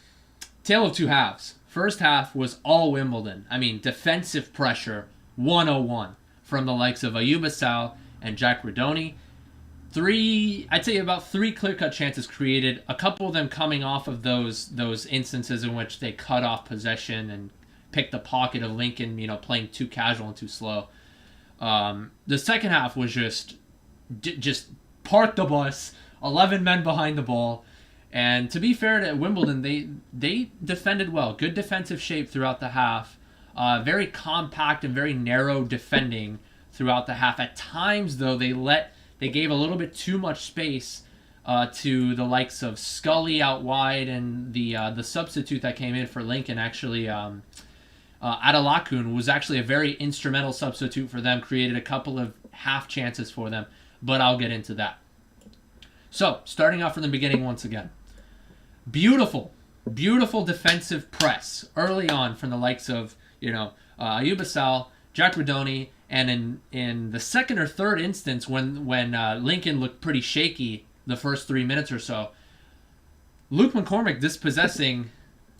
tale of two halves. First half was all Wimbledon. I mean, defensive pressure 101 from the likes of Ayoub Assal and JaggyDons. I'd say about three clear-cut chances created. A couple of them coming off of those instances in which they cut off possession and picked the pocket of Lincoln, playing too casual and too slow. The second half was just park the bus, 11 men behind the ball. And to be fair to Wimbledon, they defended well. Good defensive shape throughout the half. Very compact and very narrow defending throughout the half. At times, though, they gave a little bit too much space to the likes of Scully out wide, and the substitute that came in for Lincoln, actually, Adalakun, was actually a very instrumental substitute for them, created a couple of half chances for them, but I'll get into that. So, starting off from the beginning once again. Beautiful defensive press early on from the likes of, Ayoub Assal, JaggyDons, and in the second or third instance when Lincoln looked pretty shaky the first 3 minutes or so, Luke McCormick dispossessing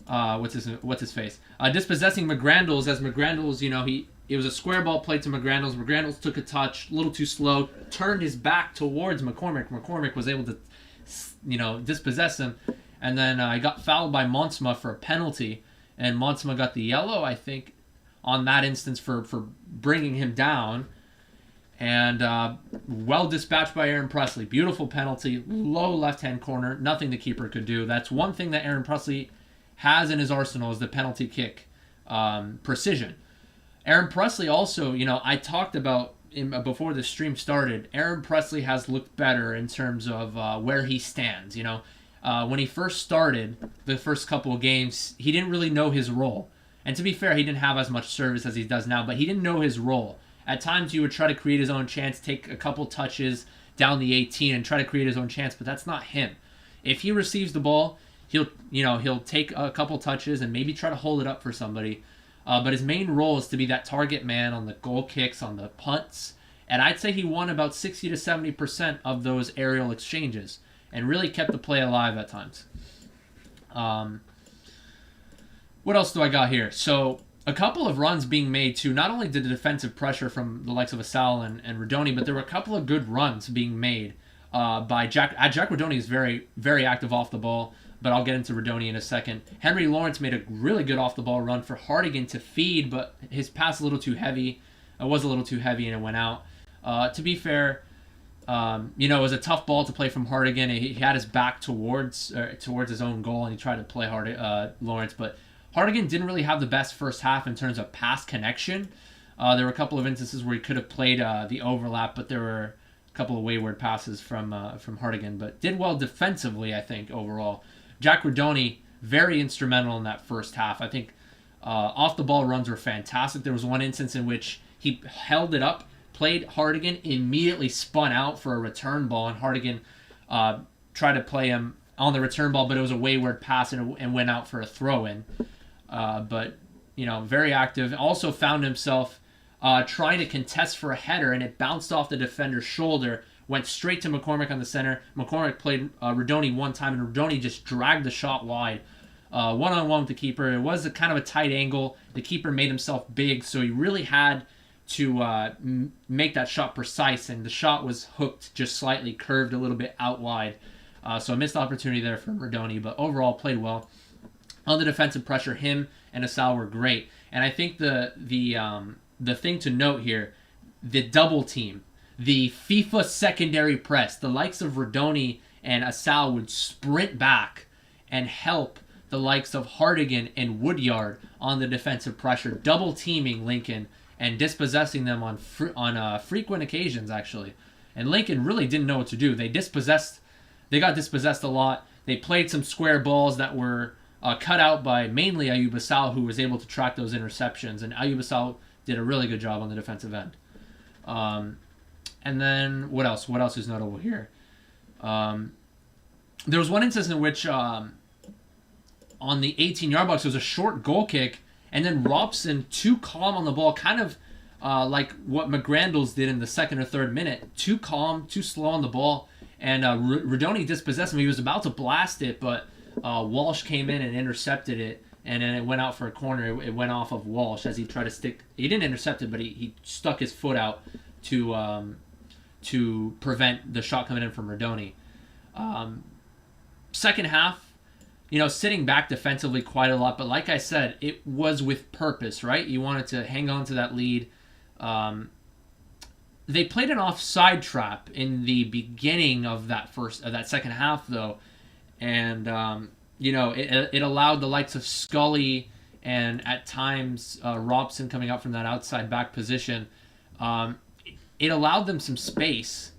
dispossessing McGrandles, as McGrandles, it was a square ball played to McGrandles. McGrandles took a touch, a little too slow, turned his back towards McCormick. McCormick was able to, dispossess him. And then he got fouled by Monsma for a penalty. And Monsma got the yellow, I think, on that instance for bringing him down. And well dispatched by Aaron Presley. Beautiful penalty, low left-hand corner. Nothing the keeper could do. That's one thing that Aaron Presley has in his arsenal, is the penalty kick precision. Aaron Presley also, I talked about before the stream started, Aaron Presley has looked better in terms of where he stands. When he first started, the first couple of games, he didn't really know his role. And to be fair, he didn't have as much service as he does now, but he didn't know his role. At times, he would try to create his own chance, take a couple touches down the 18 and try to create his own chance, but that's not him. If he receives the ball, he'll take a couple touches and maybe try to hold it up for somebody. But his main role is to be that target man on the goal kicks, on the punts. And I'd say he won about 60 to 70% of those aerial exchanges and really kept the play alive at times. What else do I got here? So a couple of runs being made to not only did the defensive pressure from the likes of Assal and Rodoni, but there were a couple of good runs being made by JaggyDons is very, very active off the ball, but I'll get into Rodoni in a second. Henry Lawrence made a really good off-the-ball run for Hartigan to feed, but his pass was a little too heavy. It was a little too heavy, and it went out. To be fair, it was a tough ball to play from Hartigan. He had his back towards his own goal, and he tried to play Lawrence, but Hartigan didn't really have the best first half in terms of pass connection. There were a couple of instances where he could have played the overlap, but there were a couple of wayward passes from Hartigan, but did well defensively, I think, overall. JaggyDons, very instrumental in that first half. I think off-the-ball runs were fantastic. There was one instance in which he held it up, played Hartigan, immediately spun out for a return ball, and Hartigan tried to play him on the return ball, but it was a wayward pass and went out for a throw-in. But very active. Also found himself trying to contest for a header, and it bounced off the defender's shoulder, went straight to McCormick on the center. McCormick played Rodoni one time, and Rodoni just dragged the shot wide. One-on-one with the keeper. It was a kind of a tight angle. The keeper made himself big, so he really had to make that shot precise, and the shot was hooked just slightly, curved a little bit out wide. So a missed opportunity there from Rodoni, but overall played well. On the defensive pressure, him and Assal were great. And I think the thing to note here, the double team, the FIFA secondary press, the likes of Rodoni and Assal would sprint back and help the likes of Hartigan and Woodyard on the defensive pressure, double teaming Lincoln and dispossessing them on frequent occasions, actually. And Lincoln really didn't know what to do. They got dispossessed a lot. They played some square balls that were cut out by mainly Ayoub Assal, who was able to track those interceptions. And Ayoub Assal did a really good job on the defensive end. And then what else? What else is notable here? There was one instance in which on the 18-yard box, there was a short goal kick, and then Robson, too calm on the ball, kind of like what McGrandles did in the second or third minute. Too calm, too slow on the ball, and Rodoni dispossessed him. He was about to blast it, but Walsh came in and intercepted it, and then it went out for a corner. It went off of Walsh as he tried to stick. He didn't intercept it, but he stuck his foot out to prevent the shot coming in from Rodoni. Second half, sitting back defensively quite a lot, but like I said, it was with purpose, right? You wanted to hang on to that lead. They played an offside trap in the beginning of that second half, though, and it allowed the likes of Scully and at times Robson coming out from that outside back position. It allowed them some space.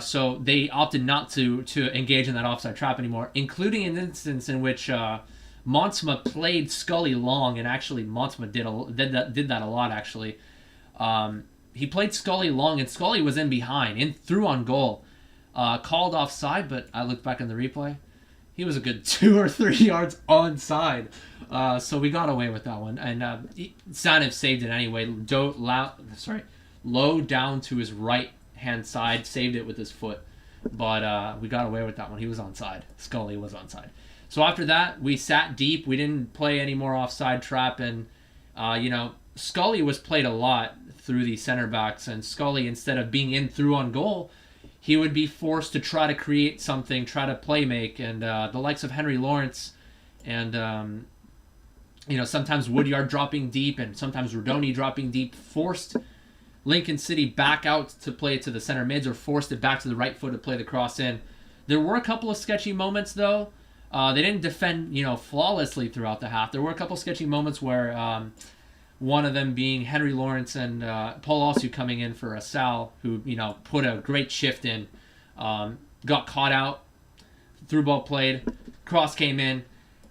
So they opted not to engage in that offside trap anymore, including an instance in which Monsma played Scully long, and actually Monsma did that a lot, actually. He played Scully long, and Scully was in behind, through on goal. Called offside, but I looked back in the replay. He was a good 2 or 3 yards onside. So we got away with that one. And Sanev saved it anyway. Low down to his right-hand side, saved it with his foot. But we got away with that one. He was onside. Scully was onside. So after that, we sat deep. We didn't play any more offside trap. And, Scully was played a lot through the center backs. And Scully, instead of being in through on goal, he would be forced to try to create something, try to play make. And the likes of Henry Lawrence and, sometimes Woodyard dropping deep and sometimes Rodoni dropping deep forced Lincoln City back out to play it to the center mids or forced it back to the right foot to play the cross in. There were a couple of sketchy moments, though. They didn't defend, flawlessly throughout the half. There were a couple of sketchy moments where one of them being Henry Lawrence and Paul Alsu coming in for a Sal, who, put a great shift in, got caught out, through ball played, cross came in,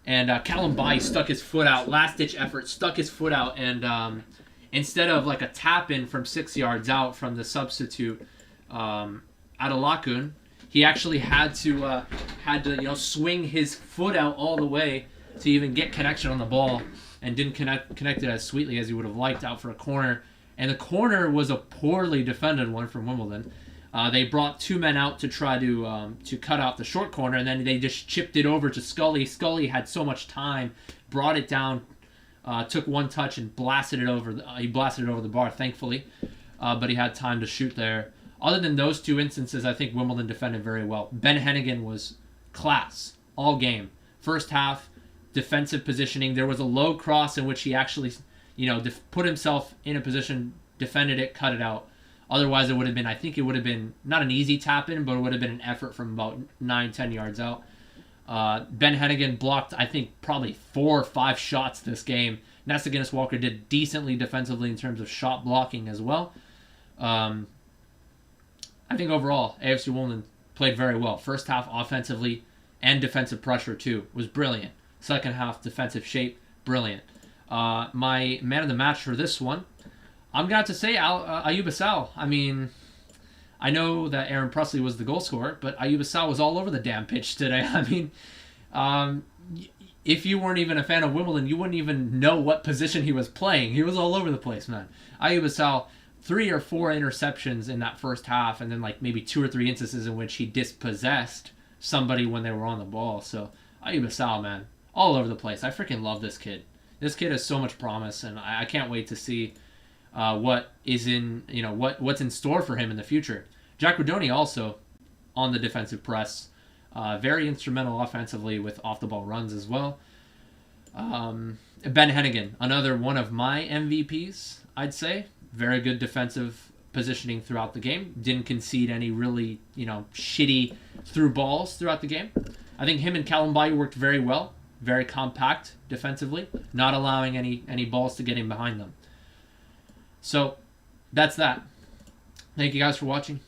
and Callum Bai stuck his foot out, last-ditch effort, stuck his foot out, and instead of like a tap-in from 6 yards out from the substitute Adolakun, he actually had to swing his foot out all the way to even get connection on the ball, and didn't connect it as sweetly as he would have liked out for a corner. And the corner was a poorly defended one from Wimbledon. They brought 2 men out to try to cut off the short corner, and then they just chipped it over to Scully. Scully had so much time, brought it down, took one touch and blasted it over. He blasted it over the bar, thankfully, but he had time to shoot there. Other than those 2 instances, I think Wimbledon defended very well. Ben Hennigan was class all game. First half, defensive positioning. There was a low cross in which he actually, put himself in a position, defended it, cut it out. Otherwise, it would have been not an easy tap in, but it would have been an effort from about 9-10 yards out. Ben Hennigan blocked, I think, probably 4 or 5 shots this game. Nesta Guinness-Walker did decently defensively in terms of shot blocking as well. I think overall, AFC Wimbledon played very well. First half offensively and defensive pressure, too, was brilliant. Second half defensive shape, brilliant. My man of the match for this one, I'm going to have to say Ayuba Sal. I mean, I know that Aaron Presley was the goal scorer, but Ayuba Sal was all over the damn pitch today. I mean, if you weren't even a fan of Wimbledon, you wouldn't even know what position he was playing. He was all over the place, man. Ayuba Sal, 3 or 4 interceptions in that first half, and then like maybe 2 or 3 instances in which he dispossessed somebody when they were on the ball. So Ayuba Sal, man, all over the place. I freaking love this kid. This kid has so much promise, and I can't wait to see what is in, what's in store for him in the future. Jack Rodoni also on the defensive press, very instrumental offensively with off-the-ball runs as well. Ben Hennigan, another one of my MVPs, I'd say. Very good defensive positioning throughout the game. Didn't concede any really, shitty through balls throughout the game. I think him and Callum Bai worked very well. Very compact defensively, not allowing any balls to get in behind them. So, that's that. Thank you guys for watching.